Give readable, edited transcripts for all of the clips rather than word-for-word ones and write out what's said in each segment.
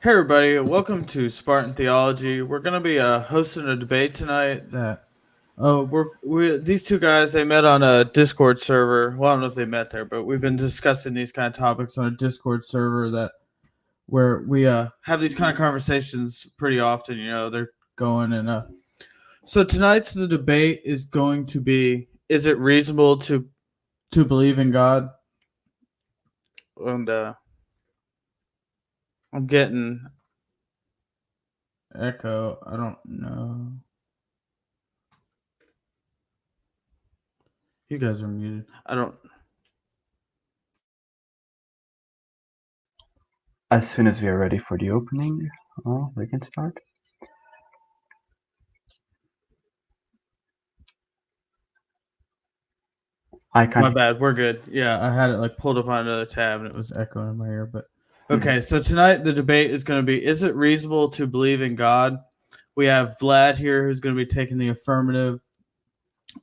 Hey everybody, welcome to Spartan Theology. We're going to be hosting a debate tonight that these two guys, they met on a Discord server. Well, I don't know if they met there, but we've been discussing these kind of topics on a Discord server where we have these kind of conversations pretty often. They're going so tonight's the debate is going to be, is it reasonable to believe in God? And I'm getting echo. I don't know. You guys are muted. As soon as we are ready for the opening, we can start. My bad. We're good. Yeah, I had it pulled up on another tab and it was echoing in my ear. But okay, so tonight the debate is going to be: is it reasonable to believe in God? We have Vlad here who's going to be taking the affirmative,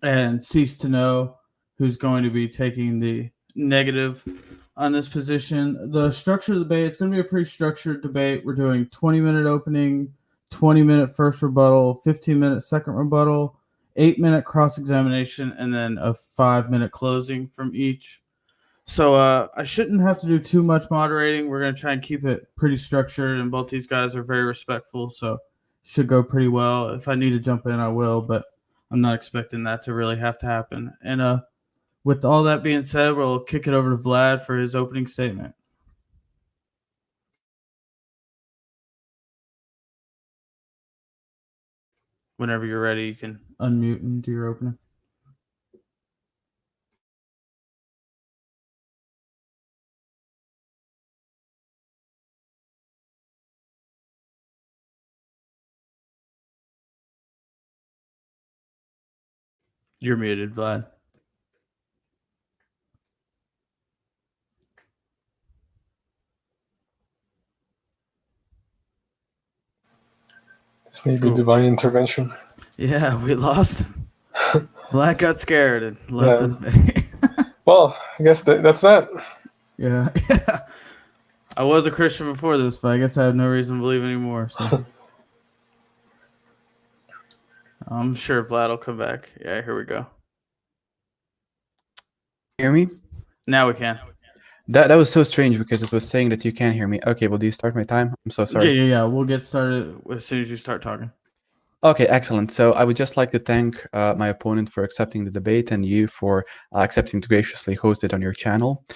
and Ceestono who's going to be taking the negative on this position. The structure of the debate, it's going to be a pretty structured debate. We're doing 20-minute opening, 20-minute first rebuttal, 15-minute second rebuttal, 8-minute cross-examination, and then a 5-minute closing from each. So I shouldn't have to do too much moderating. We're going to try and keep it pretty structured, and both these guys are very respectful, so should go pretty well. If I need to jump in, I will, but I'm not expecting that to really have to happen. And with all that being said, we'll kick it over to Vlad for his opening statement. Whenever you're ready, you can unmute and do your opening. You're muted, Vlad. It's maybe divine intervention. Yeah, we lost. Vlad got scared and left it. Well, I guess that's that. Yeah. I was a Christian before this, but I guess I have no reason to believe anymore. So I'm sure Vlad will come back. Yeah, here we go. Hear me? Now we can. That was so strange because it was saying that you can't hear me. Okay, well, do you start my time? I'm so sorry. Yeah. We'll get started as soon as you start talking. Okay, excellent. So I would just like to thank my opponent for accepting the debate and you for accepting to graciously host it on your channel.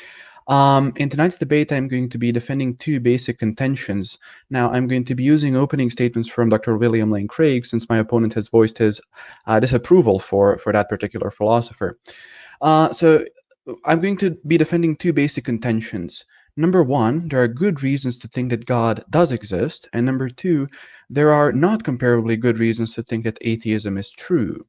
In tonight's debate, I'm going to be defending two basic contentions. Now, I'm going to be using opening statements from Dr. William Lane Craig, since my opponent has voiced his disapproval for that particular philosopher. So I'm going to be defending two basic contentions. Number one, there are good reasons to think that God does exist, and number two, there are not comparably good reasons to think that atheism is true.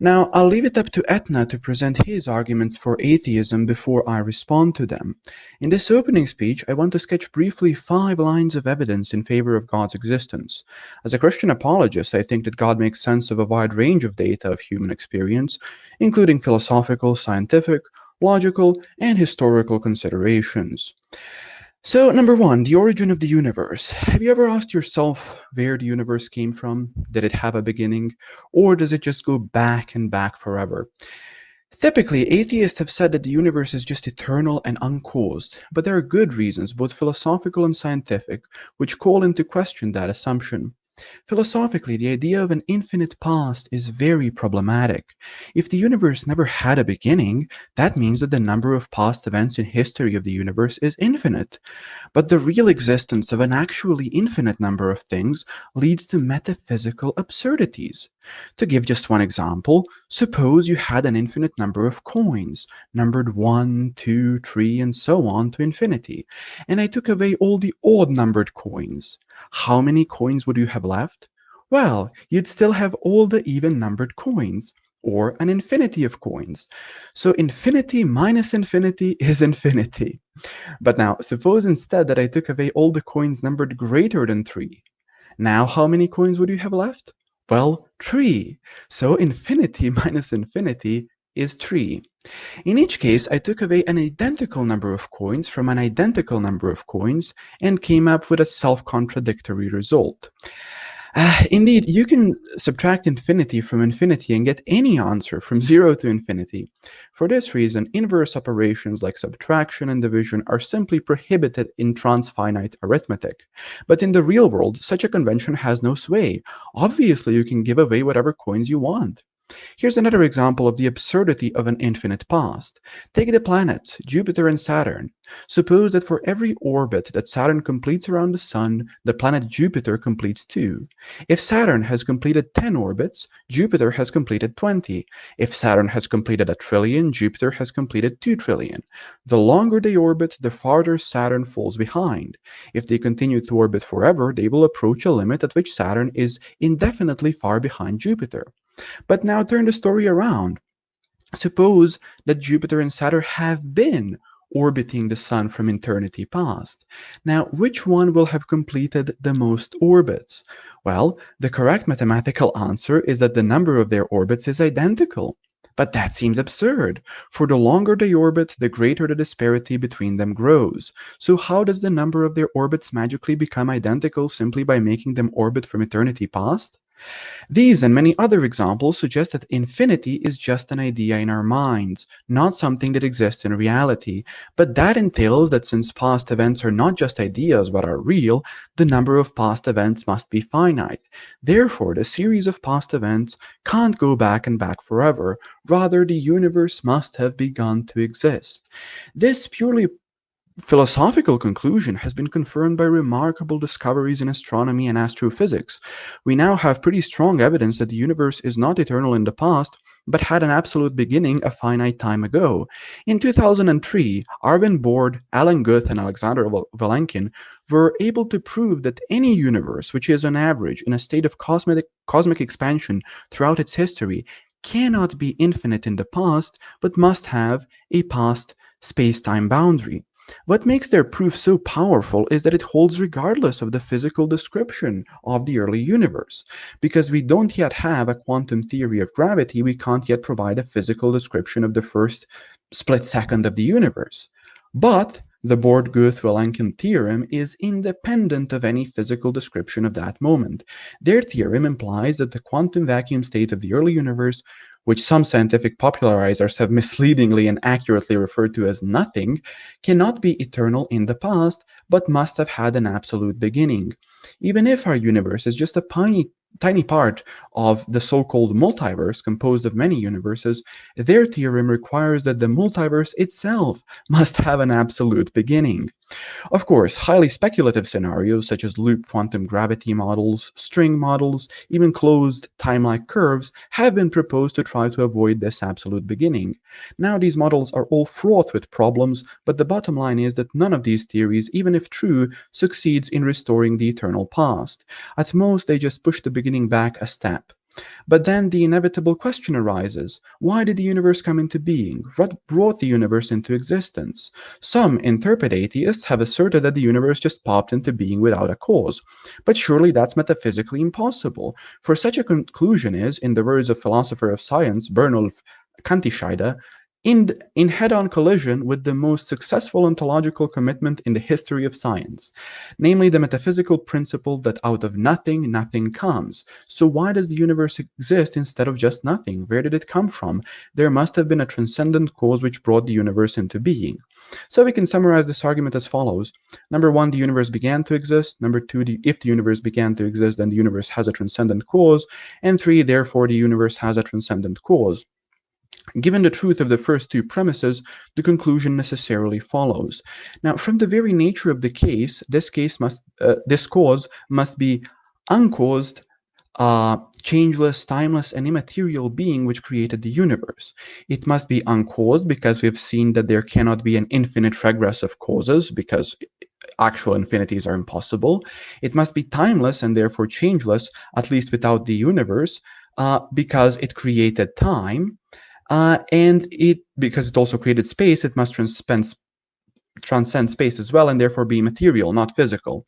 Now, I'll leave it up to Etna to present his arguments for atheism before I respond to them. In this opening speech, I want to sketch briefly 5 lines of evidence in favor of God's existence. As a Christian apologist, I think that God makes sense of a wide range of data of human experience, including philosophical, scientific, logical, and historical considerations. So, number one, the origin of the universe. Have you ever asked yourself where the universe came from? Did it have a beginning? Or does it just go back and back forever? Typically, atheists have said that the universe is just eternal and uncaused, but there are good reasons, both philosophical and scientific, which call into question that assumption. Philosophically, the idea of an infinite past is very problematic. If the universe never had a beginning, that means that the number of past events in history of the universe is infinite. But the real existence of an actually infinite number of things leads to metaphysical absurdities. To give just one example, suppose you had an infinite number of coins, numbered 1, 2, 3, and so on to infinity, and I took away all the odd-numbered coins. How many coins would you have left? Well, you'd still have all the even-numbered coins, or an infinity of coins. So infinity minus infinity is infinity. But now, suppose instead that I took away all the coins numbered greater than 3. Now, how many coins would you have left? Well, 3. So infinity minus infinity is 3. In each case, I took away an identical number of coins from an identical number of coins and came up with a self-contradictory result. Indeed, you can subtract infinity from infinity and get any answer from 0 to infinity. For this reason, inverse operations like subtraction and division are simply prohibited in transfinite arithmetic. But in the real world, such a convention has no sway. Obviously, you can give away whatever coins you want. Here's another example of the absurdity of an infinite past. Take the planets, Jupiter and Saturn. Suppose that for every orbit that Saturn completes around the Sun, the planet Jupiter completes 2. If Saturn has completed 10 orbits, Jupiter has completed 20. If Saturn has completed 1 trillion, Jupiter has completed 2 trillion. The longer they orbit, the farther Saturn falls behind. If they continue to orbit forever, they will approach a limit at which Saturn is indefinitely far behind Jupiter. But now turn the story around. Suppose that Jupiter and Saturn have been orbiting the Sun from eternity past. Now, which one will have completed the most orbits? Well, the correct mathematical answer is that the number of their orbits is identical. But that seems absurd. For the longer they orbit, the greater the disparity between them grows. So how does the number of their orbits magically become identical simply by making them orbit from eternity past? These and many other examples suggest that infinity is just an idea in our minds, not something that exists in reality. But that entails that since past events are not just ideas but are real, the number of past events must be finite. Therefore, the series of past events can't go back and back forever. Rather, the universe must have begun to exist. This purely philosophical conclusion has been confirmed by remarkable discoveries in astronomy and astrophysics. We now have pretty strong evidence that the universe is not eternal in the past, but had an absolute beginning a finite time ago. In 2003, Arvin Bord, Alan Guth, and Alexander Vilenkin were able to prove that any universe which is on average in a state of cosmic expansion throughout its history cannot be infinite in the past, but must have a past space-time boundary. What makes their proof so powerful is that it holds regardless of the physical description of the early universe. Because we don't yet have a quantum theory of gravity, we can't yet provide a physical description of the first split second of the universe. But the Borde-Guth-Vilenkin theorem is independent of any physical description of that moment. Their theorem implies that the quantum vacuum state of the early universe, which some scientific popularizers have misleadingly and accurately referred to as nothing, cannot be eternal in the past, but must have had an absolute beginning. Even if our universe is just a tiny part of the so-called multiverse composed of many universes, their theorem requires that the multiverse itself must have an absolute beginning. Of course, highly speculative scenarios such as loop quantum gravity models, string models, even closed time-like curves have been proposed to try to avoid this absolute beginning. Now these models are all fraught with problems, but the bottom line is that none of these theories, even if true, succeeds in restoring the eternal past. At most, they just push the beginning back a step. But then the inevitable question arises: why did the universe come into being? What brought the universe into existence? Some intrepid atheists have asserted that the universe just popped into being without a cause. But surely that's metaphysically impossible, for such a conclusion is, in the words of philosopher of science Bernulf Kantischeide, in head-on collision with the most successful ontological commitment in the history of science, namely the metaphysical principle that out of nothing, nothing comes. So why does the universe exist instead of just nothing? Where did it come from? There must have been a transcendent cause which brought the universe into being. So we can summarize this argument as follows. Number one, the universe began to exist. Number two, if the universe began to exist, then the universe has a transcendent cause. And three, therefore, the universe has a transcendent cause. Given the truth of the first two premises, the conclusion necessarily follows. Now, from the very nature of the case, this cause must be uncaused, changeless, timeless, and immaterial being which created the universe. It must be uncaused because we've seen that there cannot be an infinite regress of causes because actual infinities are impossible. It must be timeless and therefore changeless, at least without the universe, because it created time. And because it also created space, it must transcend space as well and therefore be material, not physical.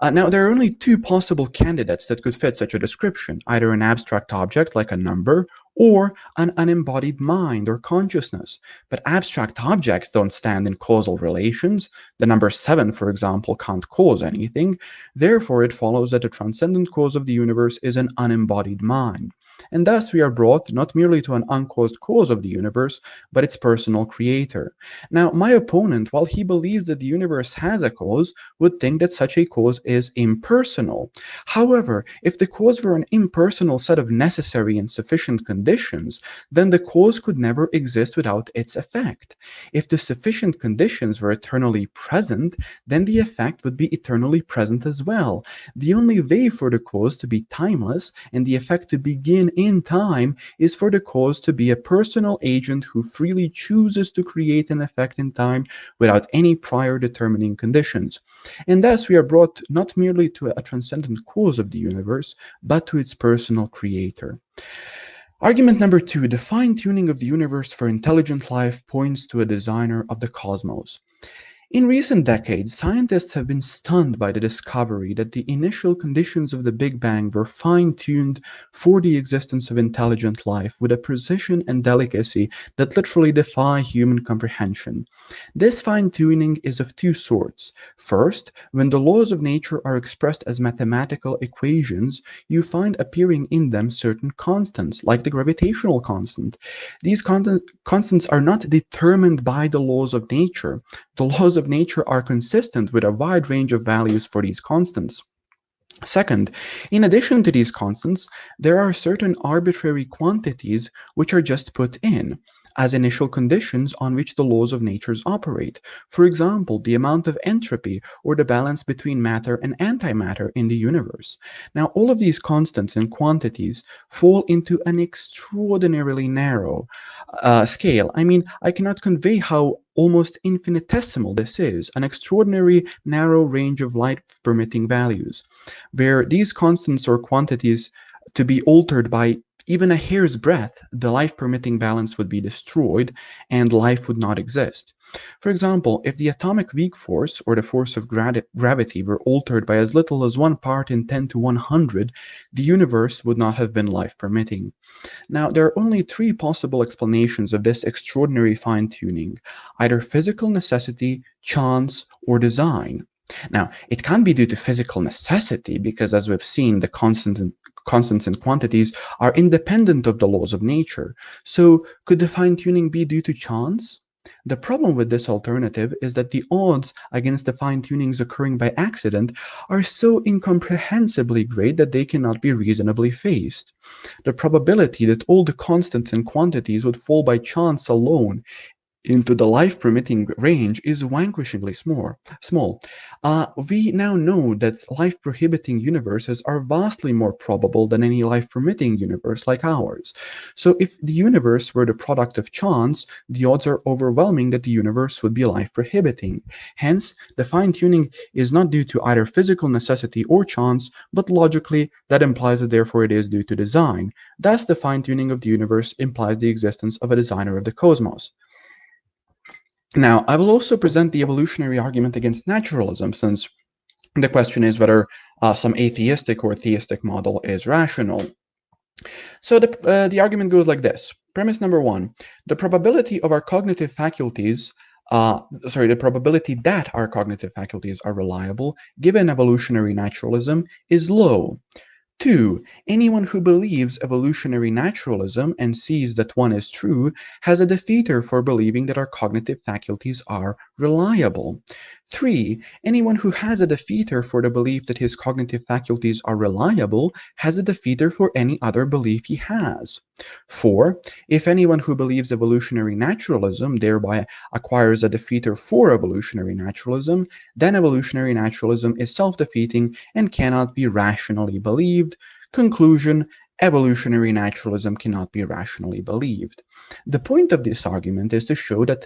Now, there are only two possible candidates that could fit such a description, either an abstract object like a number or an unembodied mind or consciousness. But abstract objects don't stand in causal relations. The number 7, for example, can't cause anything. Therefore, it follows that the transcendent cause of the universe is an unembodied mind. And thus, we are brought not merely to an uncaused cause of the universe, but its personal creator. Now, my opponent, while he believes that the universe has a cause, would think that such a cause is impersonal. However, if the cause were an impersonal set of necessary and sufficient conditions, then the cause could never exist without its effect. If the sufficient conditions were eternally present, then the effect would be eternally present as well. The only way for the cause to be timeless and the effect to begin in time is for the cause to be a personal agent who freely chooses to create an effect in time without any prior determining conditions. And thus we are brought not merely to a transcendent cause of the universe, but to its personal creator. Argument number 2, the fine-tuning of the universe for intelligent life points to a designer of the cosmos. In recent decades, scientists have been stunned by the discovery that the initial conditions of the Big Bang were fine-tuned for the existence of intelligent life with a precision and delicacy that literally defy human comprehension. This fine-tuning is of two sorts. First, when the laws of nature are expressed as mathematical equations, you find appearing in them certain constants, like the gravitational constant. These constants are not determined by the laws of nature. The laws of nature are consistent with a wide range of values for these constants. Second, in addition to these constants, there are certain arbitrary quantities which are just put in as initial conditions on which the laws of nature operate. For example, the amount of entropy or the balance between matter and antimatter in the universe. Now, all of these constants and quantities fall into an extraordinarily narrow scale. I mean, I cannot convey how almost infinitesimal this is, an extraordinary narrow range of life-permitting values, where these constants or quantities to be altered by even a hair's breadth, the life-permitting balance would be destroyed and life would not exist. For example, if the atomic weak force or the force of gravity were altered by as little as 1 part in 10 to 100, the universe would not have been life-permitting. Now, there are only 3 possible explanations of this extraordinary fine-tuning, either physical necessity, chance, or design. Now, it can't be due to physical necessity because, as we've seen, the constants and quantities are independent of the laws of nature. So, could the fine-tuning be due to chance? The problem with this alternative is that the odds against the fine-tunings occurring by accident are so incomprehensibly great that they cannot be reasonably faced. The probability that all the constants and quantities would fall by chance alone into the life-permitting range is vanquishingly small. We now know that life-prohibiting universes are vastly more probable than any life-permitting universe like ours. So if the universe were the product of chance, the odds are overwhelming that the universe would be life-prohibiting. Hence, the fine-tuning is not due to either physical necessity or chance, but logically, that implies that therefore it is due to design. Thus, the fine-tuning of the universe implies the existence of a designer of the cosmos. Now, I will also present the evolutionary argument against naturalism, since the question is whether some atheistic or theistic model is rational. So the argument goes like this. Premise number 1, the probability of our cognitive faculties the probability that our cognitive faculties are reliable, given evolutionary naturalism, is low. 2. Anyone who believes evolutionary naturalism and sees that one is true has a defeater for believing that our cognitive faculties are reliable. 3. Anyone who has a defeater for the belief that his cognitive faculties are reliable has a defeater for any other belief he has. 4. If anyone who believes evolutionary naturalism thereby acquires a defeater for evolutionary naturalism, then evolutionary naturalism is self-defeating and cannot be rationally believed. Conclusion: evolutionary naturalism cannot be rationally believed. The point of this argument is to show that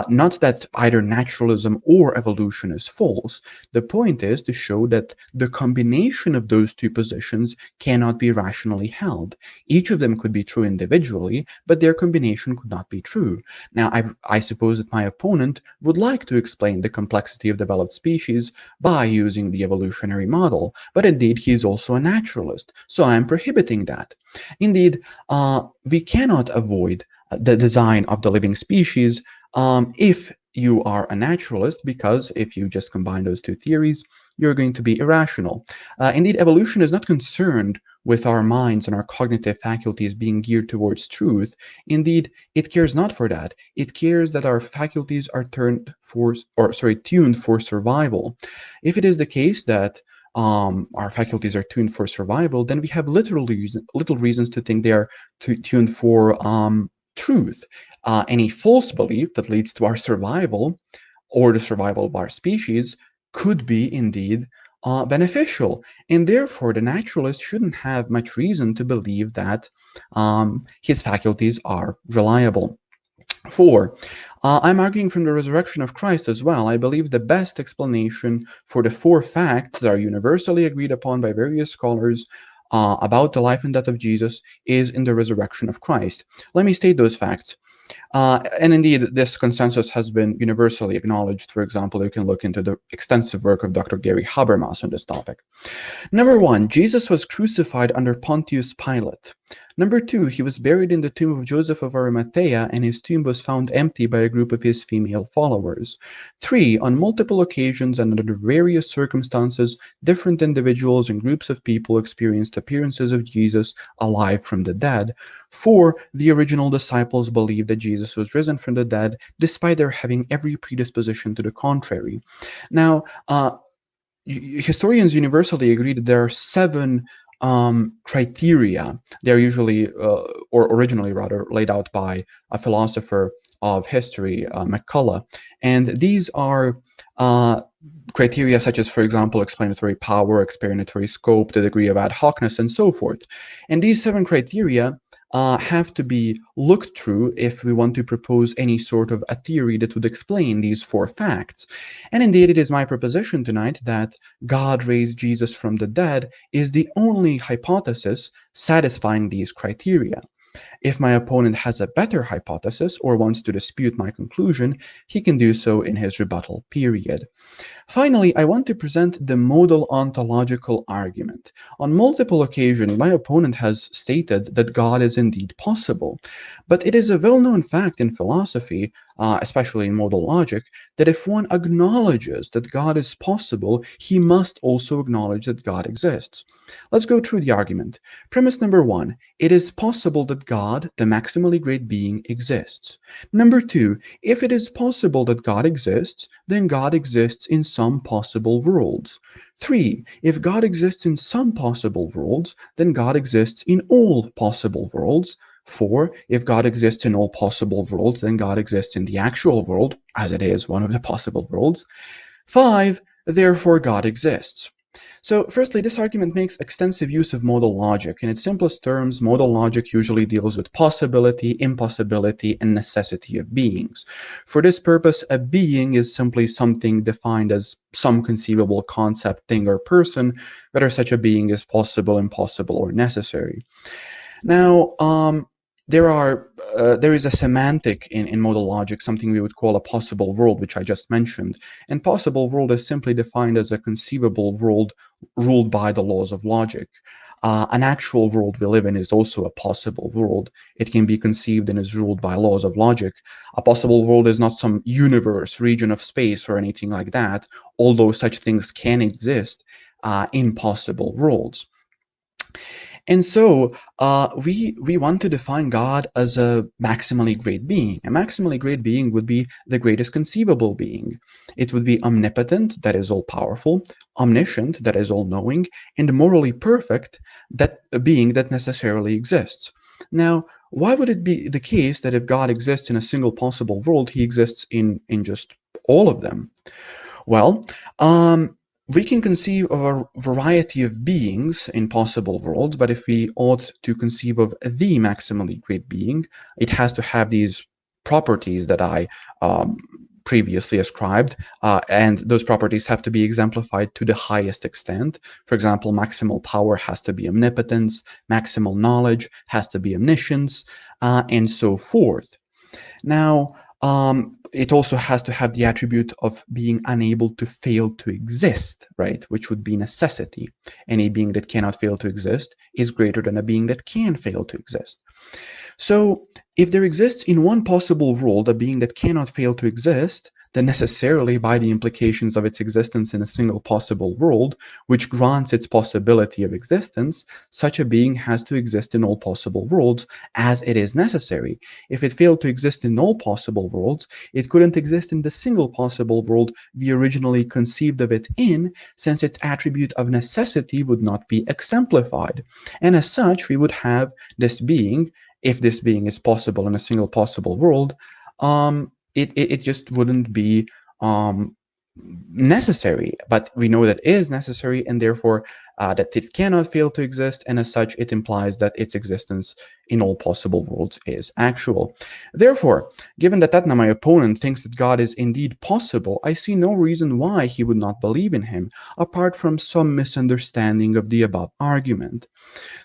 not that either naturalism or evolution is false. The point is to show that the combination of those two positions cannot be rationally held. Each of them could be true individually, but their combination could not be true. Now, I suppose that my opponent would like to explain the complexity of developed species by using the evolutionary model, but indeed he is also a naturalist, so I am prohibiting that. Indeed, we cannot avoid the design of the living species if you are a naturalist, because if you just combine those two theories, you're going to be irrational. Indeed, evolution is not concerned with our minds and our cognitive faculties being geared towards truth. Indeed, it cares not for that. It cares that our faculties are tuned for survival. If it is the case that our faculties are tuned for survival, then we have little reasons to think they are tuned for truth. Any false belief that leads to our survival or the survival of our species could be indeed beneficial. And therefore, the naturalist shouldn't have much reason to believe that his faculties are reliable. 4. I'm arguing from the resurrection of Christ as well. I believe the best explanation for the 4 facts that are universally agreed upon by various scholars about the life and death of Jesus is in the resurrection of Christ. Let me state those facts. And indeed, this consensus has been universally acknowledged. For example, you can look into the extensive work of Dr. Gary Habermas on this topic. Number 1, Jesus was crucified under Pontius Pilate. Number 2, he was buried in the tomb of Joseph of Arimathea, and his tomb was found empty by a group of his female followers. 3, on multiple occasions and under various circumstances, different individuals and groups of people experienced appearances of Jesus alive from the dead. 4, the original disciples believed that Jesus was risen from the dead, despite their having every predisposition to the contrary. Now, historians universally agree that there are 7 criteria. They're usually, or originally rather, laid out by a philosopher of history, McCullough. And these are criteria such as, for example, explanatory power, explanatory scope, the degree of ad hocness, and so forth. And these 7 criteria have to be looked through if we want to propose any sort of a theory that would explain these 4 facts. And indeed, it is my proposition tonight that God raised Jesus from the dead is the only hypothesis satisfying these criteria. If my opponent has a better hypothesis or wants to dispute my conclusion, he can do so in his rebuttal period. Finally, I want to present the modal ontological argument. On multiple occasions, my opponent has stated that God is indeed possible, but it is a well-known fact in philosophy, especially in modal logic, that if one acknowledges that God is possible, he must also acknowledge that God exists. Let's go through the argument. Premise number 1, it is possible that God, the maximally great being, exists. Number 2, if it is possible that God exists, then God exists in some possible worlds. 3, if God exists in some possible worlds, then God exists in all possible worlds. 4, if God exists in all possible worlds, then God exists in the actual world, as it is one of the possible worlds. 5, therefore God exists. So firstly, this argument makes extensive use of modal logic. In its simplest terms, modal logic usually deals with possibility, impossibility, and necessity of beings. For this purpose, a being is simply something defined as some conceivable concept, thing, or person, whether such a being is possible, impossible, or necessary. Now, there is a semantic in modal logic, something we would call a possible world, which I just mentioned. And possible world is simply defined as a conceivable world ruled by the laws of logic. An actual world we live in is also a possible world. It can be conceived and is ruled by laws of logic. A possible world is not some universe, region of space, or anything like that, although such things can exist in possible worlds. And so we want to define God as a maximally great being. A maximally great being would be the greatest conceivable being. It would be omnipotent, that is all-powerful, omniscient, that is all-knowing, and morally perfect, that a being that necessarily exists. Now, why would it be the case that if God exists in a single possible world, he exists in just all of them? Well, we can conceive of a variety of beings in possible worlds, but if we ought to conceive of the maximally great being, it has to have these properties that I previously ascribed, and those properties have to be exemplified to the highest extent. For example, maximal power has to be omnipotence, maximal knowledge has to be omniscience, and so forth. Now, it also has to have the attribute of being unable to fail to exist, right? Which would be necessity. Any being that cannot fail to exist is greater than a being that can fail to exist. So if there exists in one possible world a being that cannot fail to exist, then necessarily by the implications of its existence in a single possible world, which grants its possibility of existence, such a being has to exist in all possible worlds as it is necessary. If it failed to exist in all possible worlds, it couldn't exist in the single possible world we originally conceived of it in, since its attribute of necessity would not be exemplified. And as such, we would have this being, if this being is possible in a single possible world, it just wouldn't be necessary. But we know that it is necessary, and therefore that it cannot fail to exist, and as such, it implies that its existence in all possible worlds is actual. Therefore, given that Tatna, my opponent, thinks that God is indeed possible, I see no reason why he would not believe in him, apart from some misunderstanding of the above argument.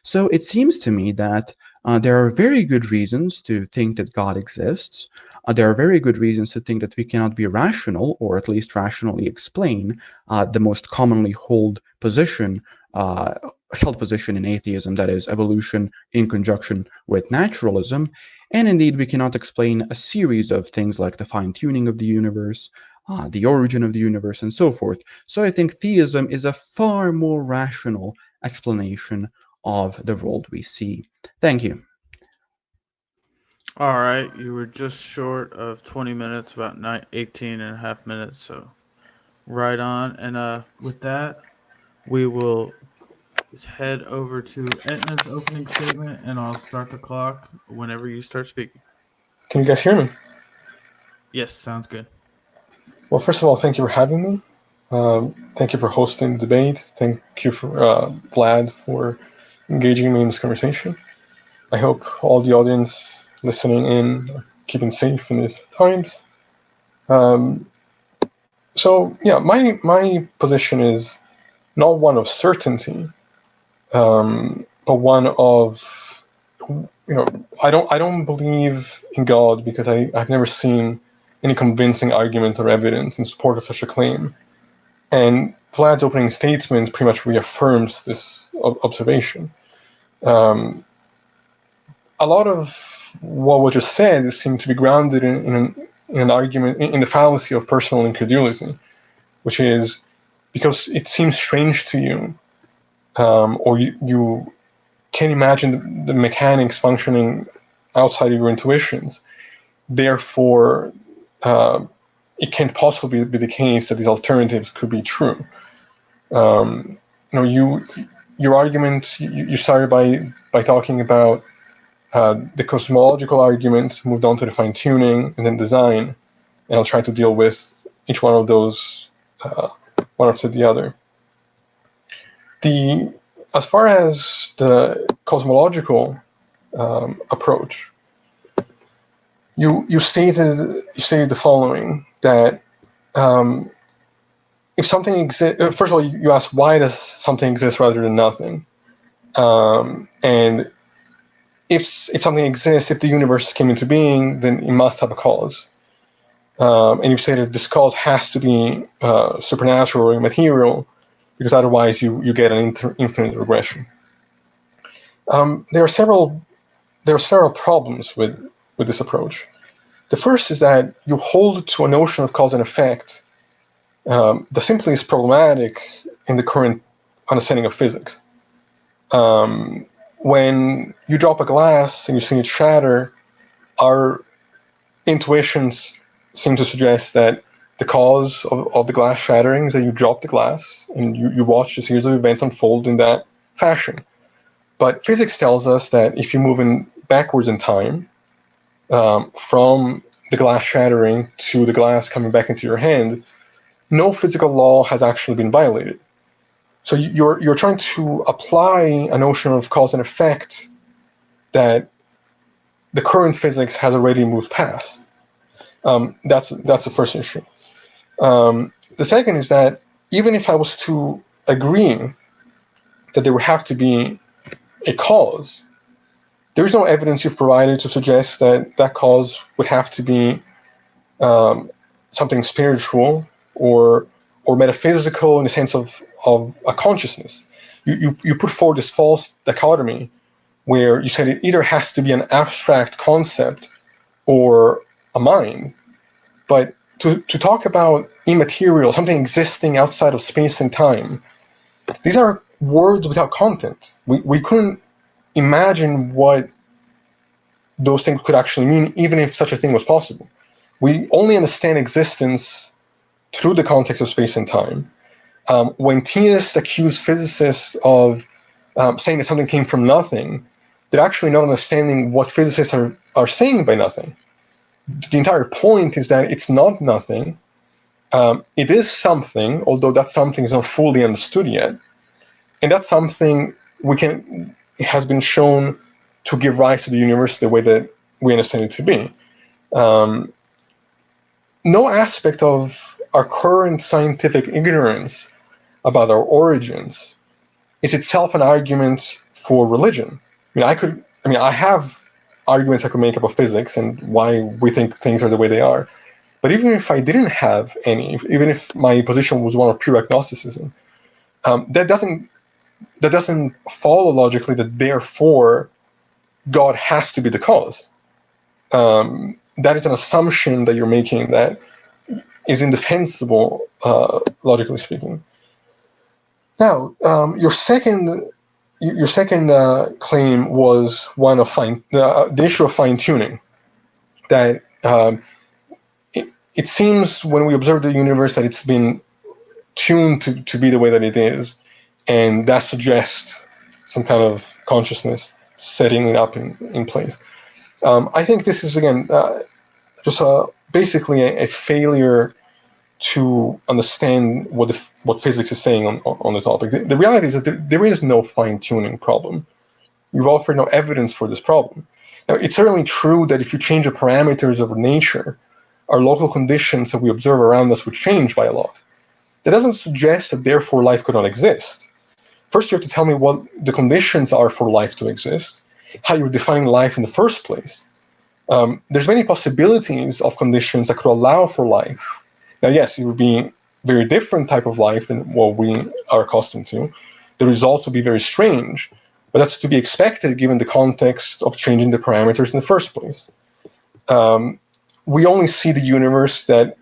So it seems to me that there are very good reasons to think that God exists. There are very good reasons to think that we cannot be rational, or at least rationally explain the most commonly held position in atheism, that is, evolution in conjunction with naturalism. And indeed, we cannot explain a series of things like the fine-tuning of the universe, the origin of the universe, and so forth. So I think theism is a far more rational explanation of the world we see. Thank you. All right, you were just short of 20 minutes, about 18 and a half minutes, so right on. And with that, we will head over to Etna's opening statement, and I'll start the clock whenever you start speaking. Can you guys hear me? Yes, sounds good. Well, first of all, thank you for having me. Thank you for hosting the debate. Thank you for Vlad for engaging me in this conversation. I hope all the audience listening in are keeping safe in these times. So yeah, my position is not one of certainty, but one of, I don't believe in God because I've never seen any convincing argument or evidence in support of such a claim. And Vlad's opening statement pretty much reaffirms this observation. A lot of what was just said seemed to be grounded in an argument, in the fallacy of personal incredulity, which is because it seems strange to you, or you can't imagine the mechanics functioning outside of your intuitions. Therefore, it can't possibly be the case that these alternatives could be true. Your argument, you started by talking about the cosmological argument, moved on to the fine-tuning, and then design, and I'll try to deal with each one of those one after the other. As far as the cosmological approach, you stated the following, that if something exists, first of all, you asked why does something exist rather than nothing, and if something exists, if the universe came into being, then it must have a cause. And you say that this cause has to be supernatural or immaterial, because otherwise you get an infinite regression. There are several problems with this approach. The first is that you hold to a notion of cause and effect that simply is problematic in the current understanding of physics. When you drop a glass and you see it shatter, our intuitions seem to suggest that the cause of the glass shattering is that you dropped the glass and you watched a series of events unfold in that fashion. But physics tells us that if you move backwards in time, from the glass shattering to the glass coming back into your hand, no physical law has actually been violated. So you're trying to apply a notion of cause and effect that the current physics has already moved past. That's the first issue. The second is that even if I was to agree that there would have to be a cause, there's no evidence you've provided to suggest that cause would have to be something spiritual or metaphysical in the sense of a consciousness. You put forward this false dichotomy where you said it either has to be an abstract concept or a mind. But to talk about immaterial, something existing outside of space and time, these are words without content. We couldn't imagine what those things could actually mean, even if such a thing was possible. We only understand existence through the context of space and time. When theists accuse physicists of saying that something came from nothing, they're actually not understanding what physicists are saying by nothing. The entire point is that it's not nothing. It is something, although that something is not fully understood yet. And that's something it has been shown to give rise to the universe the way that we understand it to be. No aspect of our current scientific ignorance about our origins is itself an argument for religion. I have arguments I could make about physics and why we think things are the way they are. But even if I didn't have any, even if my position was one of pure agnosticism, that doesn't follow logically that therefore God has to be the cause. That is an assumption that you're making that is indefensible, logically speaking. Now, your second claim was one of the issue of fine-tuning. That it seems when we observe the universe that it's been tuned to be the way that it is, and that suggests some kind of consciousness setting it up in place. I think this is, again, just basically a failure to understand what physics is saying on the topic. The reality is that there is no fine-tuning problem. We've offered no evidence for this problem. Now, it's certainly true that if you change the parameters of nature, our local conditions that we observe around us would change by a lot. That doesn't suggest that therefore life could not exist. First, you have to tell me what the conditions are for life to exist, how you're defining life in the first place. There's many possibilities of conditions that could allow for life. Now, yes, it would be a very different type of life than what we are accustomed to. The results would be very strange, but that's to be expected given the context of changing the parameters in the first place. We only see the universe that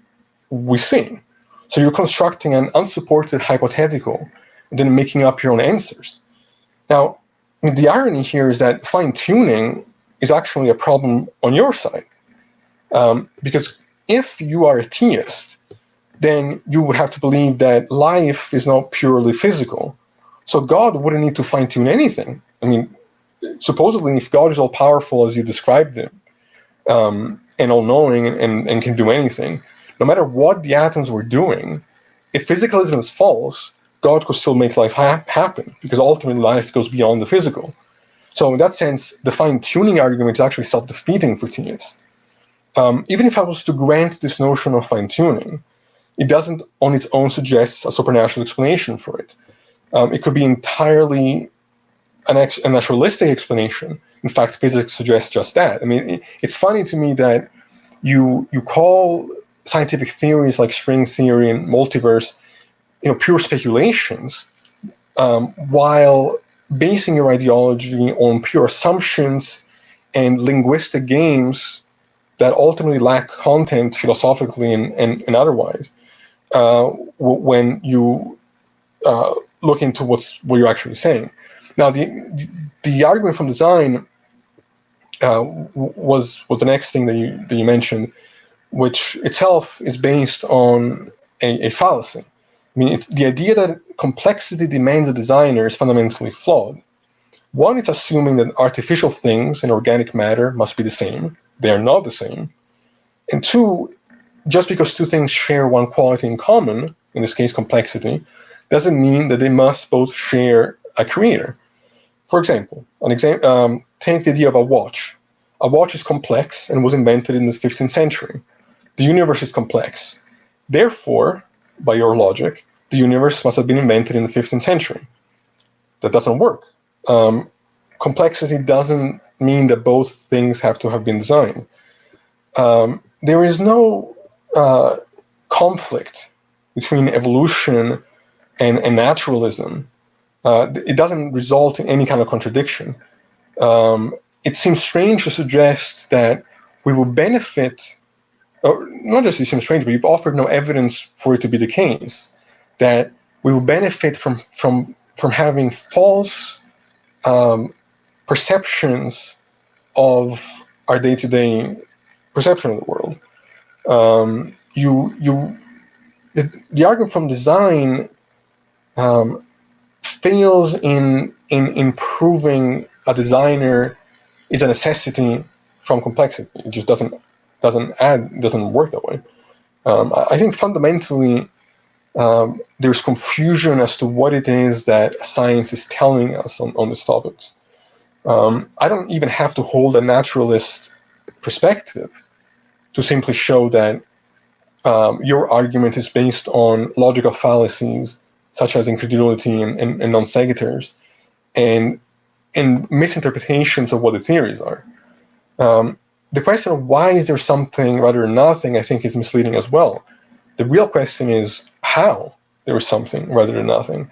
we see. So you're constructing an unsupported hypothetical and then making up your own answers. Now, the irony here is that fine-tuning is actually a problem on your side. Because if you are a theist, then you would have to believe that life is not purely physical. So God wouldn't need to fine-tune anything. I mean, supposedly, if God is all-powerful as you described him, and all-knowing and can do anything, no matter what the atoms were doing, if physicalism is false, God could still make life happen, because ultimately life goes beyond the physical. So in that sense, the fine-tuning argument is actually self-defeating for theists. Even if I was to grant this notion of fine-tuning, it doesn't on its own suggest a supernatural explanation for it. It could be entirely a naturalistic explanation. In fact, physics suggests just that. I mean, it's funny to me that you call scientific theories like string theory and multiverse, pure speculations, while basing your ideology on pure assumptions and linguistic games that ultimately lack content philosophically and otherwise. When you look into what you're actually saying. Now, the argument from design was the next thing that you mentioned, which itself is based on a fallacy. I mean, the idea that complexity demands a designer is fundamentally flawed. One, it's assuming that artificial things and organic matter must be the same. They are not the same. And two, just because two things share one quality in common, in this case complexity, doesn't mean that they must both share a creator. For example, take the idea of a watch. A watch is complex and was invented in the 15th century. The universe is complex. Therefore, by your logic, the universe must have been invented in the 15th century. That doesn't work. Complexity doesn't mean that both things have to have been designed. There is no conflict between evolution and naturalism, it doesn't result in any kind of contradiction. It seems strange to suggest that we will benefit, or not just it seems strange, but you've offered no evidence for it to be the case, that we will benefit from having false perceptions of our day-to-day perception of the world. The argument from design fails in proving a designer is a necessity from complexity. It just doesn't work that way. I think fundamentally there's confusion as to what it is that science is telling us on these topics. I don't even have to hold a naturalist perspective to simply show that your argument is based on logical fallacies such as incredulity and non sequiturs, and misinterpretations of what the theories are. The question of why is there something rather than nothing, I think, is misleading as well. The real question is how there is something rather than nothing,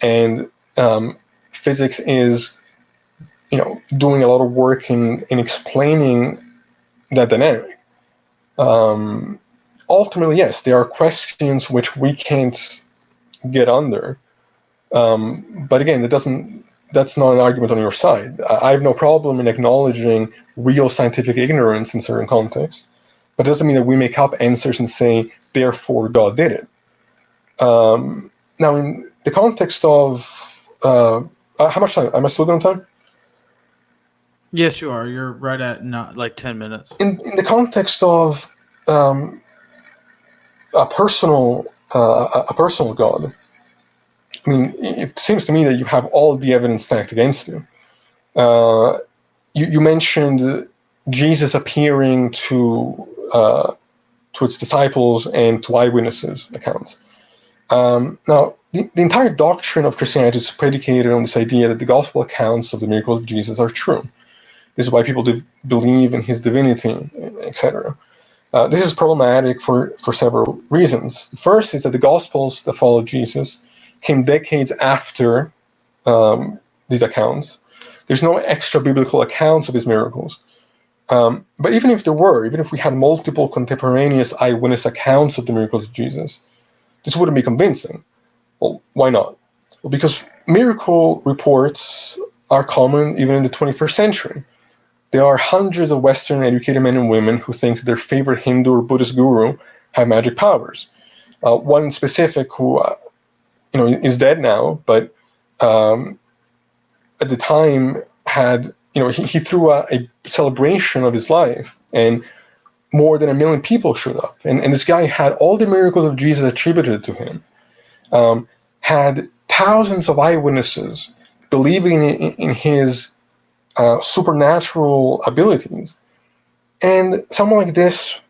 and physics is, doing a lot of work in explaining that dynamic. Ultimately, yes, there are questions which we can't get under, but again, that's not an argument on your side. I have no problem in acknowledging real scientific ignorance in certain contexts, but it doesn't mean that we make up answers and say, therefore God did it. Now, in the context of how much time? Am I still on time? Yes, you are. You're right at not like 10 minutes. In the context of a personal God, I mean, it seems to me that you have all the evidence stacked against you. You mentioned Jesus appearing to its disciples and to eyewitnesses' accounts. Now, the entire doctrine of Christianity is predicated on this idea that the gospel accounts of the miracles of Jesus are true. This is why people believe in his divinity, etc. This is problematic for several reasons. The first is that the Gospels that follow Jesus came decades after these accounts. There's no extra biblical accounts of his miracles. But even if there were, even if we had multiple contemporaneous eyewitness accounts of the miracles of Jesus, this wouldn't be convincing. Well, why not? Well, because miracle reports are common even in the 21st century. There are hundreds of Western educated men and women who think their favorite Hindu or Buddhist guru have magic powers. One in specific who is dead now, but at the time had, he threw a celebration of his life, and more than 1 million people showed up. And this guy had all the miracles of Jesus attributed to him, had thousands of eyewitnesses believing in his supernatural abilities. And someone like this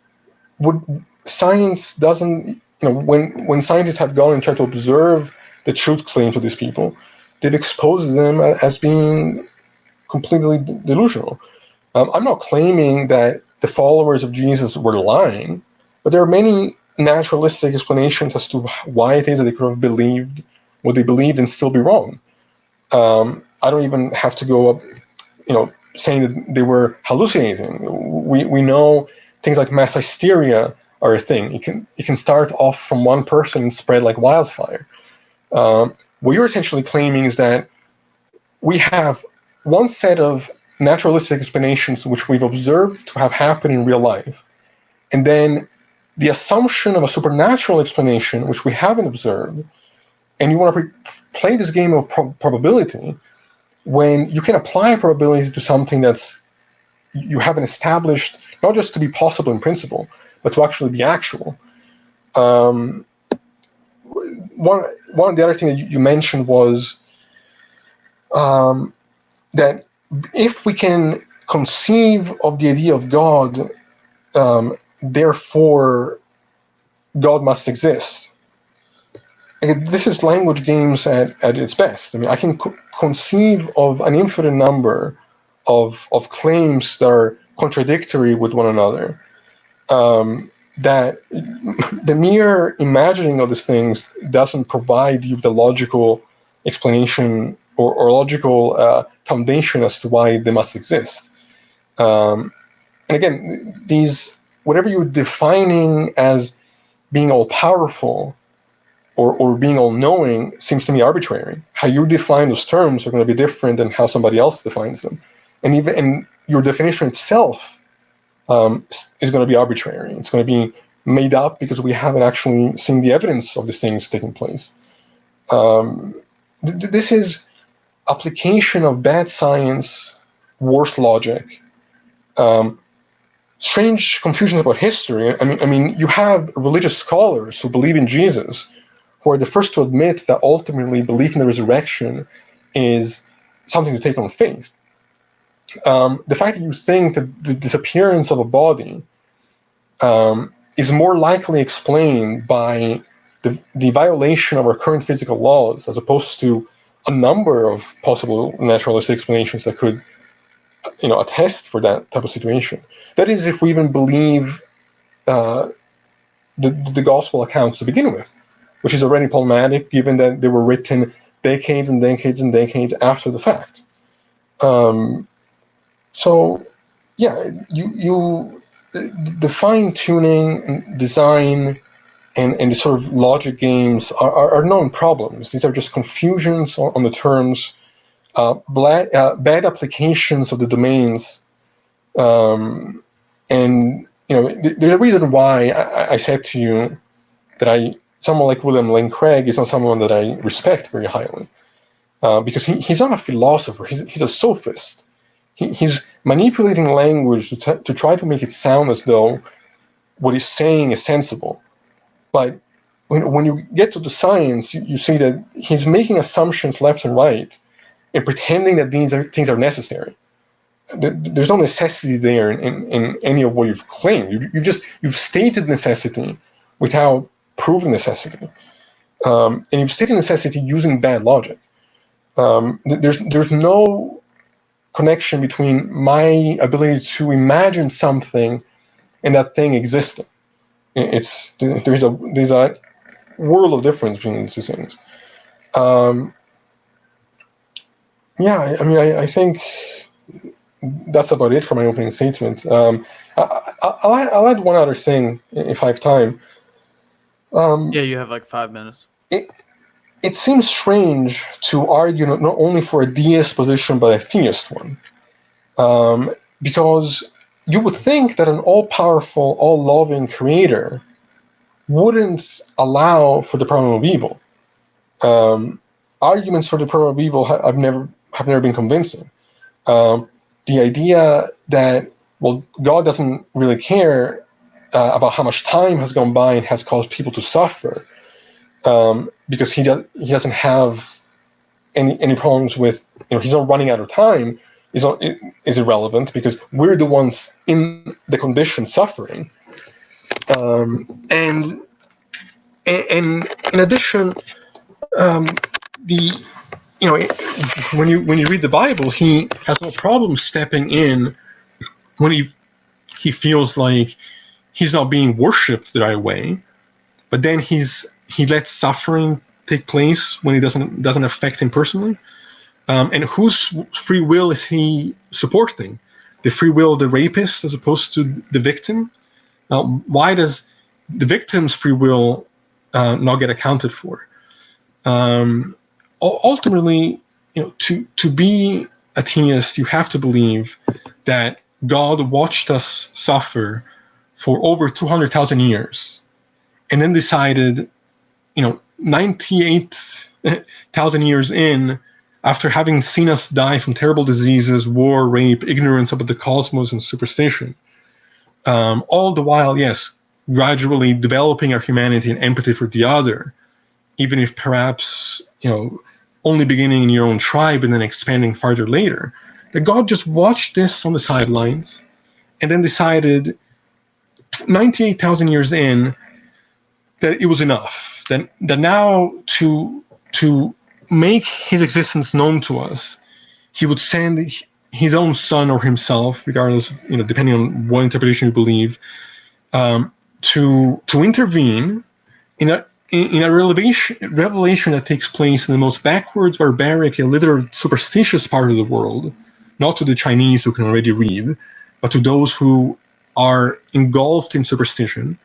science doesn't, when scientists have gone and tried to observe the truth claims of these people, they've exposed them as being completely delusional. I'm not claiming that the followers of Jesus were lying, but there are many naturalistic explanations as to why it is that they could have believed what they believed and still be wrong. I don't even have to go up, saying that they were hallucinating. We know things like mass hysteria are a thing. It can start off from one person and spread like wildfire. What you're essentially claiming is that we have one set of naturalistic explanations which we've observed to have happened in real life, and then the assumption of a supernatural explanation which we haven't observed, and you want to play this game of probability when you can apply probability to something that's you haven't established, not just to be possible in principle, but to actually be actual. One of the other things that you mentioned was that if we can conceive of the idea of God, therefore God must exist. And this is language games at its best. I mean, I can conceive of an infinite number of claims that are contradictory with one another. that the mere imagining of these things doesn't provide you the logical explanation or logical foundation as to why they must exist. And again, these, whatever you're defining as being all powerful or being all knowing seems to me arbitrary. How you define those terms are going to be different than how somebody else defines them, and your definition itself is going to be arbitrary. It's going to be made up because we haven't actually seen the evidence of these things taking place. This is application of bad science, worse logic, strange confusions about history. I mean, you have religious scholars who believe in Jesus, who are the first to admit that ultimately belief in the resurrection is something to take on faith. The fact that you think that the disappearance of a body is more likely explained by the violation of our current physical laws as opposed to a number of possible naturalistic explanations that could, attest for that type of situation. That is, if we even believe the gospel accounts to begin with, which is already problematic given that they were written decades and decades and decades after the fact. So, yeah, the fine-tuning and design and the sort of logic games are known problems. These are just confusions on the terms, bad applications of the domains, and there's a reason why I said to you that someone like William Lane Craig is not someone that I respect very highly, because he's not a philosopher. He's a sophist. He's manipulating language to try to make it sound as though what he's saying is sensible. But when you get to the science, you see that he's making assumptions left and right and pretending that these things are necessary. There's no necessity there in any of what you've claimed. You've stated necessity without proving necessity. And you've stated necessity using bad logic. There's no connection between my ability to imagine something and that thing existing. There's a world of difference between these two things. I think that's about it for my opening statement. I'll add one other thing if I have time. You have like 5 minutes. It seems strange to argue not only for a deist position but a theist one, because you would think that an all-powerful, all-loving creator wouldn't allow for the problem of evil. Arguments for the problem of evil have never been convincing. The idea that, well, God doesn't really care about how much time has gone by and has caused people to suffer, because he doesn't have any problems with, he's not running out of time, is irrelevant because we're the ones in the condition suffering. And in addition, when you read the Bible, he has no problem stepping in when he feels like he's not being worshipped the right way, but then he lets suffering take place when it doesn't affect him personally. And whose free will is he supporting? The free will of the rapist as opposed to the victim? Why does the victim's free will not get accounted for? Ultimately, to be a theist, you have to believe that God watched us suffer for over 200,000 years, and then decided, 98,000 years in, after having seen us die from terrible diseases, war, rape, ignorance about the cosmos, and superstition, all the while, yes, gradually developing our humanity and empathy for the other, even if perhaps, only beginning in your own tribe and then expanding farther later, that God just watched this on the sidelines and then decided 98,000 years in that it was enough, that now to make his existence known to us, he would send his own son or himself, regardless, depending on what interpretation you believe, to intervene in a revelation that takes place in the most backwards, barbaric, illiterate, superstitious part of the world, not to the Chinese who can already read, but to those who are engulfed in superstition.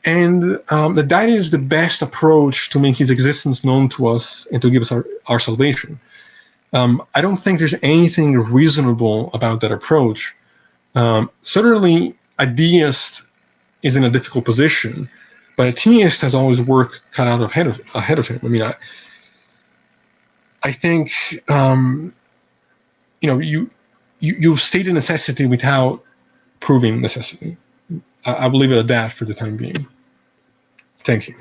And that is the best approach to make his existence known to us and to give us our salvation. I don't think there's anything reasonable about that approach. Certainly, a deist is in a difficult position, but a theist has always work cut out ahead of him. I mean, I think you state a necessity without proving necessity. I believe it at that for the time being. Thank you.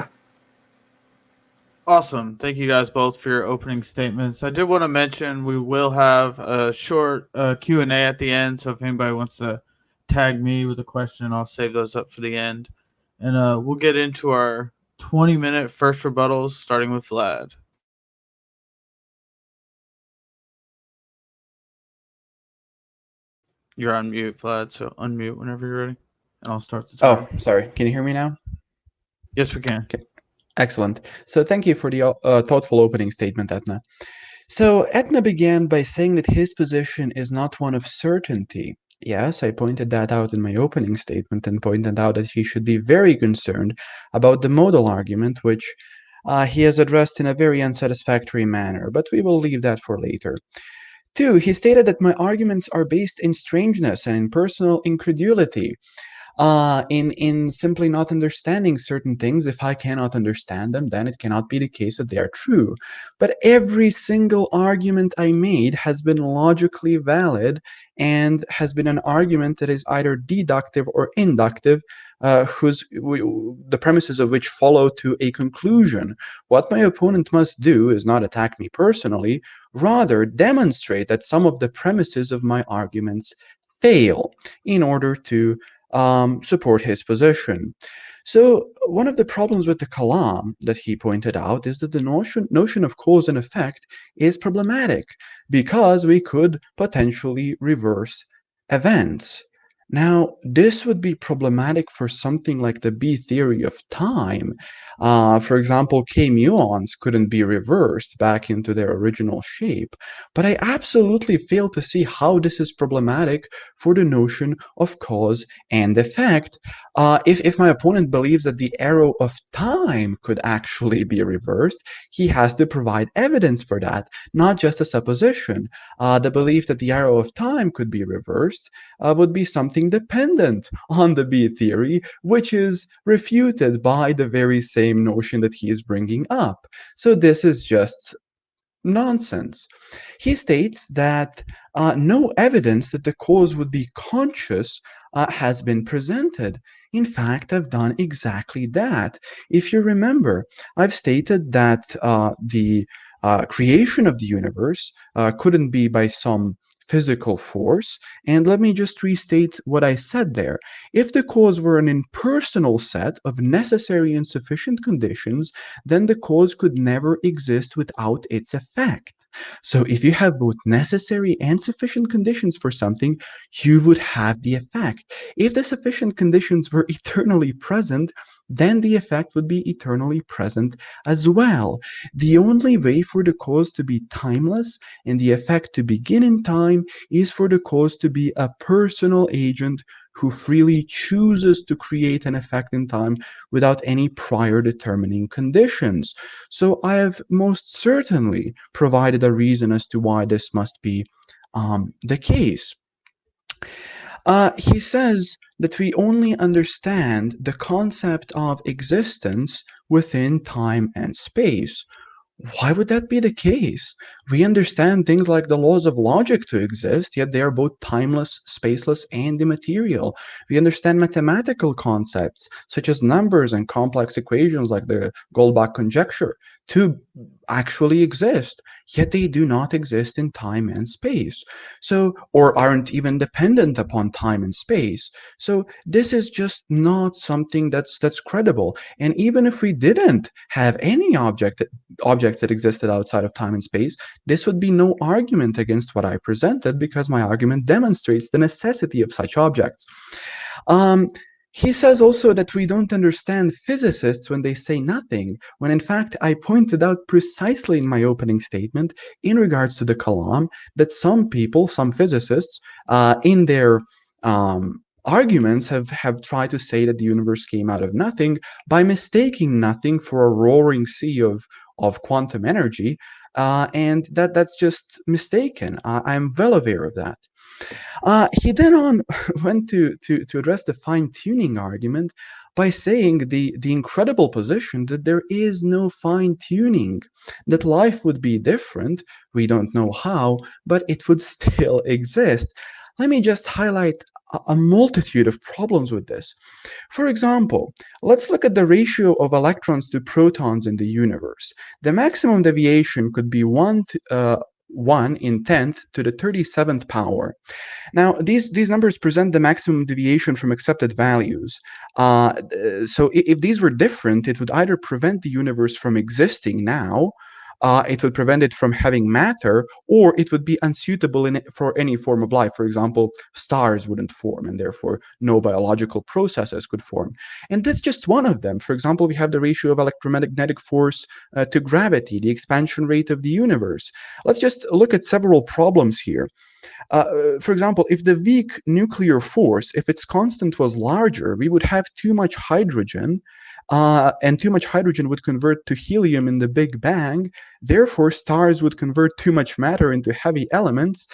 Awesome. Thank you guys both for your opening statements. I did want to mention we will have a short Q&A at the end, so if anybody wants to tag me with a question, I'll save those up for the end. And we'll get into our 20-minute first rebuttals, starting with Vlad. You're on mute, Vlad, so unmute whenever you're ready, and I'll start the timer. Oh, sorry. Can you hear me now? Yes, we can. Okay. Excellent. So thank you for the thoughtful opening statement, Etna. So Etna began by saying that his position is not one of certainty. Yes, I pointed that out in my opening statement and pointed out that he should be very concerned about the modal argument, which he has addressed in a very unsatisfactory manner, but we will leave that for later. 2, he stated that my arguments are based in strangeness and in personal incredulity. In simply not understanding certain things. If I cannot understand them, then it cannot be the case that they are true. But every single argument I made has been logically valid and has been an argument that is either deductive or inductive, the premises of which follow to a conclusion. What my opponent must do is not attack me personally, rather demonstrate that some of the premises of my arguments fail in order to support his position. So one of the problems with the Kalam that he pointed out is that the notion of cause and effect is problematic because we could potentially reverse events. Now, this would be problematic for something like the B theory of time. For example, K-muons couldn't be reversed back into their original shape, but I absolutely fail to see how this is problematic for the notion of cause and effect. If my opponent believes that the arrow of time could actually be reversed, he has to provide evidence for that, not just a supposition. The belief that the arrow of time could be reversed would be something dependent on the B theory, which is refuted by the very same notion that he is bringing up. So this is just nonsense. He states that no evidence that the cause would be conscious has been presented. In fact, I've done exactly that. If you remember, I've stated that the creation of the universe couldn't be by some physical force. And let me just restate what I said there. If the cause were an impersonal set of necessary and sufficient conditions, then the cause could never exist without its effect. So if you have both necessary and sufficient conditions for something, you would have the effect. If the sufficient conditions were eternally present, then the effect would be eternally present as well. The only way for the cause to be timeless and the effect to begin in time is for the cause to be a personal agent who freely chooses to create an effect in time without any prior determining conditions. So I have most certainly provided a reason as to why this must be the case. He says that we only understand the concept of existence within time and space. Why would that be the case? We understand things like the laws of logic to exist, yet they are both timeless, spaceless, and immaterial. We understand mathematical concepts, such as numbers and complex equations like the Goldbach conjecture, to actually exist, yet they do not exist in time and space. So, or aren't even dependent upon time and space. So this is just not something that's credible. And even if we didn't have any objects that existed outside of time and space, this would be no argument against what I presented because my argument demonstrates the necessity of such objects. He says also that we don't understand physicists when they say nothing, when in fact I pointed out precisely in my opening statement in regards to the Kalam that some people, some physicists, in their arguments have tried to say that the universe came out of nothing by mistaking nothing for a roaring sea of quantum energy, and that's just mistaken. I'm well aware of that. He then on went to address the fine-tuning argument by saying the incredible position that there is no fine-tuning, that life would be different, we don't know how, but it would still exist. Let me just highlight a multitude of problems with this. For example, let's look at the ratio of electrons to protons in the universe. The maximum deviation could be 1 in 10th to the 37th power. Now, these numbers present the maximum deviation from accepted values. So if these were different, it would either prevent the universe from existing now, it would prevent it from having matter, or it would be unsuitable for any form of life. For example, stars wouldn't form, and therefore no biological processes could form. And that's just one of them. For example, we have the ratio of electromagnetic force to gravity, the expansion rate of the universe. Let's just look at several problems here. For example, if the weak nuclear force, if its constant was larger, we would have too much hydrogen, and too much hydrogen would convert to helium in the Big Bang. Therefore, stars would convert too much matter into heavy elements,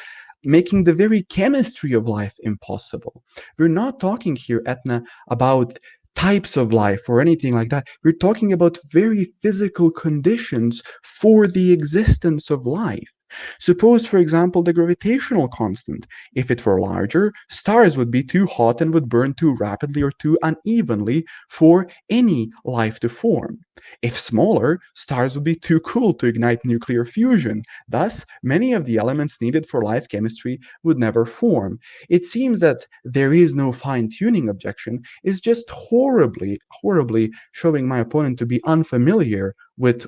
making the very chemistry of life impossible. We're not talking here, Etna, about types of life or anything like that. We're talking about very physical conditions for the existence of life. Suppose, for example, the gravitational constant. If it were larger, stars would be too hot and would burn too rapidly or too unevenly for any life to form. If smaller, stars would be too cool to ignite nuclear fusion. Thus, many of the elements needed for life chemistry would never form. It seems that there is no fine-tuning objection is just horribly, horribly showing my opponent to be unfamiliar with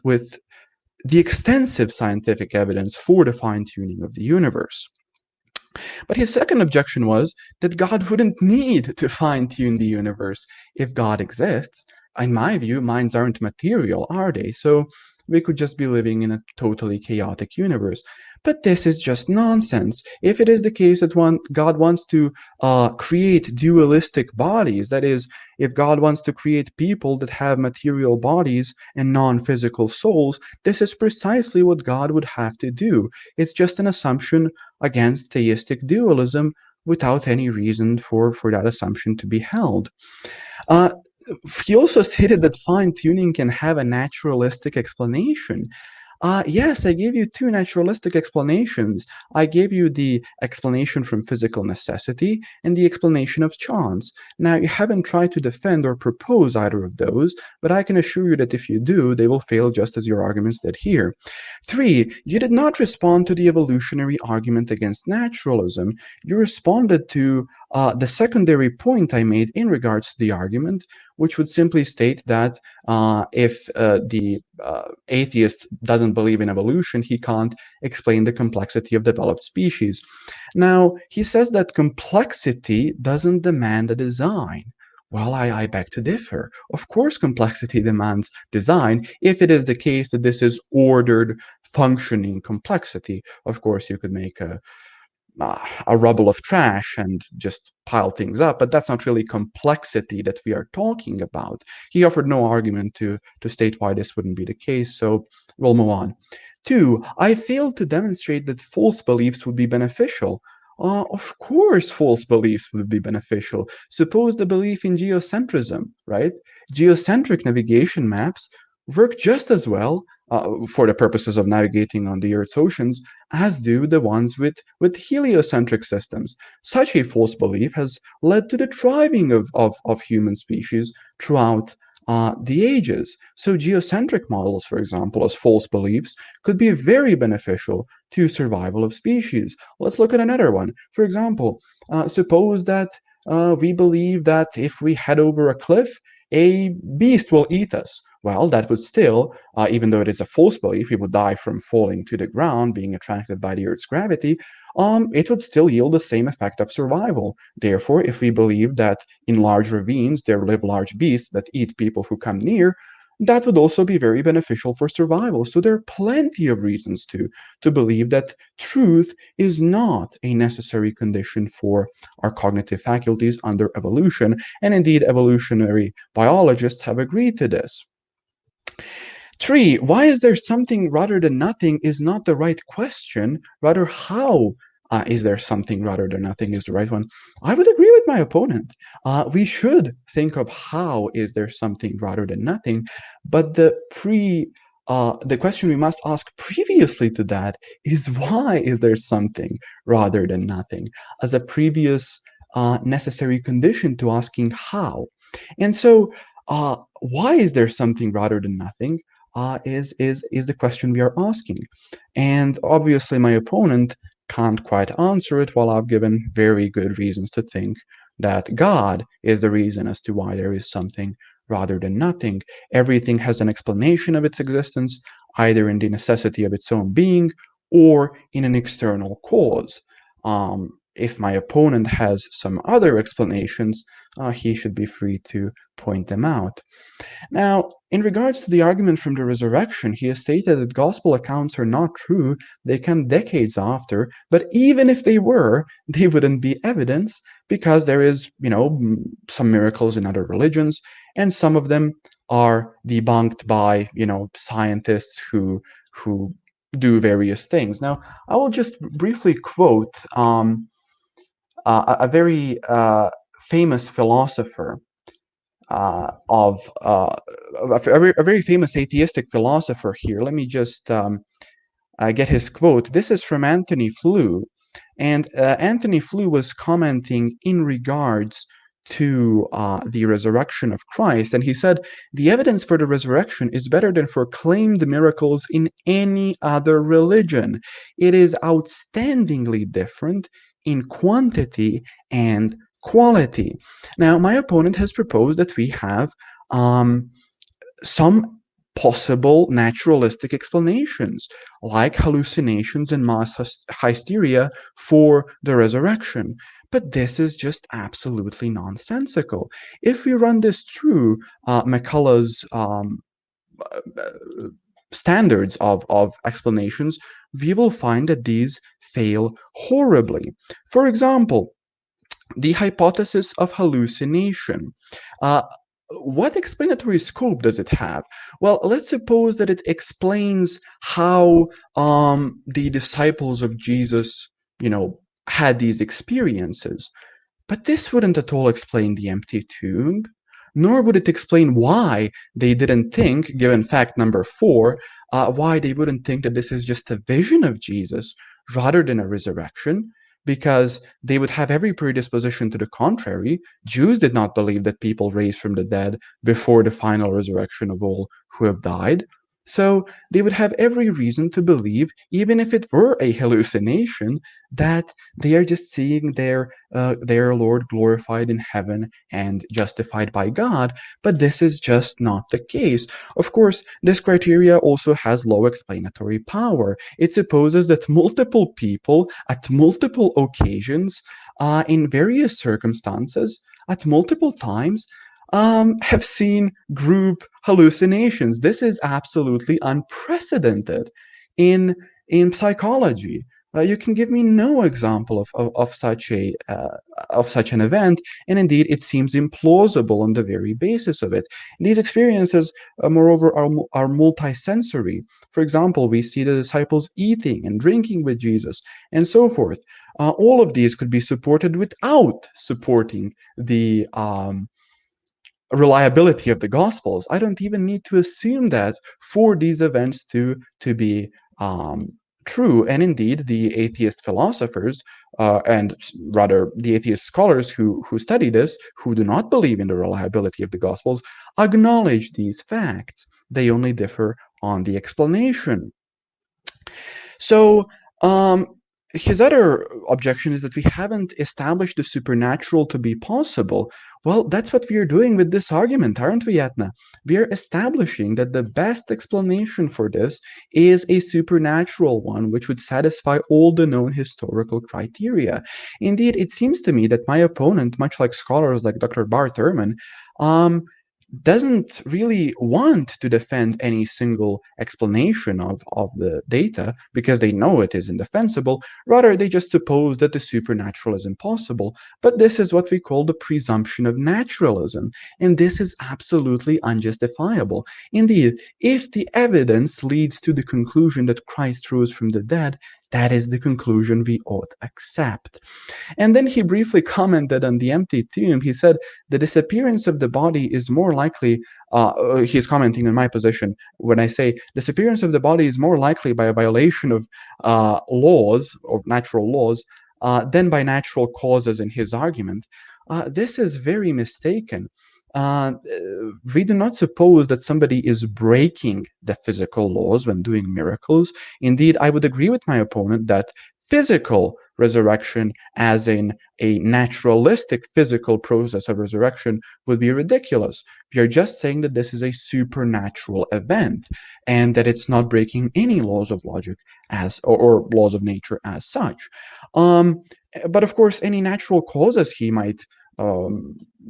the extensive scientific evidence for the fine-tuning of the universe. But his second objection was that God wouldn't need to fine-tune the universe if God exists. In my view, minds aren't material, are they? So we could just be living in a totally chaotic universe. But this is just nonsense. If it is the case that God wants to create dualistic bodies, that is, if God wants to create people that have material bodies and non-physical souls, this is precisely what God would have to do. It's just an assumption against theistic dualism without any reason for that assumption to be held. He also stated that fine-tuning can have a naturalistic explanation. Yes, I gave you two naturalistic explanations. I gave you the explanation from physical necessity and the explanation of chance. Now, you haven't tried to defend or propose either of those, but I can assure you that if you do, they will fail just as your arguments did here. 3, you did not respond to the evolutionary argument against naturalism. You responded to the secondary point I made in regards to the argument, which would simply state that if the atheist doesn't believe in evolution, he can't explain the complexity of developed species. Now, he says that complexity doesn't demand a design. Well, I beg to differ. Of course, complexity demands design if it is the case that this is ordered, functioning complexity. Of course, you could make a rubble of trash and just pile things up, but that's not really complexity that we are talking about. He offered no argument to state why this wouldn't be the case, so we'll move on. 2, I failed to demonstrate that false beliefs would be beneficial. Of course, false beliefs would be beneficial. Suppose the belief in geocentrism, right? Geocentric navigation maps work just as well for the purposes of navigating on the Earth's oceans as do the ones with heliocentric systems. Such a false belief has led to the thriving of human species throughout the ages. So geocentric models, for example, as false beliefs, could be very beneficial to survival of species. Let's look at another one. For example, suppose that we believe that if we head over a cliff, a beast will eat us. well, that would still, even though it is a false belief, he would die from falling to the ground, being attracted by the Earth's gravity, it would still yield the same effect of survival. Therefore, if we believe that in large ravines there live large beasts that eat people who come near, that would also be very beneficial for survival. So there are plenty of reasons to believe that truth is not a necessary condition for our cognitive faculties under evolution. And indeed, evolutionary biologists have agreed to this. 3, why is there something rather than nothing is not the right question. Rather, how is there something rather than nothing is the right one. I would agree with my opponent. We should think of how is there something rather than nothing, but the question we must ask previously to that is why is there something rather than nothing as a previous necessary condition to asking how. And so why is there something rather than nothing is the question we are asking. And obviously my opponent can't quite answer it, while I've given very good reasons to think that God is the reason as to why there is something rather than nothing. Everything has an explanation of its existence, either in the necessity of its own being or in an external cause. If my opponent has some other explanations, he should be free to point them out. Now, in regards to the argument from the resurrection, he has stated that gospel accounts are not true. They come decades after, but even if they were, they wouldn't be evidence because there is, some miracles in other religions, and some of them are debunked by, scientists who do various things. Now, I will just briefly quote a very famous philosopher a very famous atheistic philosopher here. Let me just get his quote. This is from Anthony Flew, and Anthony Flew was commenting in regards to the resurrection of Christ, and he said, the evidence for the resurrection is better than for claimed miracles in any other religion. It is outstandingly different in quantity and quality. Now, my opponent has proposed that we have some possible naturalistic explanations, like hallucinations and mass hysteria for the resurrection. But this is just absolutely nonsensical. If we run this through McCullough's standards of explanations, we will find that these fail horribly. For example, the hypothesis of hallucination. What explanatory scope does it have? Well, let's suppose that it explains how the disciples of Jesus, had these experiences. But this wouldn't at all explain the empty tomb, nor would it explain why they didn't think, given fact number 4, why they wouldn't think that this is just a vision of Jesus rather than a resurrection, because they would have every predisposition to the contrary. Jews did not believe that people raised from the dead before the final resurrection of all who have died. So they would have every reason to believe, even if it were a hallucination, that they are just seeing their Lord glorified in heaven and justified by God. But this is just not the case. Of course, this criteria also has low explanatory power. It supposes that multiple people at multiple occasions, in various circumstances, at multiple times, have seen group hallucinations. This is absolutely unprecedented in psychology. You can give me no example of such an event, and indeed it seems implausible on the very basis of it. These experiences, moreover, are multisensory. For example, we see the disciples eating and drinking with Jesus, and so forth. All of these could be supported without supporting the reliability of the Gospels. I don't even need to assume that for these events to be true. And indeed, the atheist philosophers, and rather the atheist scholars who study this, who do not believe in the reliability of the Gospels, acknowledge these facts. They only differ on the explanation. So his other objection is that we haven't established the supernatural to be possible. Well, that's what we are doing with this argument, aren't we, Etna? We are establishing that the best explanation for this is a supernatural one, which would satisfy all the known historical criteria. Indeed, it seems to me that my opponent, much like scholars like Dr. Barth Ehrman, doesn't really want to defend any single explanation of the data because they know it is indefensible. Rather, they just suppose that the supernatural is impossible. But this is what we call the presumption of naturalism, and this is absolutely unjustifiable. Indeed, if the evidence leads to the conclusion that Christ rose from the dead, that is the conclusion we ought accept. And then he briefly commented on the empty tomb. He said the disappearance of the body is more likely, he's commenting on my position when I say disappearance of the body is more likely by a violation of laws, of natural laws, than by natural causes in his argument. This is very mistaken. We do not suppose that somebody is breaking the physical laws when doing miracles. Indeed, I would agree with my opponent that physical resurrection, as in a naturalistic physical process of resurrection, would be ridiculous. We are just saying that this is a supernatural event and that it's not breaking any laws of logic or laws of nature as such. But of course, any natural causes he might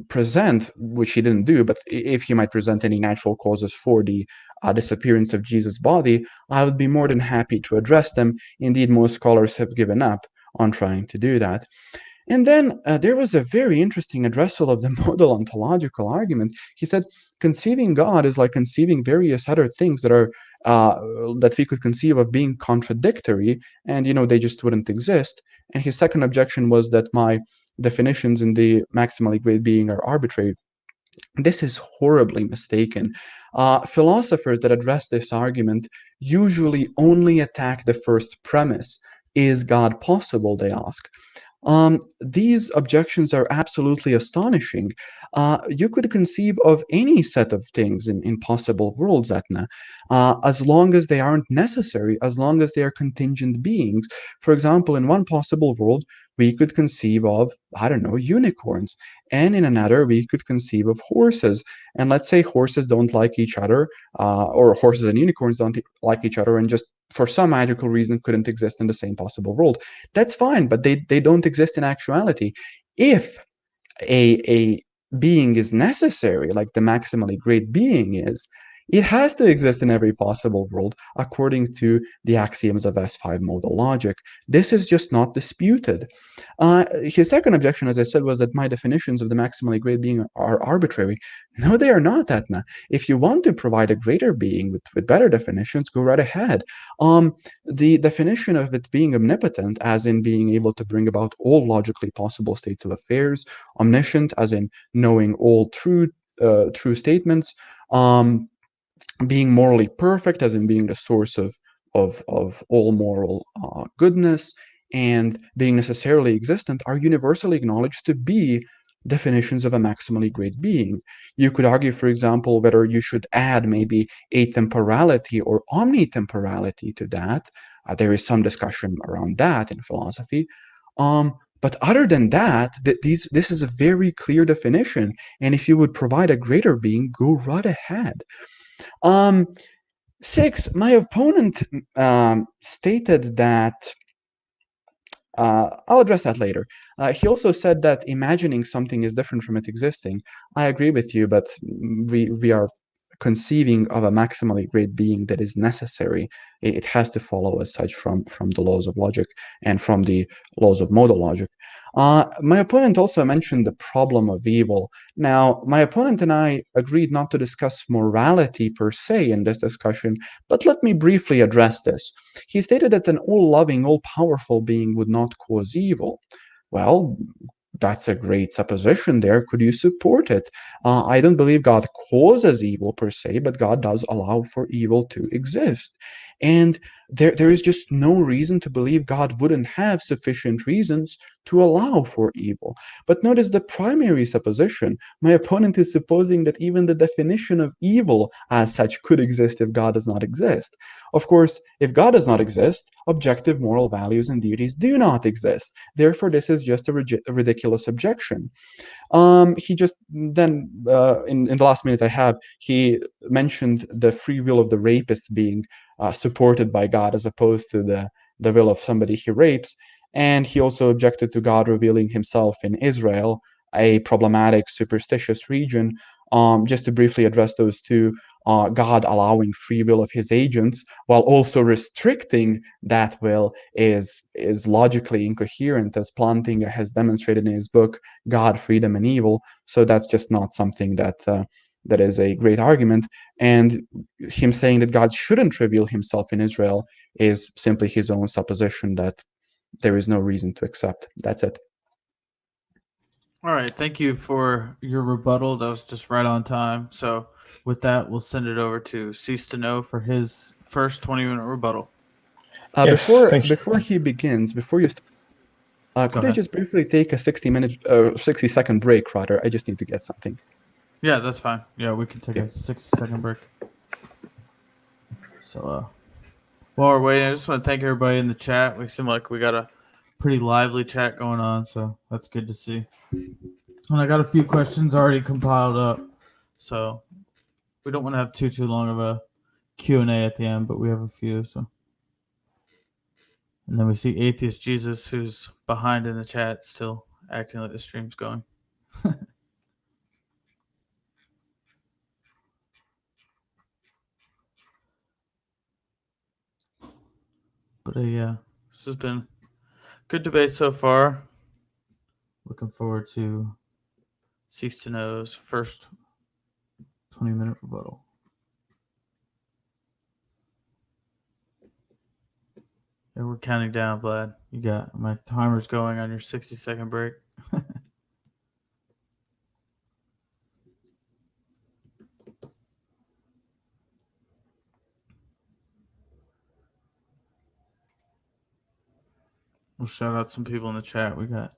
present, which he didn't do, but if he might present any natural causes for the disappearance of Jesus' body, I would be more than happy to address them. Indeed, most scholars have given up on trying to do that. And then there was a very interesting addressal of the modal ontological argument. He said, conceiving God is like conceiving various other things that are that we could conceive of being contradictory, and they just wouldn't exist. And his second objection was that my definitions in the maximally great being are arbitrary. This is horribly mistaken. Philosophers that address this argument usually only attack the first premise. Is God possible, they ask. These objections are absolutely astonishing. You could conceive of any set of things in possible worlds, Etna, as long as they aren't necessary, as long as they are contingent beings. For example, in one possible world, we could conceive of, I don't know, unicorns. And in another, we could conceive of horses. And let's say horses don't like each other, or horses and unicorns don't like each other, and just for some magical reason couldn't exist in the same possible world. That's fine, but they don't exist in actuality. If a being is necessary, like the maximally great being is, it has to exist in every possible world according to the axioms of S5 modal logic. This is just not disputed. His second objection, as I said, was that my definitions of the maximally great being are arbitrary. No, they are not, Etna. If you want to provide a greater being with better definitions, go right ahead. The definition of it being omnipotent, as in being able to bring about all logically possible states of affairs, omniscient, as in knowing all true statements, being morally perfect, as in being the source of all moral goodness, and being necessarily existent, are universally acknowledged to be definitions of a maximally great being. You could argue, for example, whether you should add maybe atemporality or omnitemporality to that. There is some discussion around that in philosophy. But other than that, this is a very clear definition. And if you would provide a greater being, go right ahead. 6, my opponent stated that, I'll address that later. He also said that imagining something is different from it existing. I agree with you, but we are conceiving of a maximally great being that is necessary. It has to follow as such from the laws of logic and from the laws of modal logic. My opponent also mentioned the problem of evil. Now, my opponent and I agreed not to discuss morality per se in this discussion, but let me briefly address this. He stated that an all-loving, all-powerful being would not cause evil. Well, that's a great supposition there. Could you support it? I don't believe God causes evil per se, but God does allow for evil to exist. And there is just no reason to believe God wouldn't have sufficient reasons to allow for evil. But notice the primary supposition. My opponent is supposing that even the definition of evil as such could exist if God does not exist. Of course, if God does not exist, objective moral values and duties do not exist. Therefore, this is just a ridiculous objection. He just then, in the last minute I have, he mentioned the free will of the rapist being supported by God as opposed to the will of somebody he rapes. And he also objected to God revealing himself in Israel, a problematic, superstitious region. Just to briefly address those two, God allowing free will of his agents while also restricting that will is logically incoherent, as Plantinga has demonstrated in his book, God, Freedom, and Evil. So that's just not something that is a great argument. And him saying that God shouldn't reveal himself in Israel is simply his own supposition that there is no reason to accept. That's it. All right. Thank you for your rebuttal. That was just right on time. So with that, we'll send it over to Ceestono for his first 20-minute rebuttal. Yes, thank you. Before he begins, before you start, could I ahead. just briefly take a 60-second break, rather? I just need to get something. Yeah, that's fine. Yeah, we can take a 60-second break. So, while we're waiting, I just want to thank everybody in the chat. We seem like we got a pretty lively chat going on, so that's good to see. And I got a few questions already compiled up, so we don't want to have too long of a Q&A at the end, but we have a few. So, and then we see Atheist Jesus, who's behind in the chat, still acting like the stream's going. But yeah, this has been good debate so far. Looking forward to Ceestono's first 20-minute rebuttal. Yeah, we're counting down, Vlad. You got my timer's going on your 60-second break. We'll shout out some people in the chat. We got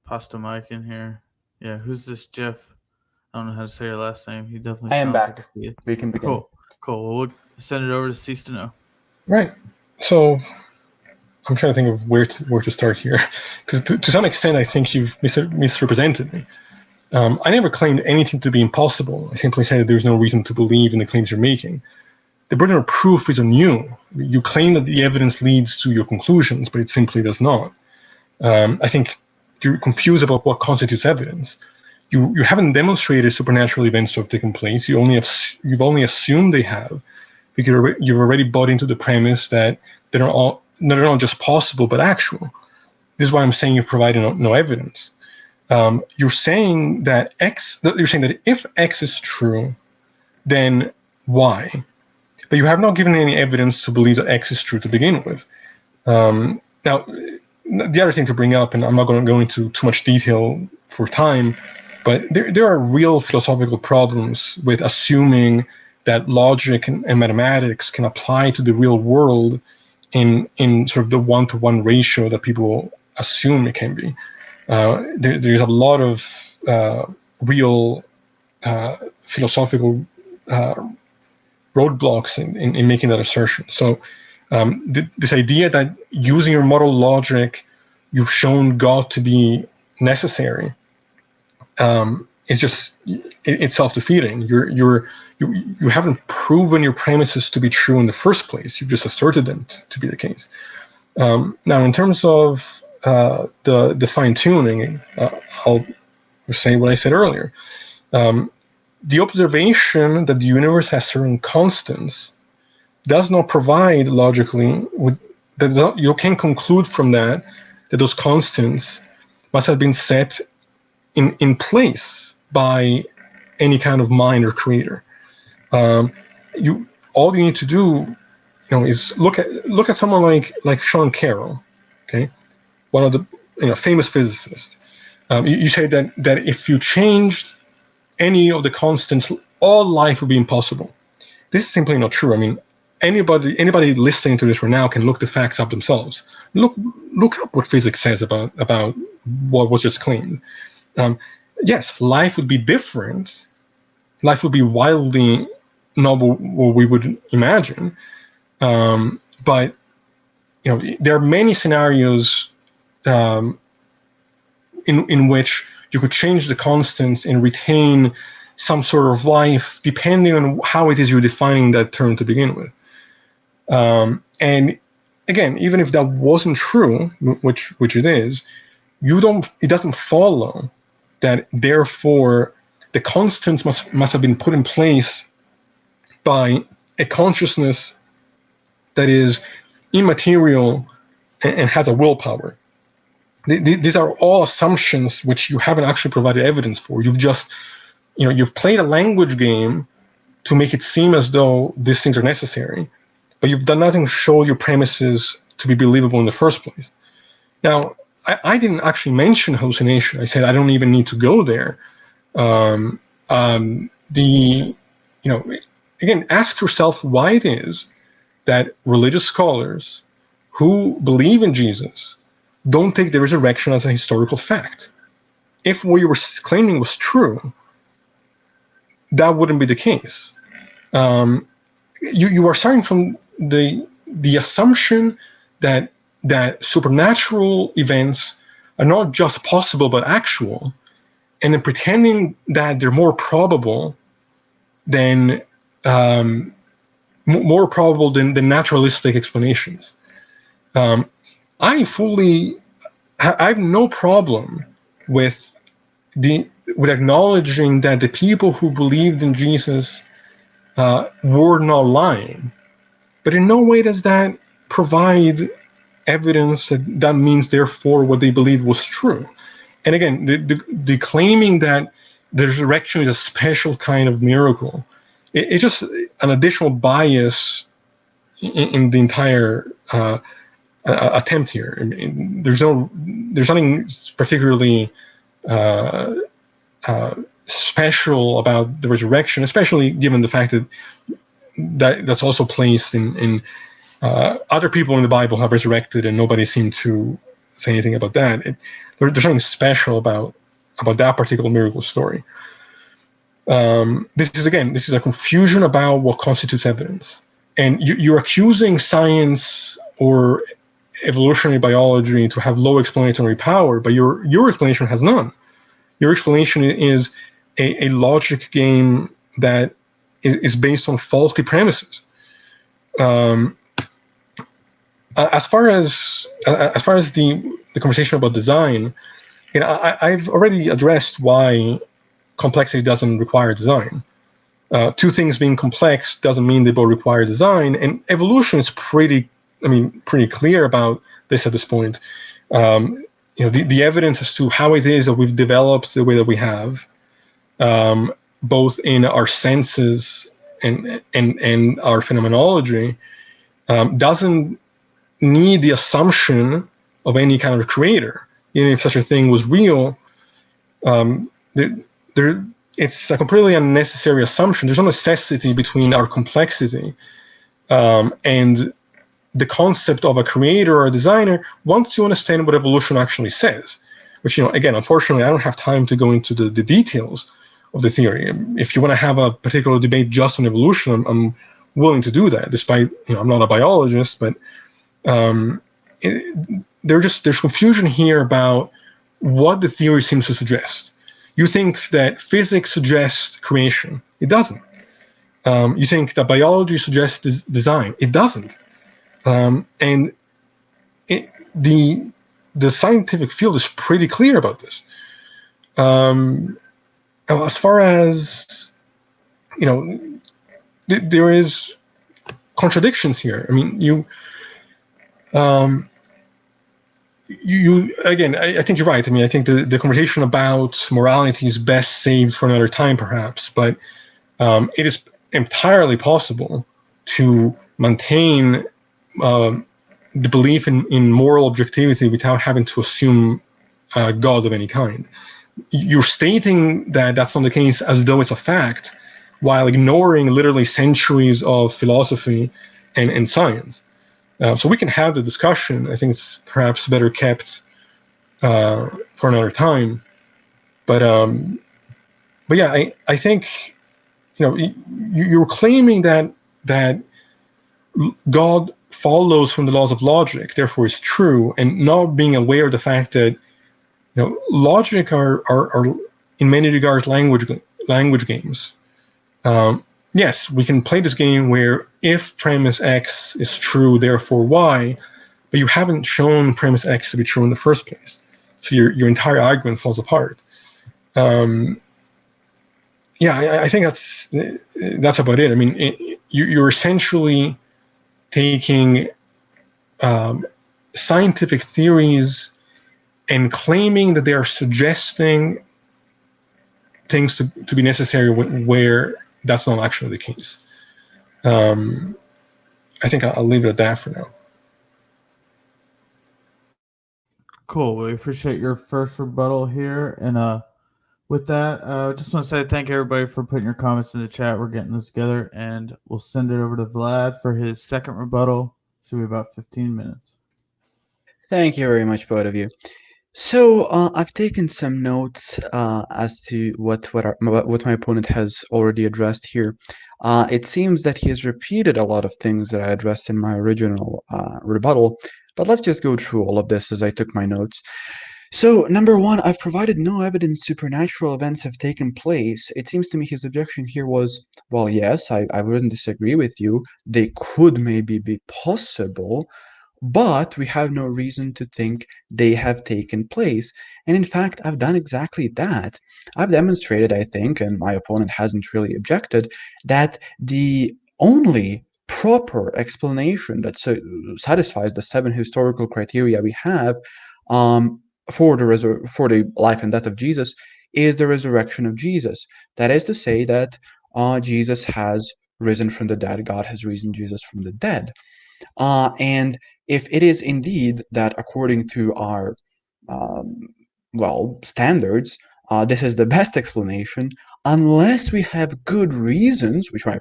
Pasta Mike in here. Yeah, who's this Jeff? I don't know how to say your last name. He definitely I am sounds back. like a We can begin. Cool. Well, we'll send it over to Ceestono. Right. So I'm trying to think of where to start here, because to some extent I think you've misrepresented me. I never claimed anything to be impossible. I simply said that there's no reason to believe in the claims you're making. The burden of proof is on you. You claim that the evidence leads to your conclusions, but it simply does not. I think you're confused about what constitutes evidence. You haven't demonstrated supernatural events to have taken place. You've only assumed they have, because you've already bought into the premise that they're not just possible but actual. This is why I'm saying you've provided no evidence. You're saying that if X is true, then Y. But you have not given any evidence to believe that X is true to begin with. Now, the other thing to bring up, and I'm not going to go into too much detail for time, but there are real philosophical problems with assuming that logic and mathematics can apply to the real world in sort of the one-to-one ratio that people assume it can be. There's a lot of real philosophical roadblocks in making that assertion. So this idea that using your moral logic, you've shown God to be necessary, it's self-defeating. You haven't proven your premises to be true in the first place. You've just asserted them to be the case. Now, in terms of the fine-tuning, I'll say what I said earlier. The observation that the universe has certain constants does not provide logically that you can conclude from that those constants must have been set in place by any kind of mind or creator. All you need to do, is look at someone like Sean Carroll, okay, one of the famous physicists. You say that if you changed any of the constants all life would be impossible. This is simply not true. I mean, anybody listening to this right now can look the facts up themselves. Look up what physics says about what was just claimed. Yes, life would be different. Life would be wildly not what we would imagine. But there are many scenarios in which you could change the constants and retain some sort of life, depending on how it is you're defining that term to begin with. And again, even if that wasn't true, which it is, it doesn't follow that therefore the constants must have been put in place by a consciousness that is immaterial and has a willpower. These are all assumptions which you haven't actually provided evidence for. You've just, you've played a language game to make it seem as though these things are necessary, but you've done nothing to show your premises to be believable in the first place. Now, I didn't actually mention hallucination. I said I don't even need to go there. Again, ask yourself why it is that religious scholars who believe in Jesus don't take the resurrection as a historical fact. If what you were claiming was true, that wouldn't be the case. You are starting from the assumption that supernatural events are not just possible but actual, and then pretending that they're more probable than naturalistic explanations. I have no problem with acknowledging that the people who believed in Jesus were not lying, but in no way does that provide evidence that means therefore what they believed was true. And again, the claiming that the resurrection is a special kind of miracle, it's just an additional bias in the entire attempt here. I mean, there's nothing particularly special about the resurrection, especially given the fact that's also placed in other people in the Bible have resurrected, and nobody seemed to say anything about that. There's something special about that particular miracle story. This is a confusion about what constitutes evidence, and you're accusing science or evolutionary biology to have low explanatory power, but your explanation has none. Your explanation is a logic game that is based on faulty premises. As far as the conversation about design, I've already addressed why complexity doesn't require design. Two things being complex doesn't mean they both require design, and evolution is pretty clear about this at this point. The evidence as to how it is that we've developed the way that we have, both in our senses and our phenomenology, doesn't need the assumption of any kind of creator. Even if such a thing was real, it's a completely unnecessary assumption. There's no necessity between our complexity and the concept of a creator or a designer once you understand what evolution actually says. Which, again, unfortunately, I don't have time to go into the details of the theory. If you want to have a particular debate just on evolution, I'm willing to do that, despite, I'm not a biologist, but there's confusion here about what the theory seems to suggest. You think that physics suggests creation. It doesn't. You think that biology suggests design. It doesn't. And the scientific field is pretty clear about this. As far as, there is contradictions here. I mean, again, I think you're right. I mean, I think the conversation about morality is best saved for another time, perhaps. But it is entirely possible to maintain the belief in moral objectivity without having to assume God of any kind. You're stating that that's not the case as though it's a fact, while ignoring literally centuries of philosophy and science. So we can have the discussion. I think it's perhaps better kept for another time. But yeah, I think you're claiming that God follows from the laws of logic, therefore is true, and not being aware of the fact that logic are in many regards language games. Yes, we can play this game where if premise X is true, therefore Y, but you haven't shown premise X to be true in the first place. So your entire argument falls apart. I think that's about it. I mean, you're essentially taking scientific theories and claiming that they are suggesting things to be necessary where that's not actually the case. I think I'll leave it at that for now. Cool. We appreciate your first rebuttal here. And with that, I just want to say thank everybody for putting your comments in the chat. We're getting this together, and we'll send it over to Vlad for his second rebuttal. Should be about 15 minutes. Thank you very much, both of you. So I've taken some notes as to what my opponent has already addressed here. It seems that he has repeated a lot of things that I addressed in my original rebuttal, but let's just go through all of this as I took my notes. So, number one, I've provided no evidence supernatural events have taken place. It seems to me his objection here was, well, yes, I wouldn't disagree with you. They could maybe be possible, but we have no reason to think they have taken place. And in fact, I've done exactly that. I've demonstrated, I think, and my opponent hasn't really objected, that the only proper explanation that satisfies the 7 historical criteria we have for the life and death of Jesus is the resurrection of Jesus. That is to say that Jesus has risen from the dead. God has risen Jesus from the dead. And if it is indeed that according to our standards, this is the best explanation, unless we have good reasons, which my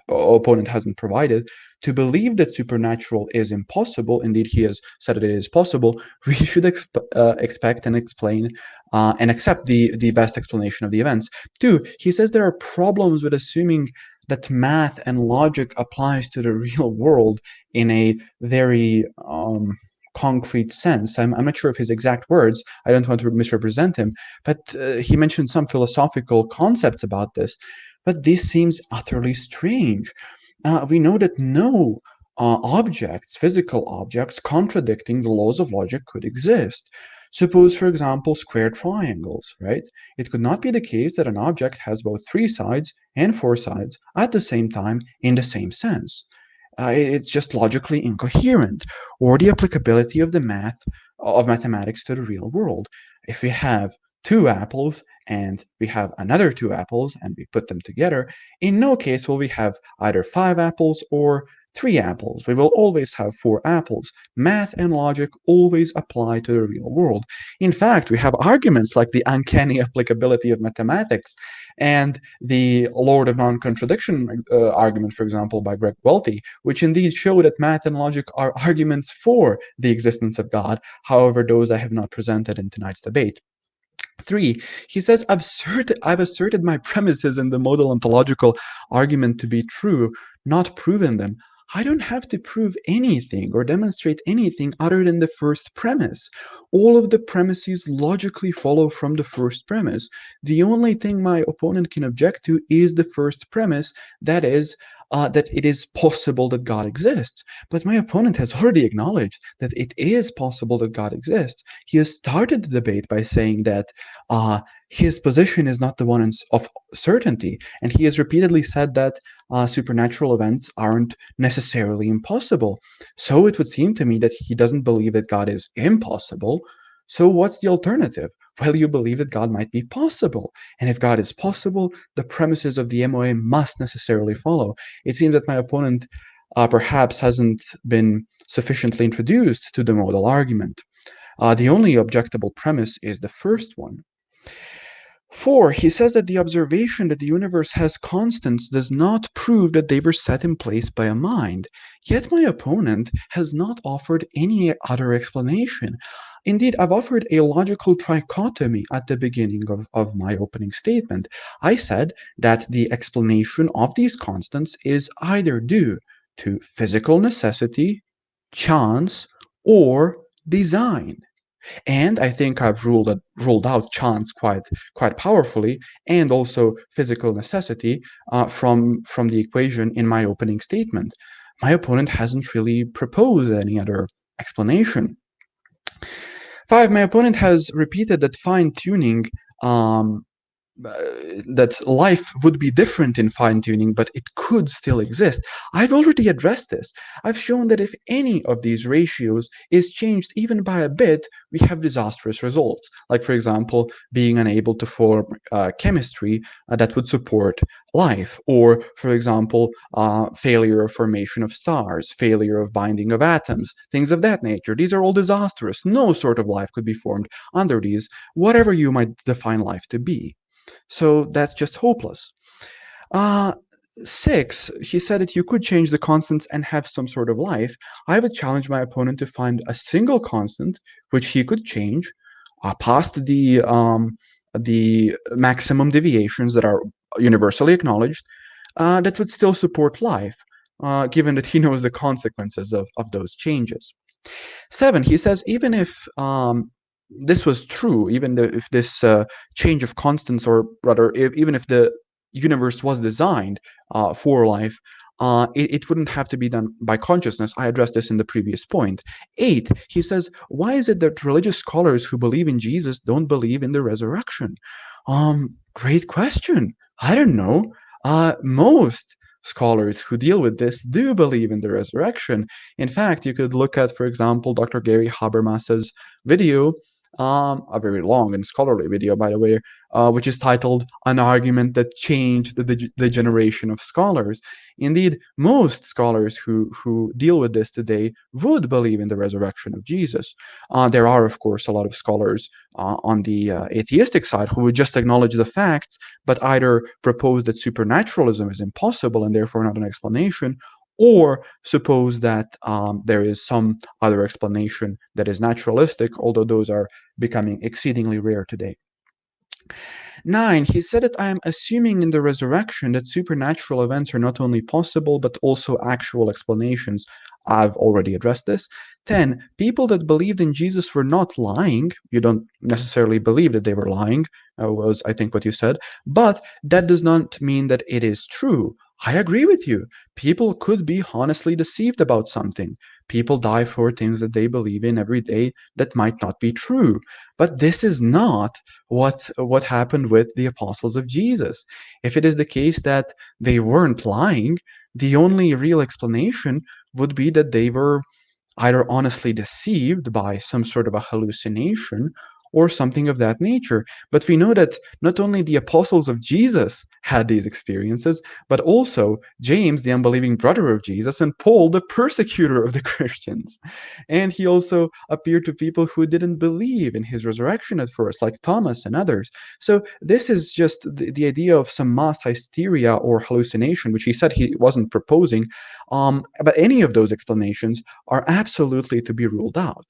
opponent hasn't provided, to believe that supernatural is impossible. Indeed, he has said that it is possible. We should expect and explain and accept the best explanation of the events. 2, he says there are problems with assuming that math and logic applies to the real world in a very concrete sense. I'm not sure of his exact words. I don't want to misrepresent him, but he mentioned some philosophical concepts about this. But this seems utterly strange. We know that no physical objects contradicting the laws of logic could exist. Suppose, for example, square triangles, right? It could not be the case that an object has both 3 sides and 4 sides at the same time in the same sense. It's just logically incoherent, or the applicability of mathematics to the real world. If we have 2 apples and we have another 2 apples and we put them together, in no case will we have either 5 apples or 3 apples. We will always have 4 apples. Math and logic always apply to the real world. In fact, we have arguments like the uncanny applicability of mathematics and the Lord of Non-Contradiction argument, for example, by Greg Welty, which indeed show that math and logic are arguments for the existence of God. However, those I have not presented in tonight's debate. 3, he says, I've asserted my premises in the modal ontological argument to be true, not proven them. I don't have to prove anything or demonstrate anything other than the first premise. All of the premises logically follow from the first premise. The only thing my opponent can object to is the first premise, that is, that it is possible that God exists. But my opponent has already acknowledged that it is possible that God exists. He has started the debate by saying that his position is not the one of certainty, and he has repeatedly said that supernatural events aren't necessarily impossible. So it would seem to me that he doesn't believe that God is impossible. So what's the alternative? Well, you believe that God might be possible. And if God is possible, the premises of the MOA must necessarily follow. It seems that my opponent perhaps hasn't been sufficiently introduced to the modal argument. The only objectable premise is the first one. 4, he says that the observation that the universe has constants does not prove that they were set in place by a mind. Yet my opponent has not offered any other explanation. Indeed, I've offered a logical trichotomy at the beginning of my opening statement. I said that the explanation of these constants is either due to physical necessity, chance, or design. And I think I've ruled out chance quite powerfully, and also physical necessity from the equation in my opening statement. My opponent hasn't really proposed any other explanation. 5, my opponent has repeated that fine-tuning that life would be different in fine tuning, but it could still exist. I've already addressed this. I've shown that if any of these ratios is changed even by a bit, we have disastrous results. Like, for example, being unable to form chemistry that would support life, or, for example, failure of formation of stars, failure of binding of atoms, things of that nature. These are all disastrous. No sort of life could be formed under these, whatever you might define life to be. So that's just hopeless. Uh, 6, he said that you could change the constants and have some sort of life. I would challenge my opponent to find a single constant which he could change past the maximum deviations that are universally acknowledged that would still support life, given that he knows the consequences of those changes. 7, he says even if this was true, even if this change of constants, or rather, even if the universe was designed for life, it wouldn't have to be done by consciousness. I addressed this in the previous point. 8, he says, why is it that religious scholars who believe in Jesus don't believe in the resurrection? Great question. I don't know. Most scholars who deal with this do believe in the resurrection. In fact, you could look at, for example, Dr. Gary Habermas's video, a very long and scholarly video, by the way, which is titled An Argument That Changed the Generation of Scholars. Indeed, most scholars who deal with this today would believe in the resurrection of Jesus. There are, of course, a lot of scholars on the atheistic side who would just acknowledge the facts, but either propose that supernaturalism is impossible and therefore not an explanation, or suppose that there is some other explanation that is naturalistic, although those are becoming exceedingly rare today. 9, he said that I am assuming in the resurrection that supernatural events are not only possible, but also actual explanations. I've already addressed this. 10, people that believed in Jesus were not lying. You don't necessarily believe that they were lying, was, I think, what you said. But that does not mean that it is true. I agree with you. People could be honestly deceived about something. People die for things that they believe in every day that might not be true. But this is not what happened with the apostles of Jesus. If it is the case that they weren't lying, the only real explanation would be that they were either honestly deceived by some sort of a hallucination or something of that nature. But we know that not only the apostles of Jesus had these experiences, but also James, the unbelieving brother of Jesus, and Paul, the persecutor of the Christians. And he also appeared to people who didn't believe in his resurrection at first, like Thomas and others. So this is just the idea of some mass hysteria or hallucination, which he said he wasn't proposing. But any of those explanations are absolutely to be ruled out.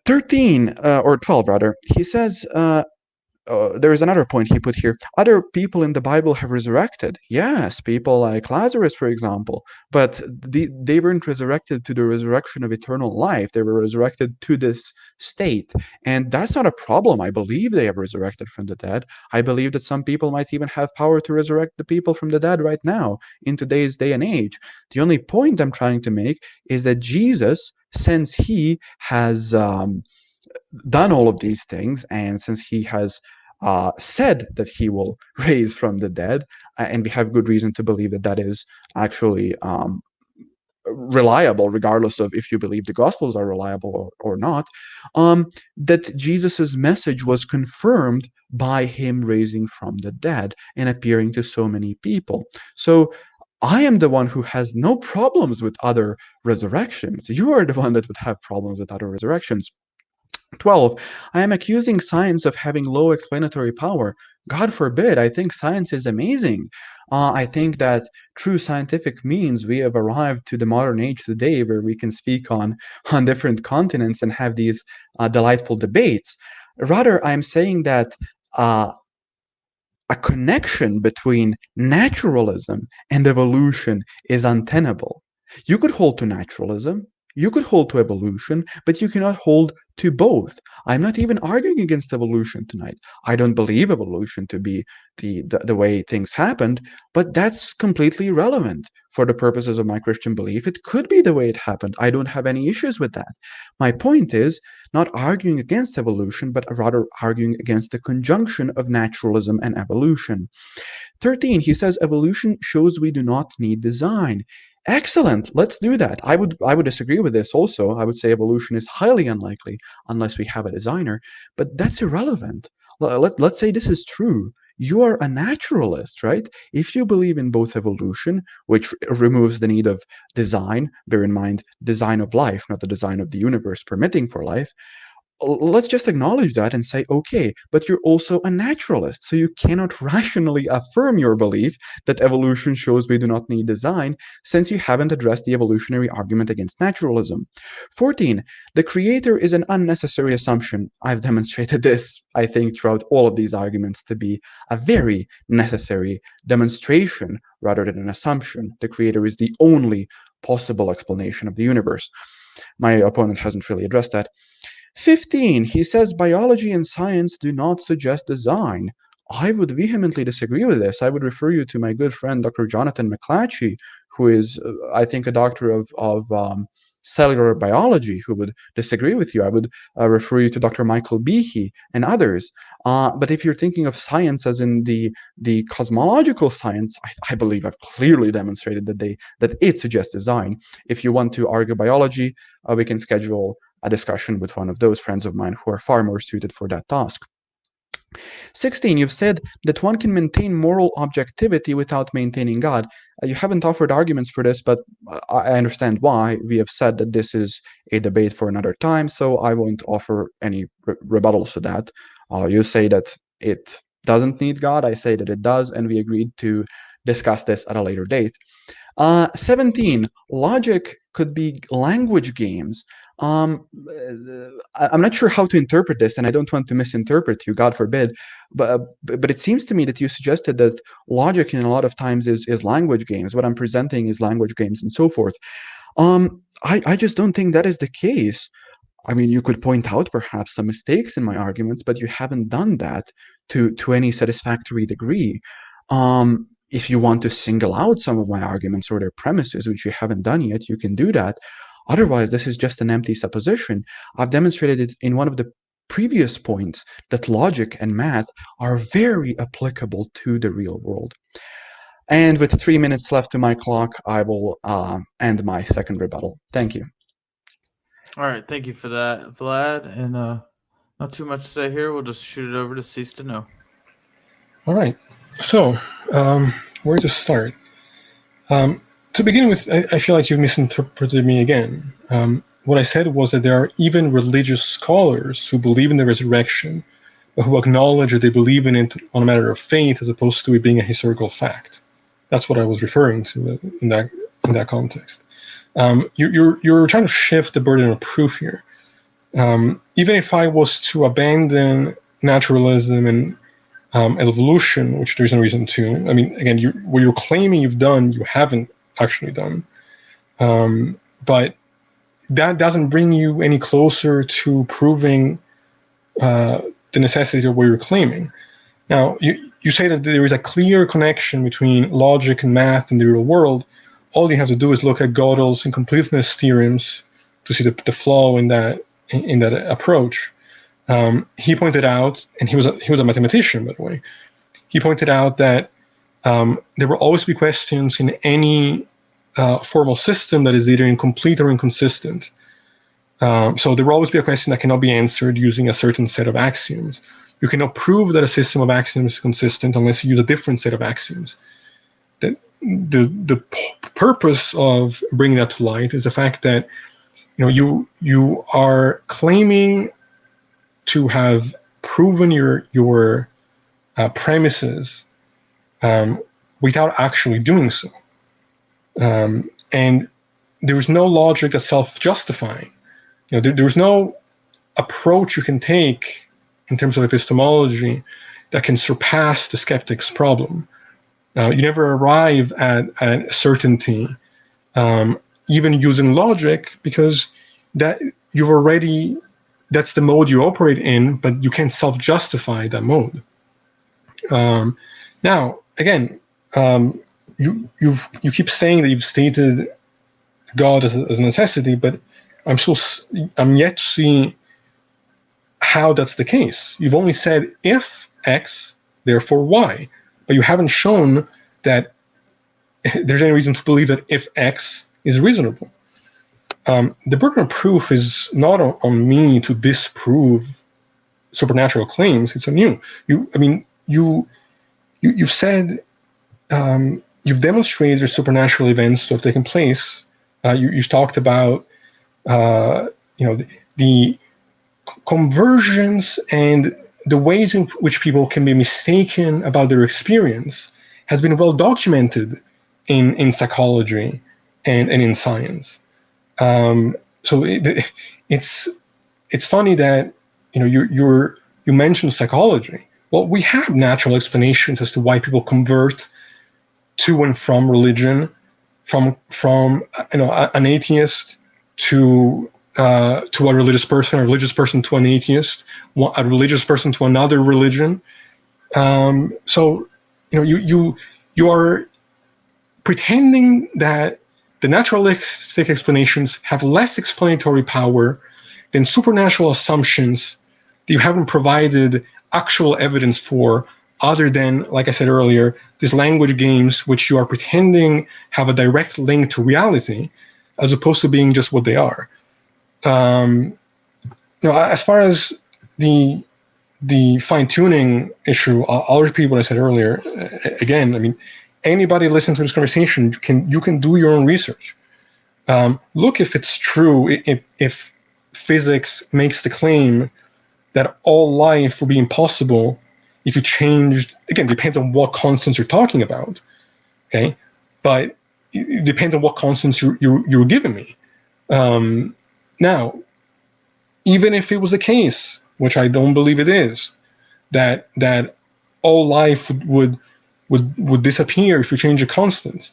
13 or 12 rather, he says there is another point he put here. Other people in the Bible have resurrected. Yes, people like Lazarus, for example, but they weren't resurrected to the resurrection of eternal life. They were resurrected to this state. And that's not a problem. I believe they have resurrected from the dead. I believe that some people might even have power to resurrect the people from the dead right now in today's day and age. The only point I'm trying to make is that Jesus, since he has done all of these things, and since he has said that he will raise from the dead, and we have good reason to believe that that is actually reliable, regardless of if you believe the Gospels are reliable or not, that Jesus's message was confirmed by him raising from the dead and appearing to so many people. So I am the one who has no problems with other resurrections. You are the one that would have problems with other resurrections. 12, I am accusing science of having low explanatory power. God forbid. I think science is amazing. I think that through scientific means, we have arrived to the modern age today where we can speak on different continents and have these delightful debates. Rather, I'm saying that a connection between naturalism and evolution is untenable. You could hold to naturalism, you could hold to evolution, but you cannot hold to both. I'm not even arguing against evolution tonight. I don't believe evolution to be the way things happened, but that's completely irrelevant for the purposes of my Christian belief. It could be the way it happened. I don't have any issues with that. My point is not arguing against evolution, but rather arguing against the conjunction of naturalism and evolution. 13, he says evolution shows we do not need design. Excellent. Let's do that. I would disagree with this also. I would say evolution is highly unlikely unless we have a designer, but that's irrelevant. Let's say this is true. You are a naturalist, right? If you believe in both evolution, which removes the need of design, bear in mind, design of life, not the design of the universe permitting for life, let's just acknowledge that and say, okay, but you're also a naturalist, so you cannot rationally affirm your belief that evolution shows we do not need design, since you haven't addressed the evolutionary argument against naturalism. 14, the creator is an unnecessary assumption. I've demonstrated this, I think, throughout all of these arguments to be a very necessary demonstration rather than an assumption. The creator is the only possible explanation of the universe. My opponent hasn't really addressed that. 15, he says biology and science do not suggest design. I would vehemently disagree with this. I would refer you to my good friend, Dr. Jonathan McClatchy, who is, I think, a doctor of cellular biology, who would disagree with you. I would refer you to Dr. Michael Behe and others. But if you're thinking of science as in the cosmological science, I believe I've clearly demonstrated that it suggests design. If you want to argue biology, we can schedule a discussion with one of those friends of mine who are far more suited for that task. 16, you've said that one can maintain moral objectivity without maintaining God. You haven't offered arguments for this, but I understand why. We have said that this is a debate for another time, so I won't offer any rebuttals to that. You say that it doesn't need God, I say that it does, and we agreed to discuss this at a later date. 17, logic could be language games. I'm not sure how to interpret this, and I don't want to misinterpret you, God forbid, but it seems to me that you suggested that logic in a lot of times is language games. What I'm presenting is language games and so forth. I just don't think that is the case. I mean, you could point out perhaps some mistakes in my arguments, but you haven't done that to any satisfactory degree. If you want to single out some of my arguments or their premises, which you haven't done yet, you can do that. Otherwise, this is just an empty supposition. I've demonstrated it in one of the previous points that logic and math are very applicable to the real world. And with 3 minutes left to my clock, I will end my second rebuttal. Thank you. All right, thank you for that, Vlad. And not too much to say here. We'll just shoot it over to Ceestono. All right. So, where to start? To begin with, I feel like you've misinterpreted me again. What I said was that there are even religious scholars who believe in the resurrection, but who acknowledge that they believe in it on a matter of faith as opposed to it being a historical fact. That's what I was referring to in that context. You're trying to shift the burden of proof here. Even if I was to abandon naturalism and evolution, which there's no reason to. I mean, again, what you're claiming you've done, you haven't actually done. But that doesn't bring you any closer to proving the necessity of what you're claiming. Now, you say that there is a clear connection between logic and math in the real world. All you have to do is look at Gödel's incompleteness theorems to see the flaw in that approach. He pointed out, and he was a mathematician, by the way. He pointed out that there will always be questions in any formal system that is either incomplete or inconsistent. So there will always be a question that cannot be answered using a certain set of axioms. You cannot prove that a system of axioms is consistent unless you use a different set of axioms. The purpose of bringing that to light is the fact that you are claiming to have proven your premises without actually doing so. And there's no logic of self-justifying. There's no approach you can take in terms of epistemology that can surpass the skeptic's problem. You never arrive at certainty, even using logic, because that's the mode you operate in, but you can't self-justify that mode. Now, again, you keep saying that you've stated God as a necessity, but I'm yet to see how that's the case. You've only said if X, therefore Y, but you haven't shown that there's any reason to believe that if X is reasonable. The burden of proof is not on me to disprove supernatural claims. It's on you. You've said you've demonstrated that supernatural events to have taken place. You've talked about the conversions and the ways in which people can be mistaken about their experience has been well documented in psychology and in science. So it's funny that you mentioned psychology. Well, we have natural explanations as to why people convert to and from religion, from an atheist to a religious person, a religious person to an atheist, a religious person to another religion. So you are pretending that the naturalistic explanations have less explanatory power than supernatural assumptions that you haven't provided actual evidence for, other than, like I said earlier, these language games which you are pretending have a direct link to reality, as opposed to being just what they are. As far as the fine-tuning issue, I'll repeat what I said earlier. Again, anybody listening to this conversation, you can do your own research. Look if it's true, if physics makes the claim that all life would be impossible if you changed. Again, it depends on what constants you're talking about, okay? But it depends on what constants you're giving me. Now, even if it was the case, which I don't believe it is, that all life would disappear if you change a constant,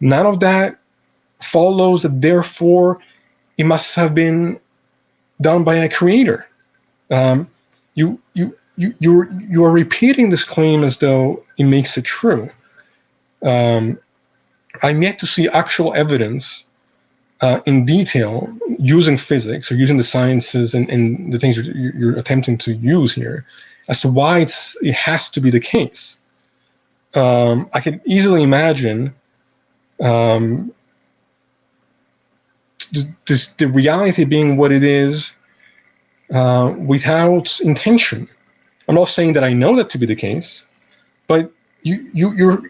none of that follows that therefore it must have been done by a creator. You are repeating this claim as though it makes it true. I'm yet to see actual evidence in detail using physics or using the sciences and the things you're attempting to use here as to why it has to be the case. I can easily imagine the reality being what it is without intention. I'm not saying that I know that to be the case, but you're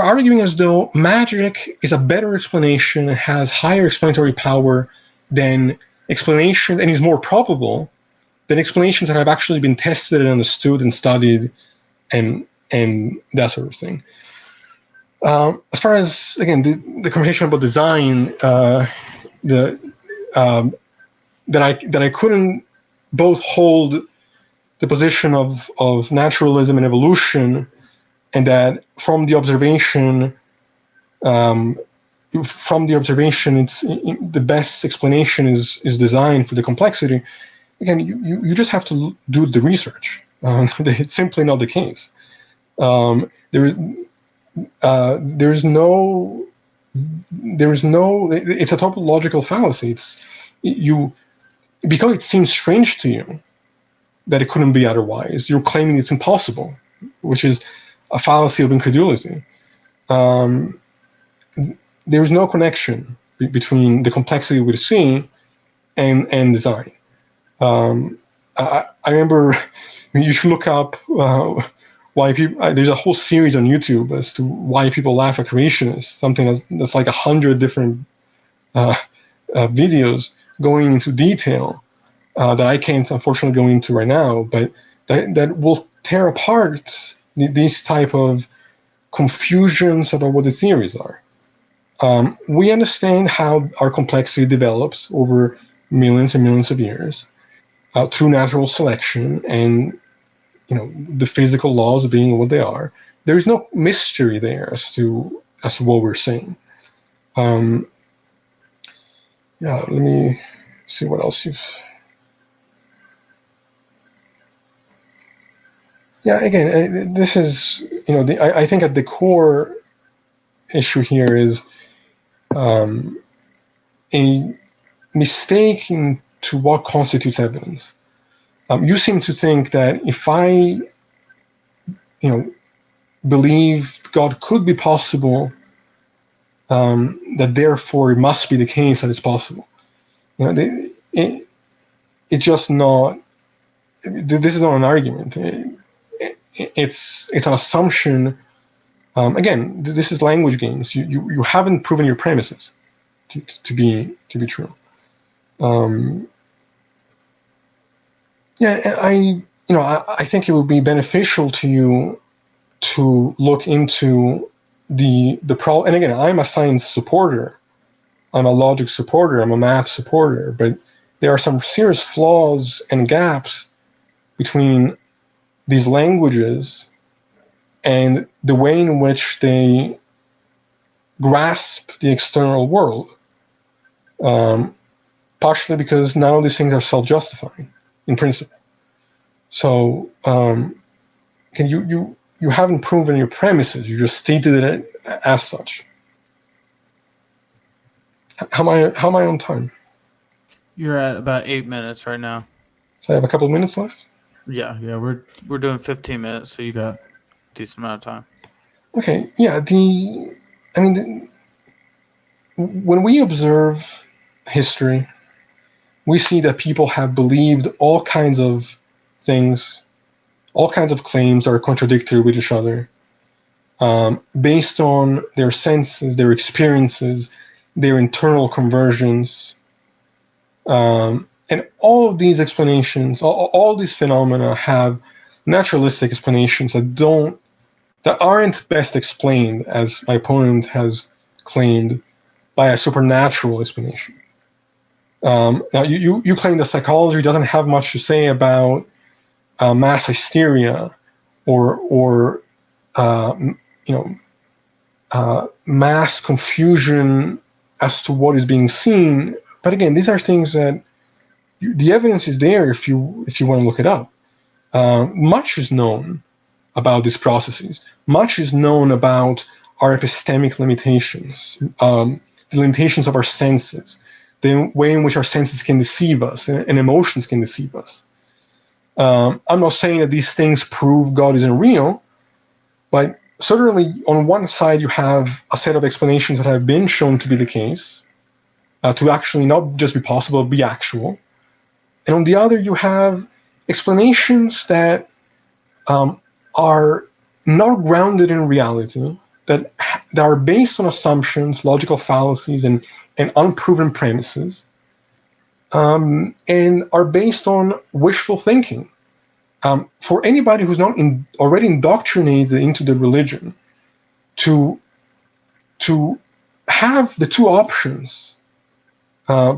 arguing as though magic is a better explanation and has higher explanatory power than explanation, and is more probable than explanations that have actually been tested and understood and studied and that sort of thing. As far as, again, the conversation about design, that I couldn't both hold the position of naturalism and evolution, and that from the observation, it's the best explanation is design for the complexity. Again, you just have to do the research. It's simply not the case. It's a topological fallacy. Because it seems strange to you that it couldn't be otherwise, you're claiming it's impossible, which is a fallacy of incredulity. There's no connection between the complexity we see and design. I remember, you should look up why people. There's a whole series on YouTube as to why people laugh at creationists. Something that's like 100 different videos going into detail that I can't unfortunately go into right now, but that will tear apart these type of confusions about what the theories are. We understand how our complexity develops over millions and millions of years through natural selection and the physical laws being what they are. There is no mystery there as to what we're saying. Yeah, let me see what else you've. Yeah, again, this is I think at the core issue here is a mistake into what constitutes evidence. You seem to think that if I, believe God could be possible, that therefore it must be the case that it's possible. It's just not. This is not an argument. It's an assumption. Again, this is language games. You haven't proven your premises to be true. Yeah, I think it would be beneficial to you to look into the problem. And again, I'm a science supporter. I'm a logic supporter. I'm a math supporter. But there are some serious flaws and gaps between these languages and the way in which they grasp the external world. Partially because none of these things are self-justifying in principle. So, you haven't proven your premises. You just stated it as such. How am I on time? You're at about 8 minutes right now. So I have a couple of minutes left. Yeah, we're doing 15 minutes, so you got a decent amount of time. Okay, yeah. When we observe history, we see that people have believed all kinds of things, all kinds of claims that are contradictory with each other, based on their senses, their experiences, their internal conversions. And all of these explanations, all these phenomena have naturalistic explanations that aren't best explained, as my opponent has claimed, by a supernatural explanation. Now, you claim that psychology doesn't have much to say about mass hysteria or mass confusion as to what is being seen. But again, these are things that the evidence is there if you want to look it up. Much is known about these processes. Much is known about our epistemic limitations, the limitations of our senses, the way in which our senses can deceive us and emotions can deceive us. I'm not saying that these things prove God isn't real, but certainly on one side you have a set of explanations that have been shown to be the case, to actually not just be possible, but be actual. And on the other, you have explanations that are not grounded in reality, that are based on assumptions, logical fallacies, and unproven premises, and are based on wishful thinking. For anybody who's not already indoctrinated into the religion, to have the two options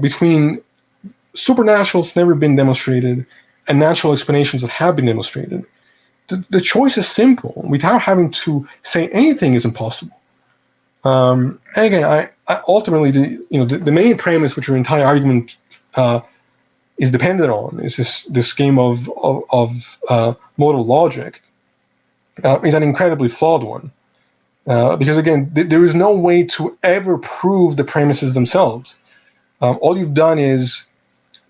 between supernatural's never been demonstrated and natural explanations that have been demonstrated, the choice is simple. Without having to say anything is impossible. And again, I ultimately the main premise which your entire argument is dependent on is this game of modal logic is an incredibly flawed one, because again there is no way to ever prove the premises themselves. All you've done is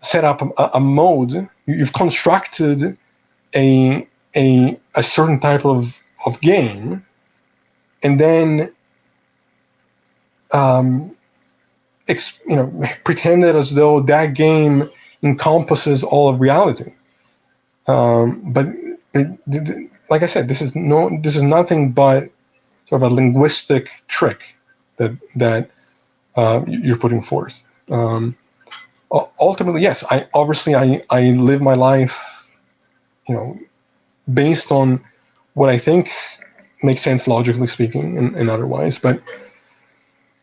set up a mode. You've constructed a certain type of game, and then pretended as though that game encompasses all of reality. But like I said, this is nothing but sort of a linguistic trick that you're putting forth. ultimately, yes, I live my life, based on what I think makes sense logically speaking and otherwise. But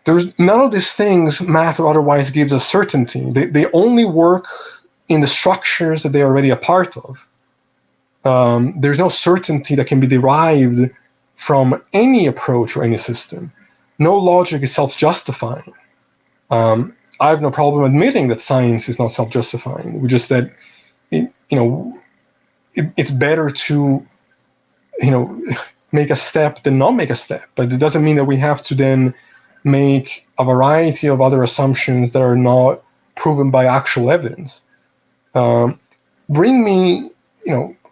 there's none of these things, math or otherwise, gives us certainty. They only work in the structures that they're already a part of. There's no certainty that can be derived from any approach or any system. No logic is self-justifying. I have no problem admitting that science is not self-justifying. Just that, it's better to, make a step than not make a step. But it doesn't mean that we have to then make a variety of other assumptions that are not proven by actual evidence. Bring me,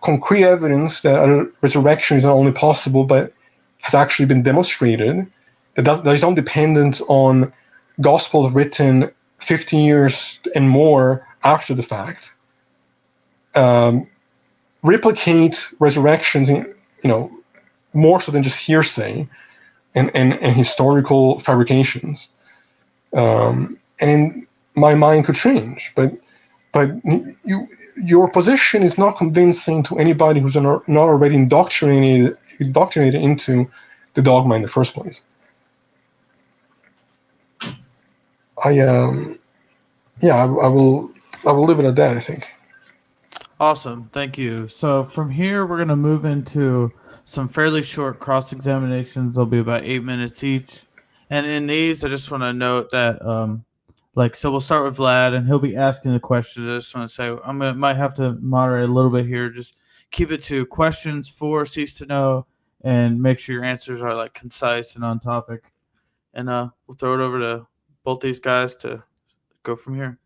concrete evidence that a resurrection is not only possible but has actually been demonstrated. That is not dependent on gospels written 50 years and more after the fact. Replicate resurrections, more so than just hearsay and historical fabrications. And my mind could change, but your position is not convincing to anybody who's not already indoctrinated into the dogma in the first place. I will leave it at that, I think. Awesome. Thank you. So from here, we're going to move into some fairly short cross-examinations. They'll be about 8 minutes each. And in these, I just want to note that, so we'll start with Vlad, and he'll be asking the questions. I just want to say might have to moderate a little bit here. Just keep it to questions for Ceestono, and make sure your answers are concise and on topic. And we'll throw it over to both these guys to go from here.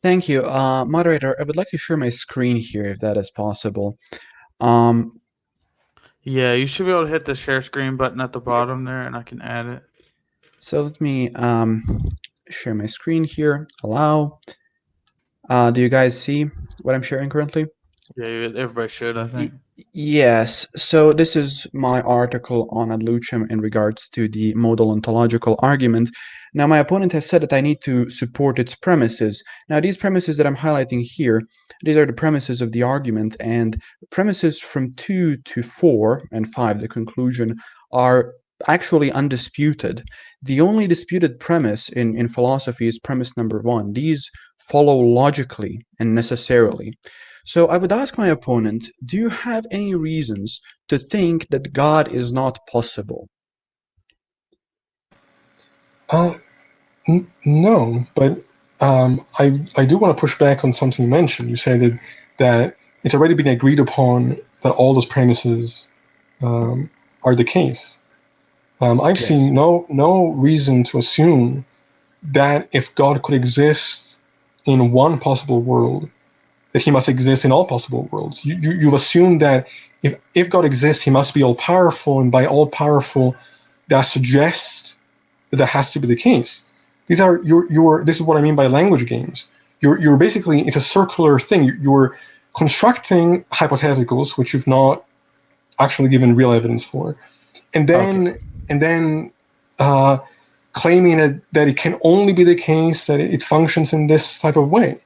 Thank you. Moderator, I would like to share my screen here if that is possible. Yeah, you should be able to hit the share screen button at the bottom there, and I can add it. So let me share my screen here. Allow. Do you guys see what I'm sharing currently? Yeah, everybody should, I think. Yes. So this is my article on ad lucem in regards to the modal ontological argument. Now, my opponent has said that I need to support its premises. Now, these premises that I'm highlighting here, these are the premises of the argument, and premises from 2 to 4 and 5, the conclusion, are actually undisputed. The only disputed premise in philosophy is premise number 1. These follow logically and necessarily. So I would ask my opponent, do you have any reasons to think that God is not possible? No, but I do want to push back on something you mentioned. You said that it's already been agreed upon that all those premises are the case. I've seen no reason to assume that if God could exist in one possible world, that he must exist in all possible worlds. You've assumed that if God exists, he must be all-powerful, and by all-powerful, that suggests that has to be the case. This is what I mean by language games. You're basically, it's a circular thing. You're constructing hypotheticals which you've not actually given real evidence for, and then claiming that it can only be the case that it functions in this type of way.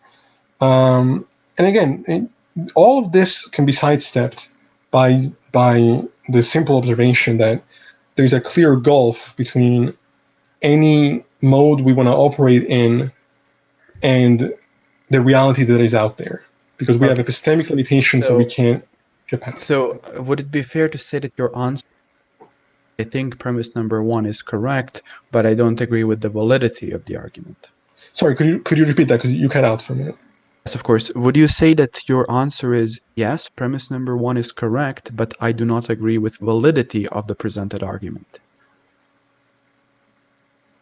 And again, all of this can be sidestepped by the simple observation that there's a clear gulf between any mode we want to operate in and the reality that is out there, because we have epistemic limitations that we can't get past. So would it be fair to say that your answer, I think premise number 1 is correct, but I don't agree with the validity of the argument? Sorry, could you repeat that, because you cut out for a minute? Yes, of course. Would you say that your answer is yes, premise number 1 is correct, but I do not agree with validity of the presented argument?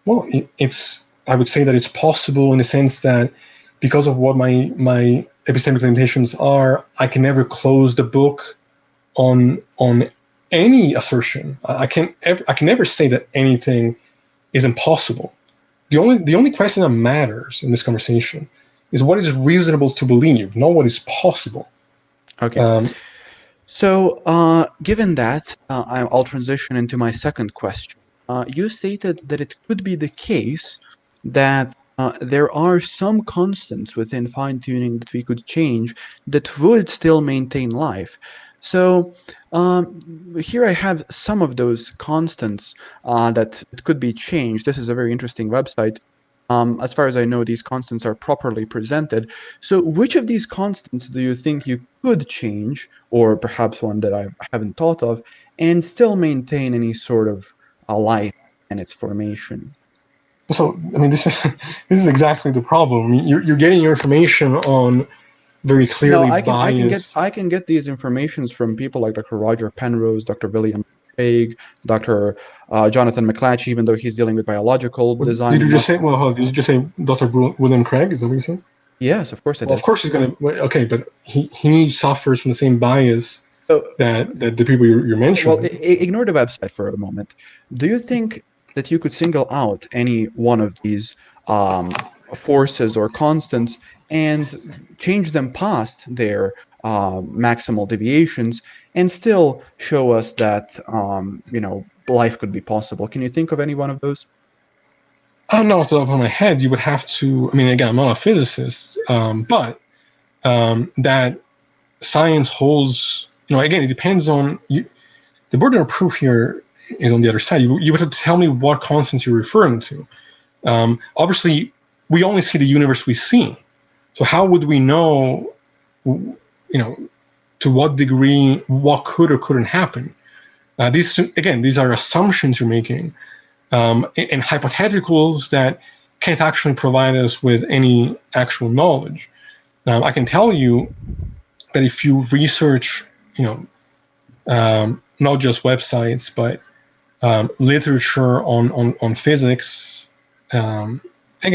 Well, I would say that it's possible in the sense that because of what my epistemic limitations are, I can never close the book on any assertion. I can never say that anything is impossible. The only question that matters in this conversation is what is reasonable to believe, not what is possible. Okay. So given that, I'll transition into my second question. You stated that it could be the case that there are some constants within fine-tuning that we could change that would still maintain life. So here I have some of those constants that could be changed. This is a very interesting website. As far as I know, these constants are properly presented. So which of these constants do you think you could change, or perhaps one that I haven't thought of, and still maintain any sort of life and its formation? So, I mean, this is exactly the problem. You're getting your information on very clearly No, biased. I can get these informations from people like Dr. Roger Penrose, Dr. William Craig, Dr. Jonathan McClatchy, even though he's dealing with biological design Did you and just not. say? Well, hold on, did you just say Dr. William Craig? Is that what you said? Yes, of course I Well, of did. course he's gonna. Okay, but he suffers from the same bias So, that the people you're well, mentioning. ignore the website for a moment. Do you think that you could single out any one of these forces or constants and change them past their maximal deviations and still show us that life could be possible? Can you think of any one of those? I don't know off the top of my head. You would have to. I mean, again, I'm not a physicist, but that science holds. Again, it depends on you. The burden of proof here is on the other side. You would have to tell me what constants you're referring to. Obviously, we only see the universe we see. So how would we know, to what degree what could or couldn't happen? These are assumptions you're making, and hypotheticals that can't actually provide us with any actual knowledge. I can tell you that if you research, not just websites, but literature on physics, again,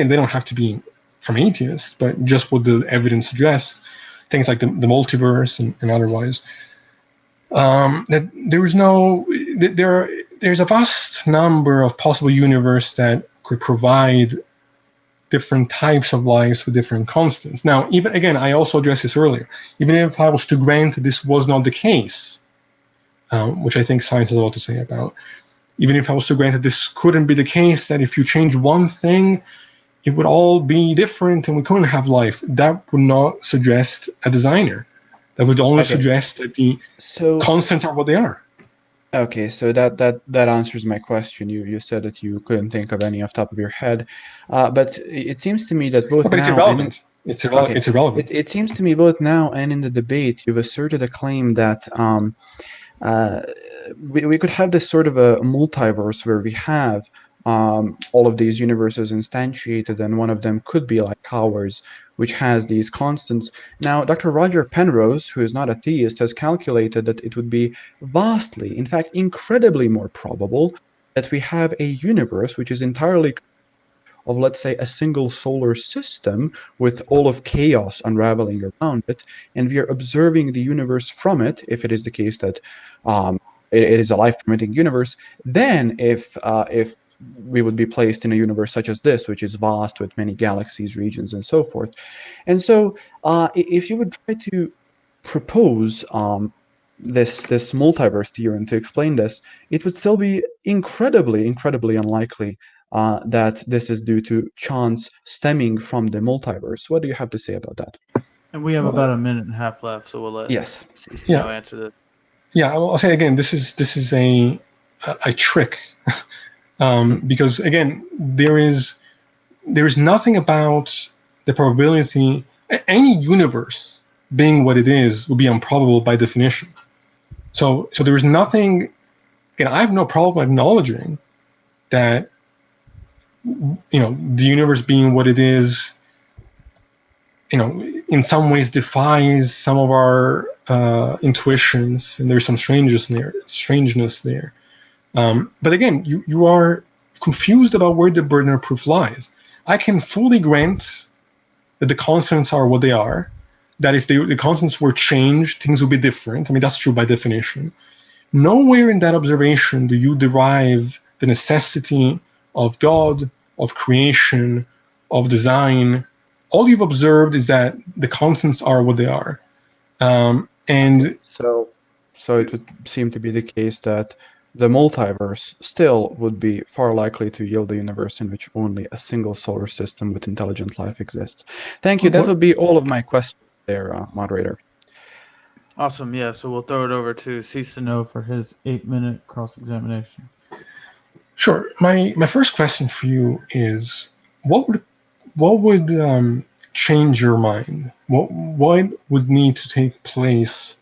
they don't have to be from atheists, but just what the evidence suggests, things like the multiverse and otherwise, that there's a vast number of possible universes that could provide different types of lives with different constants. Now, even again, I also addressed this earlier. Even if I was to grant this was not the case, which I think science has a lot to say about, even if I was to grant that this couldn't be the case, that if you change one thing, it would all be different and we couldn't have life, that would not suggest a designer. That would only Okay, suggest that the so constants are what they are. okay, so that answers my question. You said that you couldn't think of any off the top of your head, but it seems to me that both But it's now and irrelevant. okay, It's irrelevant. it seems to me both now and in the debate you've asserted a claim that uh, we could have this sort of a multiverse where we have all of these universes instantiated, and one of them could be like ours, which has these constants. Now, Dr. Roger Penrose, who is not a theist, has calculated that it would be vastly, in fact, incredibly more probable that we have a universe which is entirely of, let's say, a single solar system with all of chaos unraveling around it, and we are observing the universe from it, if it is the case that it is a life-permitting universe, then if we would be placed in a universe such as this, which is vast with many galaxies, regions, and so forth. And so if you would try to propose this multiverse theorem to explain this, it would still be incredibly unlikely that this is due to chance stemming from the multiverse. What do you have to say about that? And we have Well, about a minute and a half left, so we'll let Yes. Ceestono yeah, answer this. yeah. I'll say again, this is a trick, because again, there is nothing about the probability. Any universe being what it is would be improbable by definition. So there is nothing. Again, I have no problem acknowledging that the universe being what it is, in some ways defies some of our intuitions, and there's some strangeness there. But again, you are confused about where the burden of proof lies. I can fully grant that the constants are what they are, that if the constants were changed, things would be different. I mean, that's true by definition. Nowhere in that observation do you derive the necessity of God, of creation, of design. All you've observed is that the constants are what they are. And So it would seem to be the case that the multiverse still would be far likely to yield a universe in which only a single solar system with intelligent life exists. Thank you. That would be all of my questions there, moderator. Awesome. Yeah. So we'll throw it over to Ceestono for his 8-minute cross-examination. Sure. My first question for you is, what would change your mind? What would need to take place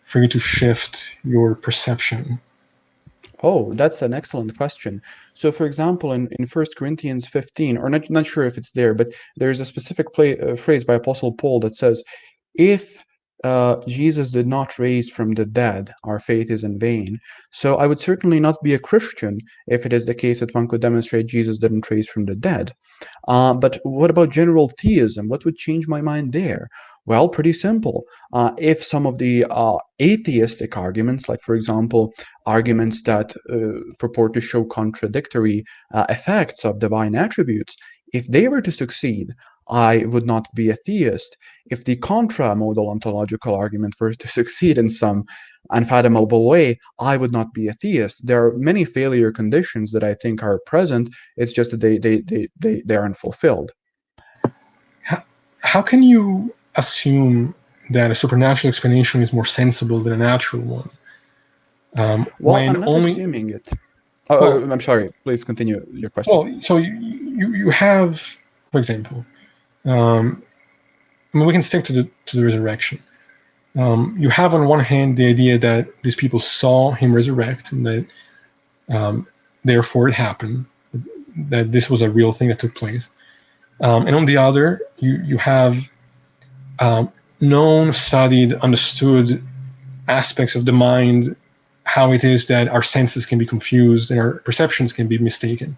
for you to shift your perception? Oh, that's an excellent question. So, for example, in 1 Corinthians 15, or not sure if it's there, but there's a specific phrase by Apostle Paul that says, if Jesus did not raise from the dead, our faith is in vain. So I would certainly not be a Christian if it is the case that one could demonstrate Jesus didn't raise from the dead. But what about general theism? What would change my mind there? Well, pretty simple. If some of the atheistic arguments, like, for example, arguments that purport to show contradictory effects of divine attributes, if they were to succeed, I would not be a theist. If the contra-modal ontological argument were to succeed in some unfathomable way, I would not be a theist. There are many failure conditions that I think are present. It's just that they aren't fulfilled. How can you assume that a supernatural explanation is more sensible than a natural one? Well, I'm not assuming it. I'm sorry. Please continue your question. Well, so you have, for example, we can stick to the resurrection. You have on one hand the idea that these people saw him resurrect, and that therefore it happened, that this was a real thing that took place. And on the other, you have known, studied, understood aspects of the mind, how it is that our senses can be confused and our perceptions can be mistaken.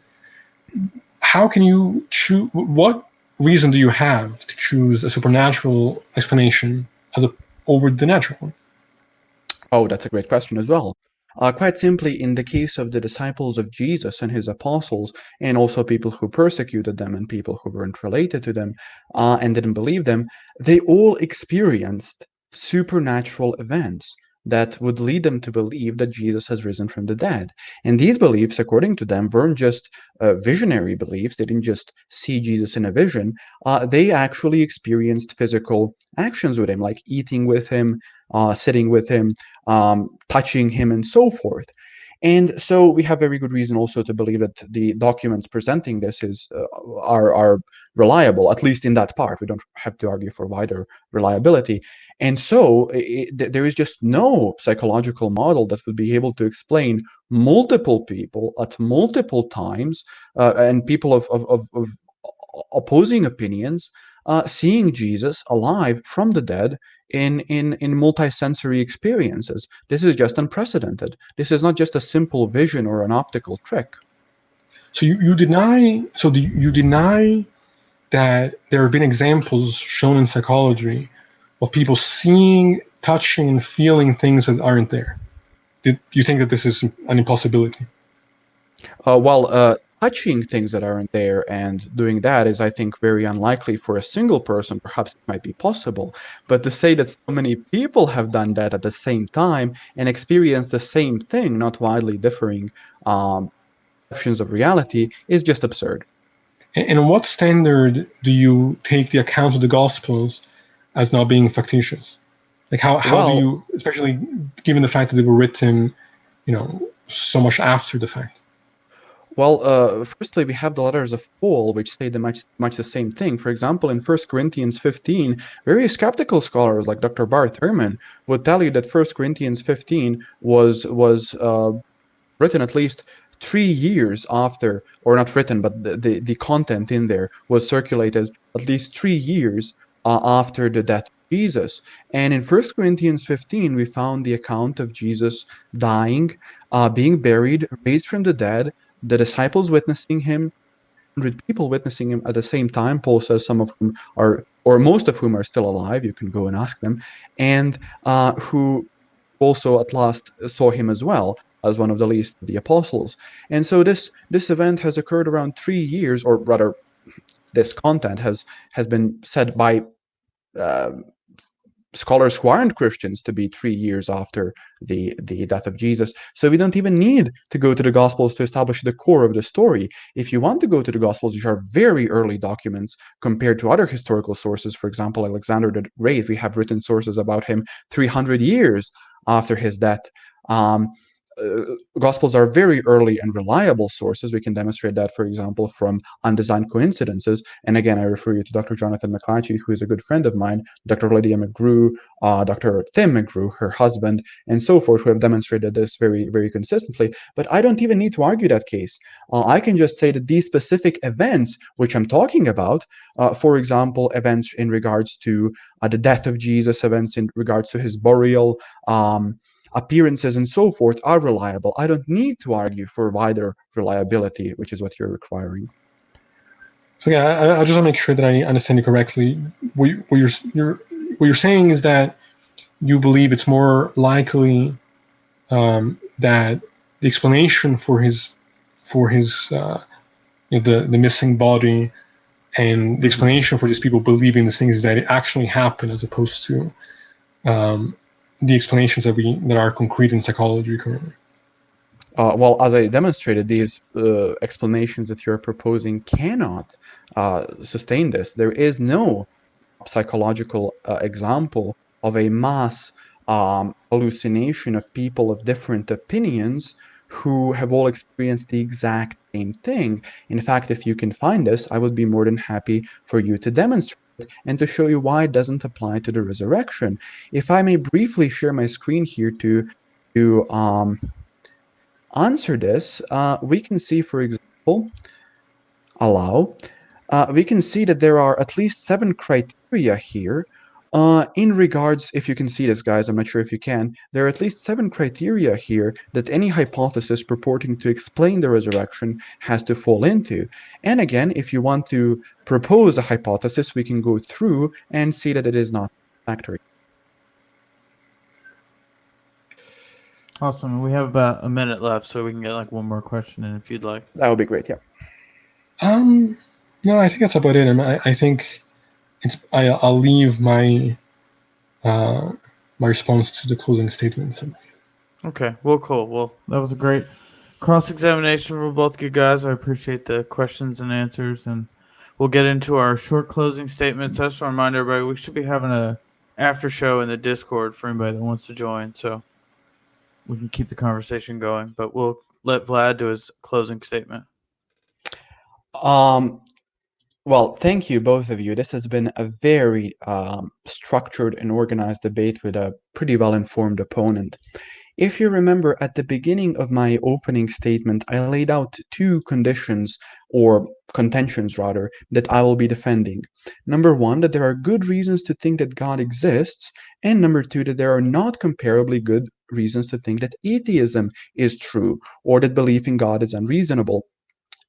How can you choose? What reason do you have to choose a supernatural explanation over the natural one? Oh, that's a great question as well. Quite simply, in the case of the disciples of Jesus and his apostles, and also people who persecuted them and people who weren't related to them and didn't believe them, they all experienced supernatural events that would lead them to believe that Jesus has risen from the dead. And these beliefs, according to them, weren't just visionary beliefs. They didn't just see Jesus in a vision. They actually experienced physical actions with him, like eating with him, sitting with him, touching him, and so forth. And so we have very good reason also to believe that the documents presenting this are reliable, at least in that part. We don't have to argue for wider reliability. And so there is just no psychological model that would be able to explain multiple people at multiple times and people of opposing opinions seeing Jesus alive from the dead in multi-sensory experiences. This is just unprecedented. This is not just a simple vision or an optical trick. So you deny that there have been examples shown in psychology of people seeing, touching, and feeling things that aren't there. Do you think that this is an impossibility? Touching things that aren't there and doing that is, I think, very unlikely for a single person. Perhaps it might be possible, but to say that so many people have done that at the same time and experienced the same thing, not widely differing perceptions of reality, is just absurd. And on what standard do you take the account of the Gospels as not being factitious? Like how do you, especially given the fact that they were written, so much after the fact? Well, firstly, we have the letters of Paul, which say much the same thing. For example, in 1 Corinthians 15, very skeptical scholars like Dr. Barth Ehrman would tell you that 1 Corinthians 15 was written at least 3 years after, or not written, but the content in there was circulated at least 3 years after the death of Jesus. And in 1 Corinthians 15, we found the account of Jesus dying, being buried, raised from the dead, the disciples witnessing him, 100 people witnessing him at the same time. Paul says some of whom are, or most of whom are still alive. You can go and ask them, and who also at last saw him as well as one of the least of the apostles. And so this event has occurred around 3 years, or rather, this content has been said by scholars who aren't Christians to be 3 years after the death of Jesus. So we don't even need to go to the Gospels to establish the core of the story. If you want to go to the Gospels, which are very early documents compared to other historical sources, for example, Alexander the Great, we have written sources about him 300 years after his death. Gospels are very early and reliable sources. We can demonstrate that, for example, from undesigned coincidences. And again, I refer you to Dr. Jonathan McClatchy, who is a good friend of mine, Dr. Lydia McGrew, Dr. Tim McGrew, her husband, and so forth, who have demonstrated this very, very consistently. But I don't even need to argue that case. I can just say that these specific events, which I'm talking about, for example, events in regards to the death of Jesus, events in regards to his burial, appearances and so forth, are reliable. I don't need to argue for wider reliability, which is what you're requiring. So yeah, I just want to make sure that I understand you correctly. What you're saying is that you believe it's more likely that the explanation for his the missing body and the explanation for these people believing these things is that it actually happened, as opposed to the explanations that are concrete in psychology currently. Well, as I demonstrated, these explanations that you're proposing cannot sustain this. There is no psychological example of a mass hallucination of people of different opinions who have all experienced the exact same thing. In fact, if you can find this, I would be more than happy for you to demonstrate it and to show you why it doesn't apply to the resurrection. If I may briefly share my screen here to answer this, we can see, for example, we can see that there are at least 7 criteria here in regards, if you can see this, guys, I'm not sure if you can, there are at least 7 criteria here that any hypothesis purporting to explain the resurrection has to fall into. And again, if you want to propose a hypothesis, we can go through and see that it is not satisfactory. Awesome. We have about a minute left, so we can get like one more question in if you'd like. That would be great, yeah. No, I think that's about it. I think I'll leave my my response to the closing statements. Okay. Well, cool. Well, that was a great cross-examination for both you guys. I appreciate the questions and answers, and we'll get into our short closing statements. Just to remind everybody, we should be having a after show in the Discord for anybody that wants to join, so we can keep the conversation going. But we'll let Vlad do his closing statement. Well, thank you, both of you. This has been a very structured and organized debate with a pretty well-informed opponent. If you remember, at the beginning of my opening statement, I laid out 2 conditions, or contentions rather, that I will be defending. Number 1, that there are good reasons to think that God exists, and number 2, that there are not comparably good reasons to think that atheism is true, or that belief in God is unreasonable.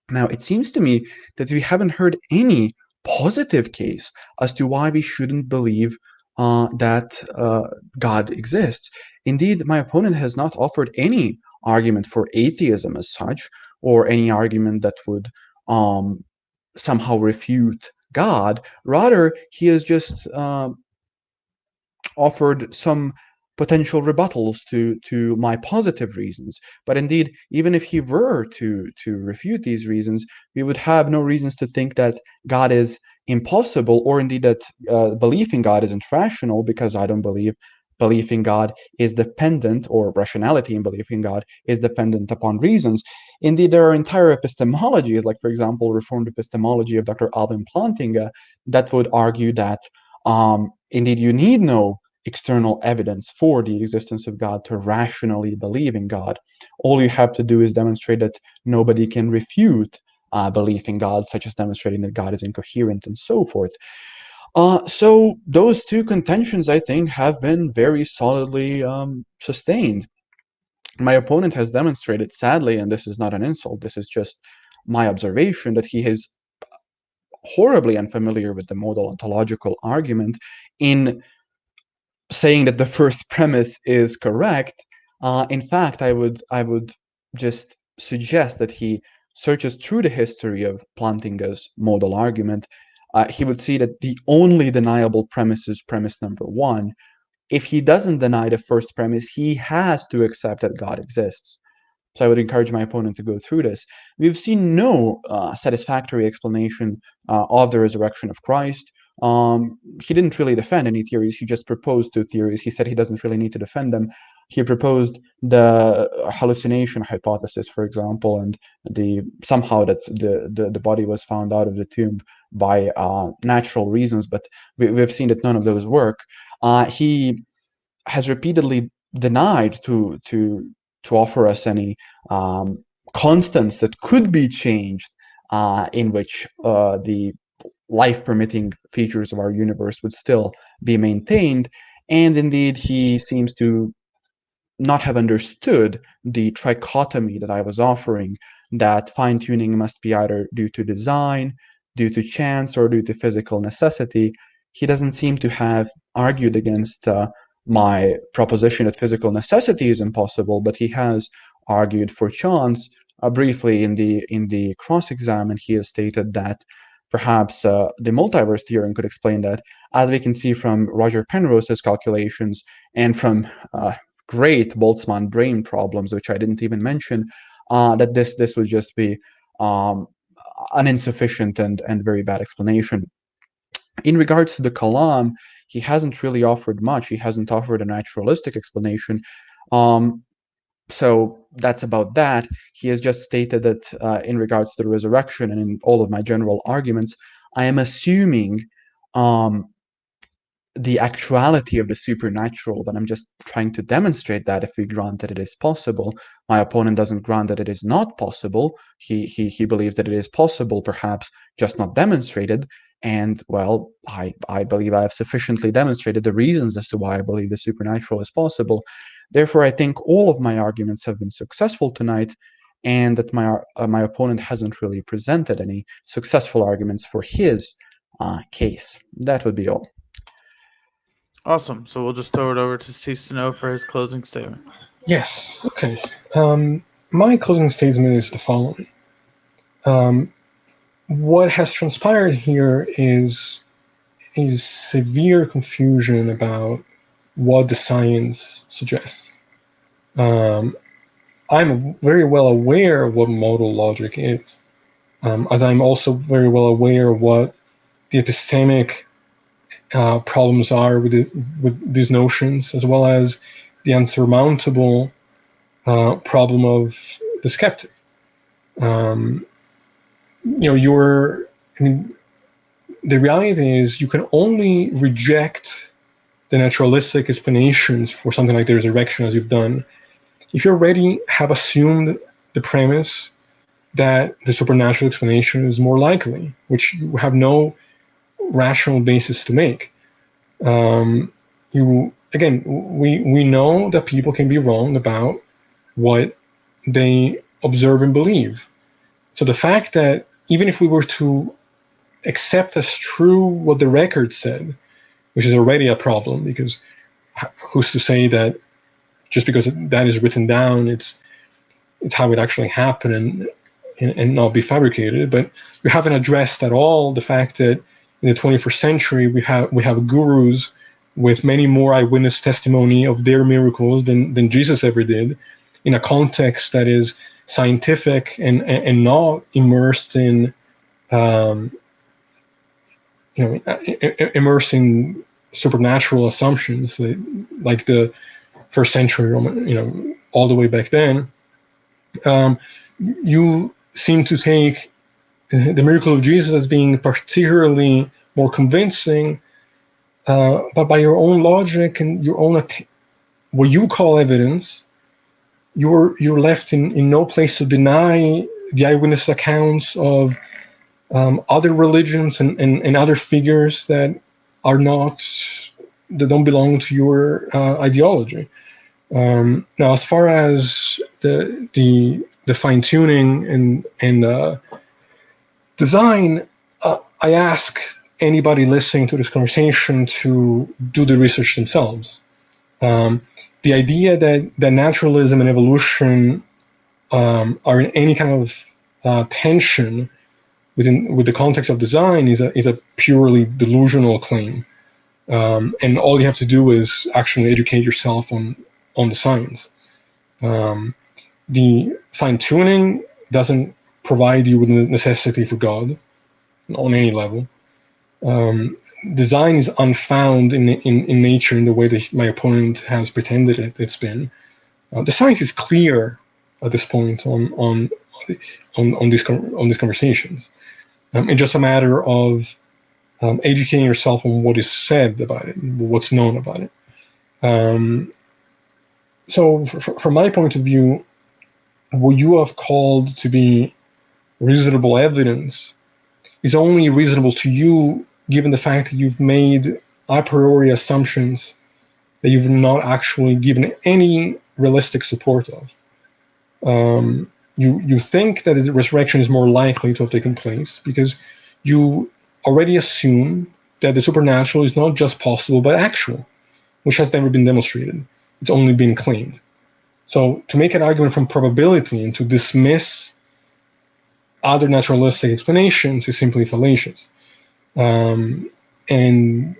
Now, it seems to me that we haven't heard any positive case as to why we shouldn't believe that God exists. Indeed, my opponent has not offered any argument for atheism as such, or any argument that would somehow refute God. Rather, he has just offered some potential rebuttals to my positive reasons. But indeed, even if he were to refute these reasons, we would have no reasons to think that God is impossible, or indeed that belief in God isn't rational, because I don't believe belief in God is dependent, or rationality in belief in God is dependent upon reasons. Indeed, there are entire epistemologies, like, for example, Reformed epistemology of Dr. Alvin Plantinga, that would argue that indeed you need no external evidence for the existence of God to rationally believe in God. All you have to do is demonstrate that nobody can refute belief in God, such as demonstrating that God is incoherent and so forth. So those 2 contentions, I think, have been very solidly sustained. My opponent has demonstrated, sadly, and this is not an insult, this is just my observation, that he is horribly unfamiliar with the modal ontological argument in saying that the first premise is correct. In fact, I would just suggest that he searches through the history of Plantinga's modal argument. He would see that the only deniable premise is premise number 1, if he doesn't deny the first premise, he has to accept that God exists. So I would encourage my opponent to go through this. We've seen no satisfactory explanation of the resurrection of Christ. He didn't really defend any theories. He just proposed two theories. He said he doesn't really need to defend them. He proposed the hallucination hypothesis, for example, and somehow that the body was found out of the tomb by natural reasons. But we've seen that none of those work. He has repeatedly denied to offer us any constants that could be changed in which the life-permitting features of our universe would still be maintained. And indeed, he seems to not have understood the trichotomy that I was offering, that fine-tuning must be either due to design, due to chance, or due to physical necessity. He doesn't seem to have argued against my proposition that physical necessity is impossible, but he has argued for chance. Briefly in the cross-exam, and he has stated that perhaps the multiverse theorem could explain that, as we can see from Roger Penrose's calculations and from great Boltzmann brain problems, which I didn't even mention, that this would just be an insufficient and very bad explanation. In regards to the Kalam, he hasn't really offered much. He hasn't offered a naturalistic explanation. So that's about that. He has just stated that in regards to the resurrection and in all of my general arguments, I am assuming the actuality of the supernatural, that I'm just trying to demonstrate that if we grant that it is possible. My opponent doesn't grant that it is not possible. He believes that it is possible, perhaps just not demonstrated. And well, I believe I have sufficiently demonstrated the reasons as to why I believe the supernatural is possible. Therefore, I think all of my arguments have been successful tonight, and that my opponent hasn't really presented any successful arguments for his case. That would be all. Awesome. So we'll just throw it over to Ceestono for his closing statement. Yes. Okay. My closing statement is the following. What has transpired here is severe confusion about what the science suggests. I'm very well aware of what modal logic is, as I'm also very well aware of what the epistemic problems are with these notions, as well as the unsurmountable problem of the skeptic. The reality is you can only reject the naturalistic explanations for something like the resurrection, as you've done, if you already have assumed the premise that the supernatural explanation is more likely, which you have no rational basis to make. We know that people can be wrong about what they observe and believe. So the fact that even if we were to accept as true what the record said, which is already a problem, because who's to say that just because that is written down, it's how it actually happened and not be fabricated. But we haven't addressed at all the fact that in the 21st century we have gurus with many more eyewitness testimony of their miracles than Jesus ever did, in a context that is scientific and not immersed in immersing supernatural assumptions like the first century Roman, all the way back then. You seem to take the miracle of Jesus as being particularly more convincing, but by your own logic and your own what you call evidence, you're left in no place to deny the eyewitness accounts of other religions and other figures that don't belong to your ideology. Now, as far as the fine tuning and design, I ask anybody listening to this conversation to do the research themselves. The idea that naturalism and evolution are in any kind of tension with the context of design is a purely delusional claim. and all you have to do is actually educate yourself on the science. The fine-tuning doesn't provide you with the necessity for God on any level. Design is unfound in nature in the way that my opponent has pretended it's been. The science is clear at this point on these conversations. It's just a matter of educating yourself on what is said about it, what's known about it. So from my point of view, what you have called to be reasonable evidence is only reasonable to you given the fact that you've made a priori assumptions that you've not actually given any realistic support of. You think that the resurrection is more likely to have taken place because you already assume that the supernatural is not just possible but actual, which has never been demonstrated. It's only been claimed. So to make an argument from probability and to dismiss other naturalistic explanations is simply fallacious. And I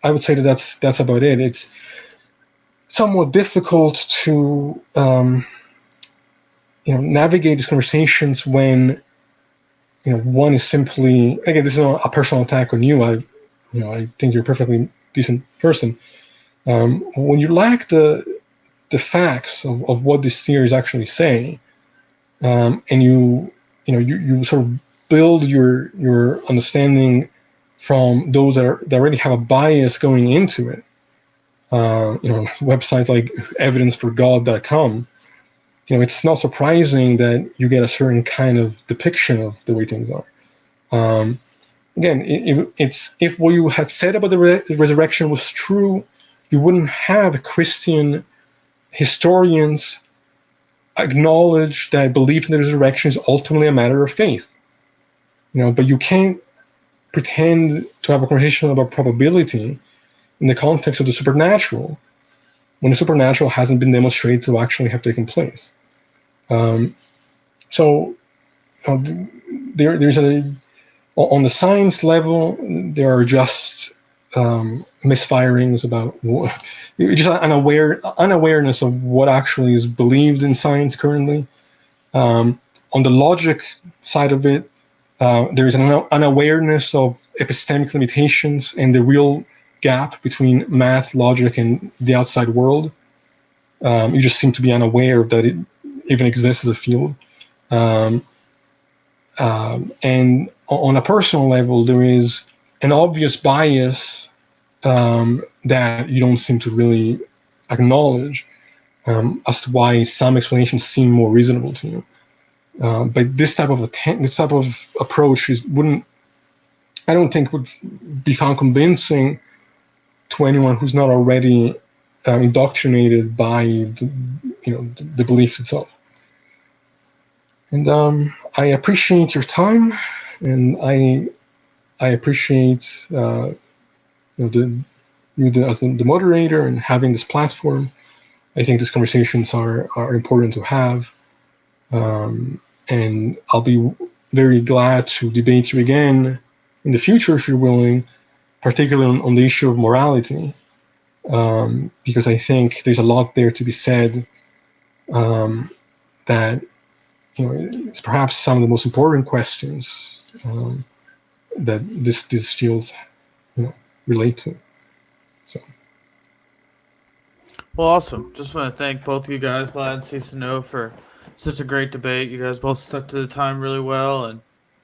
would say that that's about it. It's somewhat difficult to navigate these conversations when one is simply, again, this is not a personal attack on you. I think you're a perfectly decent person. When you lack the facts of what these theories actually say, and you sort of build your understanding from those that already have a bias going into it. Websites like evidenceforgod.com, it's not surprising that you get a certain kind of depiction of the way things are. Again, if what you had said about the resurrection was true, you wouldn't have Christian historians acknowledge that belief in the resurrection is ultimately a matter of faith. But you can't pretend to have a conversation about probability in the context of the supernatural when the supernatural hasn't been demonstrated to actually have taken place. There's on the science level, there are just misfirings about just unawareness of what actually is believed in science currently. On the logic side of it, there is an unawareness of epistemic limitations and the real gap between math, logic, and the outside world. You just seem to be unaware that it even exists as a field. And on a personal level, there is an obvious bias that you don't seem to really acknowledge as to why some explanations seem more reasonable to you. But this type of approach I don't think would be found convincing to anyone who's not already indoctrinated by the belief itself. And I appreciate your time, and I appreciate you as the moderator and having this platform. I think these conversations are important to have, and I'll be very glad to debate you again in the future if you're willing, particularly on the issue of morality, because I think there's a lot there to be said that it's perhaps some of the most important questions that these fields relate to. So. Well, awesome. Just want to thank both of you guys, Vlad and Ceestono, for such a great debate. You guys both stuck to the time really well and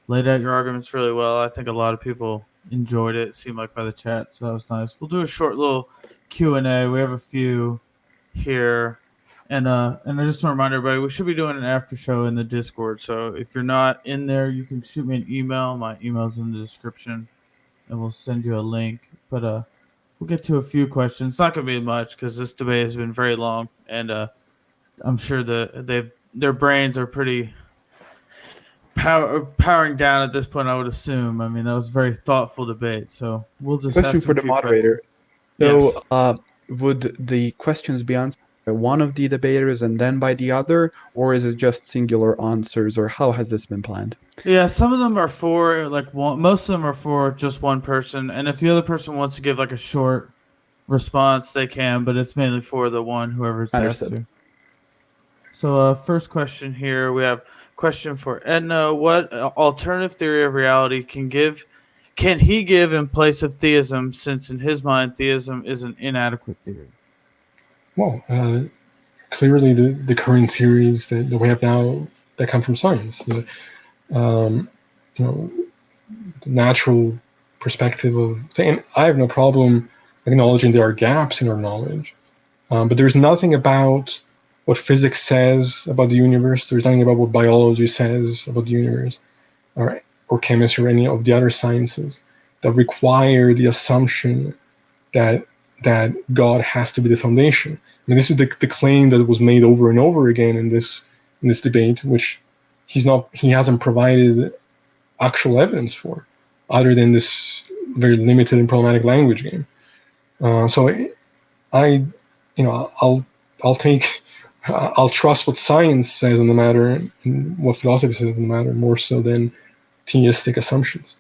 laid out your arguments really well. I think a lot of people enjoyed it seemed like by the chat, so that was nice. We'll do a short little Q&A. We have a few here. And I just want to remind everybody, we should be doing an after show in the Discord. So if you're not in there, you can shoot me an email. My email's in the description, and we'll send you a link. But we'll get to a few questions. It's not going to be much because this debate has been very long, and I'm sure their brains are pretty powering down at this point, I would assume. I mean, that was a very thoughtful debate. So we'll just Question for the moderator. Questions. So would the questions be answered by one of the debaters and then by the other, or is it just singular answers, or how has this been planned? Yeah, some of them are for like one. Most of them are for just one person, and if the other person wants to give like a short response, they can. But it's mainly for the one whoever's asked Understood. to. So, first question here, we have question for Edna. What alternative theory of reality can he give in place of theism, since in his mind theism is an inadequate theory? Well, clearly the current theories that we have now that come from science, the you know, the natural perspective of saying, I have no problem acknowledging there are gaps in our knowledge, but there's nothing about what physics says about the universe. There's nothing about what biology says about the universe, or chemistry, or any of the other sciences that require the assumption that God has to be the foundation. I mean, this is the claim that was made over and over again in this debate, which he hasn't provided actual evidence for, other than this very limited and problematic language game. So I, I'll trust what science says on the matter and what philosophy says on the matter more so than theistic assumptions.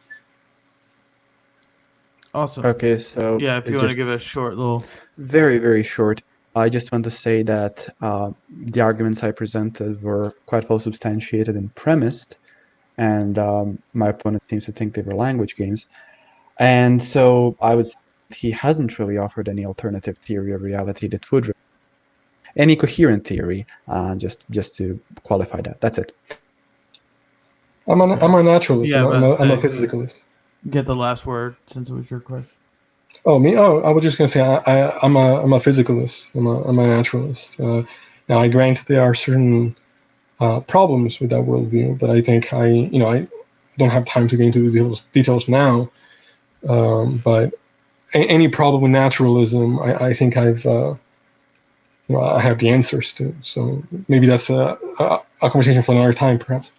Awesome. Okay, so Yeah, if you want to give a short little. Very, very short. I just want to say that the arguments I presented were quite well substantiated and premised, and my opponent seems to think they were language games. And so I would say he hasn't really offered any alternative theory of reality that would any coherent theory. Just to qualify that. That's it. I'm a naturalist. Yeah, I'm a physicalist. Get the last word since it was your question. Oh, me? Oh, I was just gonna say I'm a physicalist. I'm a naturalist. Now, I grant there are certain problems with that worldview, but I think I don't have time to get into the details now. But any problem with naturalism, I think I have the answers to. So maybe that's a conversation for another time, perhaps.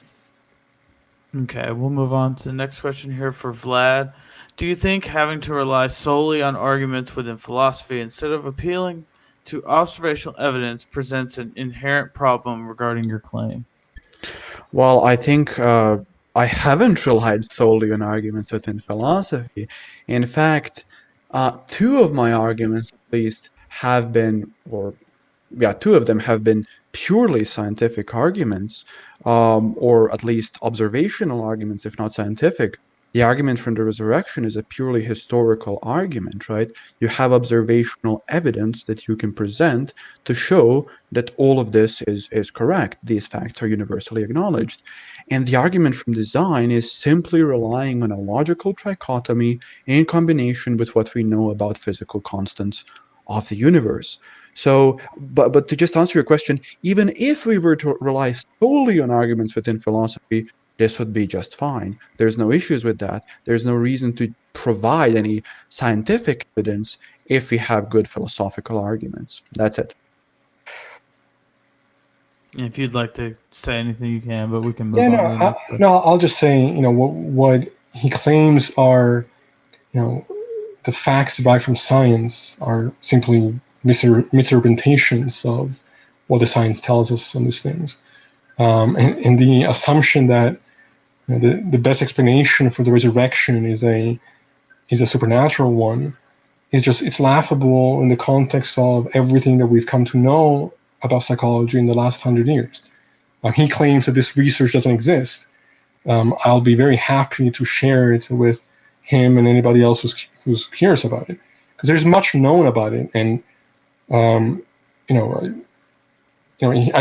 Okay, we'll move on to the next question here for Vlad. Do you think having to rely solely on arguments within philosophy instead of appealing to observational evidence presents an inherent problem regarding your claim? Well, I think I haven't relied solely on arguments within philosophy. In fact, two of my arguments, at least, have been, two of them have been purely scientific arguments, or at least observational arguments, if not scientific. The argument from the resurrection is a purely historical argument, right? You have observational evidence that you can present to show that all of this is correct. These facts are universally acknowledged. And the argument from design is simply relying on a logical trichotomy in combination with what we know about physical constants of the universe. So, but to just answer your question, even if we were to rely solely on arguments within philosophy, this would be just fine. There's no issues with that. There's no reason to provide any scientific evidence if we have good philosophical arguments. That's it. If you'd like to say anything, you can, but we can move on. I'll just say, what he claims are, the facts derived from science are simply misrepresentations of what the science tells us on these things. And the assumption that the best explanation for the resurrection is a supernatural one it's laughable in the context of everything that we've come to know about psychology in the last 100 years. He claims that this research doesn't exist. I'll be very happy to share it with him and anybody else who's curious about it, because there's much known about it, and I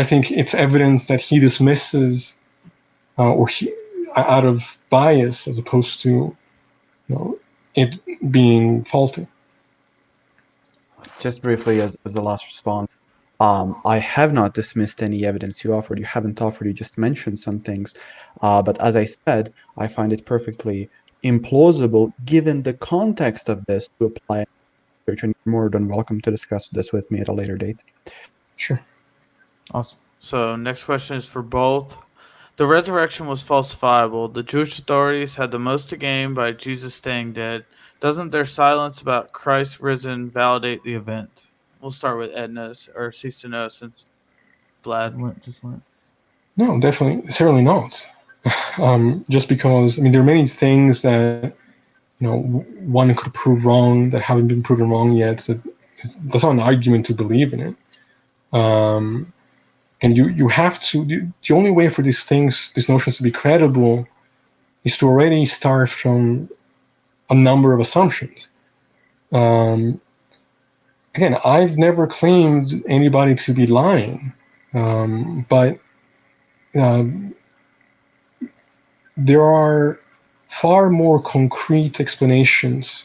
think it's evidence that he dismisses out of bias as opposed to it being faulty. Just briefly, as the last response, I have not dismissed any evidence you offered. You haven't offered, you just mentioned some things. But as I said, I find it perfectly implausible, given the context of this, to apply research, and you're more than welcome to discuss this with me at a later date. Sure. Awesome. So next question is for both. The resurrection was falsifiable. The Jewish authorities had the most to gain by Jesus staying dead. Doesn't their silence about Christ risen validate the event? We'll start with Edna or Ceestono since Vlad just went. No, definitely, certainly not. Just because, I mean, there are many things that, one could prove wrong that haven't been proven wrong yet. That's not an argument to believe in it. And you have to, the only way for these notions to be credible is to already start from a number of assumptions. Again, I've never claimed anybody to be lying, but there are far more concrete explanations,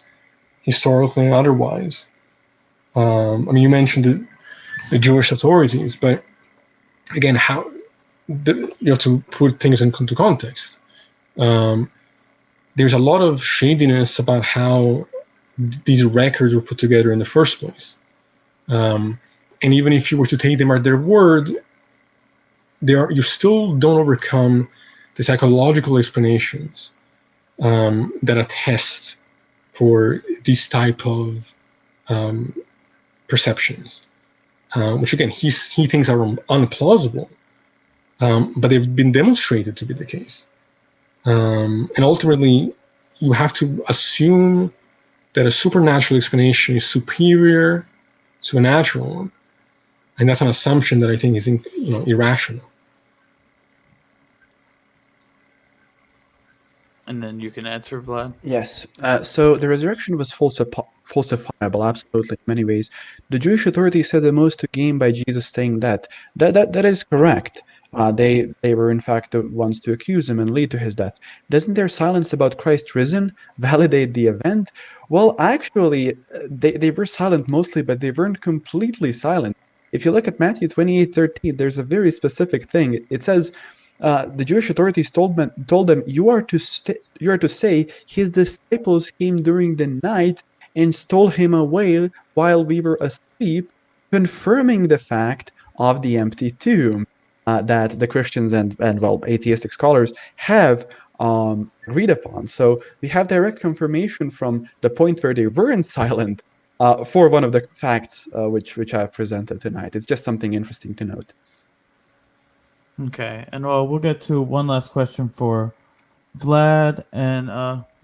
historically and otherwise. I mean, you mentioned the Jewish authorities, but again, to put things into context, there's a lot of shadiness about how these records were put together in the first place. And even if you were to take them at their word, you still don't overcome the psychological explanations that attest for these type of perceptions, which again he thinks are unplausible, but they've been demonstrated to be the case. And ultimately, you have to assume that a supernatural explanation is superior to a natural one, and that's an assumption that I think is irrational. And then you can answer, Vlad. Yes. So the resurrection was falsifiable, absolutely, in many ways. The Jewish authorities had the most to gain by Jesus staying dead. That is correct. They were, in fact, the ones to accuse him and lead to his death. Doesn't their silence about Christ risen validate the event? Well, actually, they were silent mostly, but they weren't completely silent. If you look at Matthew 28:13, there's a very specific thing. It says, the Jewish authorities told them, you are to say his disciples came during the night and stole him away while we were asleep, confirming the fact of the empty tomb that the Christians and atheistic scholars have agreed upon. So we have direct confirmation from the point where they weren't silent for one of the facts which I've presented tonight. It's just something interesting to note. Okay, and we'll get to one last question for Vlad, and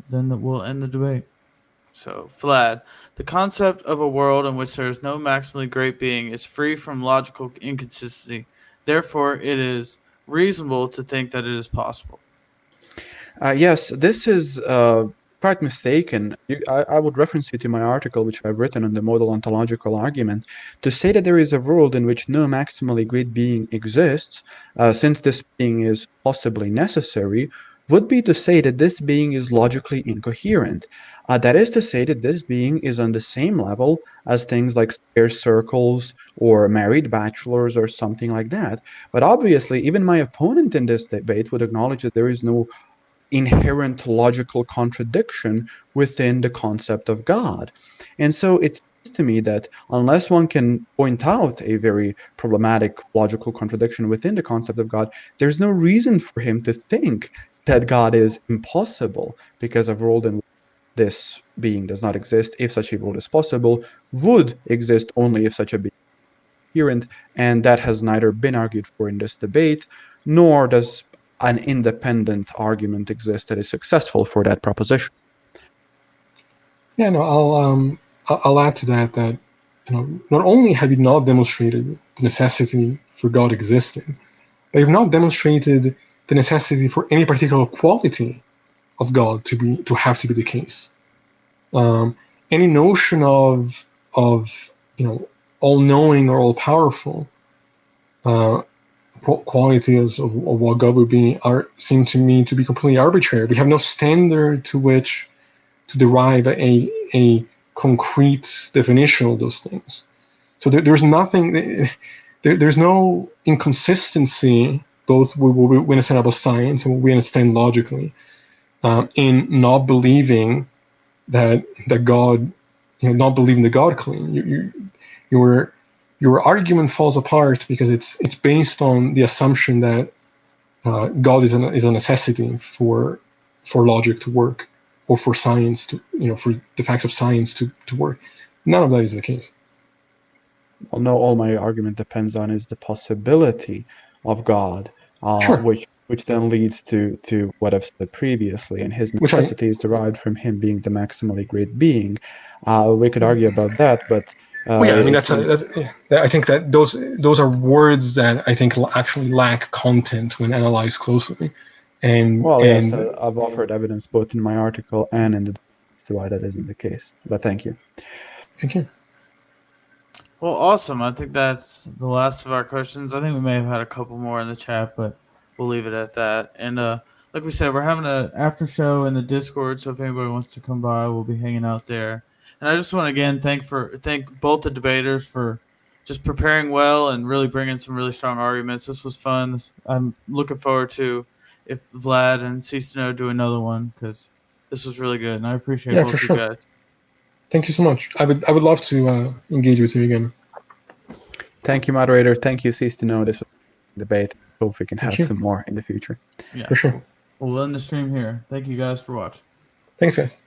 then we'll end the debate. So, Vlad, the concept of a world in which there is no maximally great being is free from logical inconsistency. Therefore, it is reasonable to think that it is possible. Yes, this is quite mistaken. I would reference you to my article, which I've written on the modal ontological argument, to say that there is a world in which no maximally great being exists, since this being is possibly necessary, would be to say that this being is logically incoherent. That is to say that this being is on the same level as things like square circles or married bachelors or something like that. But obviously, even my opponent in this debate would acknowledge that there is no inherent logical contradiction within the concept of God. And so it seems to me that unless one can point out a very problematic logical contradiction within the concept of God, there's no reason for him to think that God is impossible, because a world in which this being does not exist, if such a world is possible, would exist only if such a being is inherent, and that has neither been argued for in this debate, nor does an independent argument exist that is successful for that proposition. Yeah, no, I'll add to that not only have you not demonstrated the necessity for God existing, but you've not demonstrated the necessity for any particular quality of God to have to be the case. Any notion of all-knowing or all-powerful qualities of what God would be seem to me to be completely arbitrary. We have no standard to which to derive a concrete definition of those things. So there's nothing, there's no inconsistency, both with what we understand about science and what we understand logically, in not believing that God, not believing the God claim. Your argument falls apart because it's based on the assumption that God is a necessity for logic to work, or for science to, for the facts of science to work. None of that is the case. well, no, all my argument depends on is the possibility of God, Sure. which then leads to what I've said previously, and his Which I- necessity is derived from him being the maximally great being. We could argue about that, but Well, yeah, I mean it seems, I think that those are words that I think actually lack content when analyzed closely, and well, yes, I've offered evidence both in my article and in the as to why that isn't the case. But thank you. thank you. Well, awesome. I think that's the last of our questions. I think we may have had a couple more in the chat, but we'll leave it at that. And like we said, we're having an after show in the Discord, so if anybody wants to come by, we'll be hanging out there. And I just want to again thank both the debaters for just preparing well and really bringing some really strong arguments. This was fun. I'm looking forward to if Vlad and Ceestono do another one because this was really good, and I appreciate both for you sure. guys. Thank you so much. I would love to engage with you again. Thank you, moderator. Thank you, Ceestono. This was a debate. Hope we can have you. some more in the future. Yeah, For sure. We'll end the stream here. Thank you guys for watching. Thanks, guys.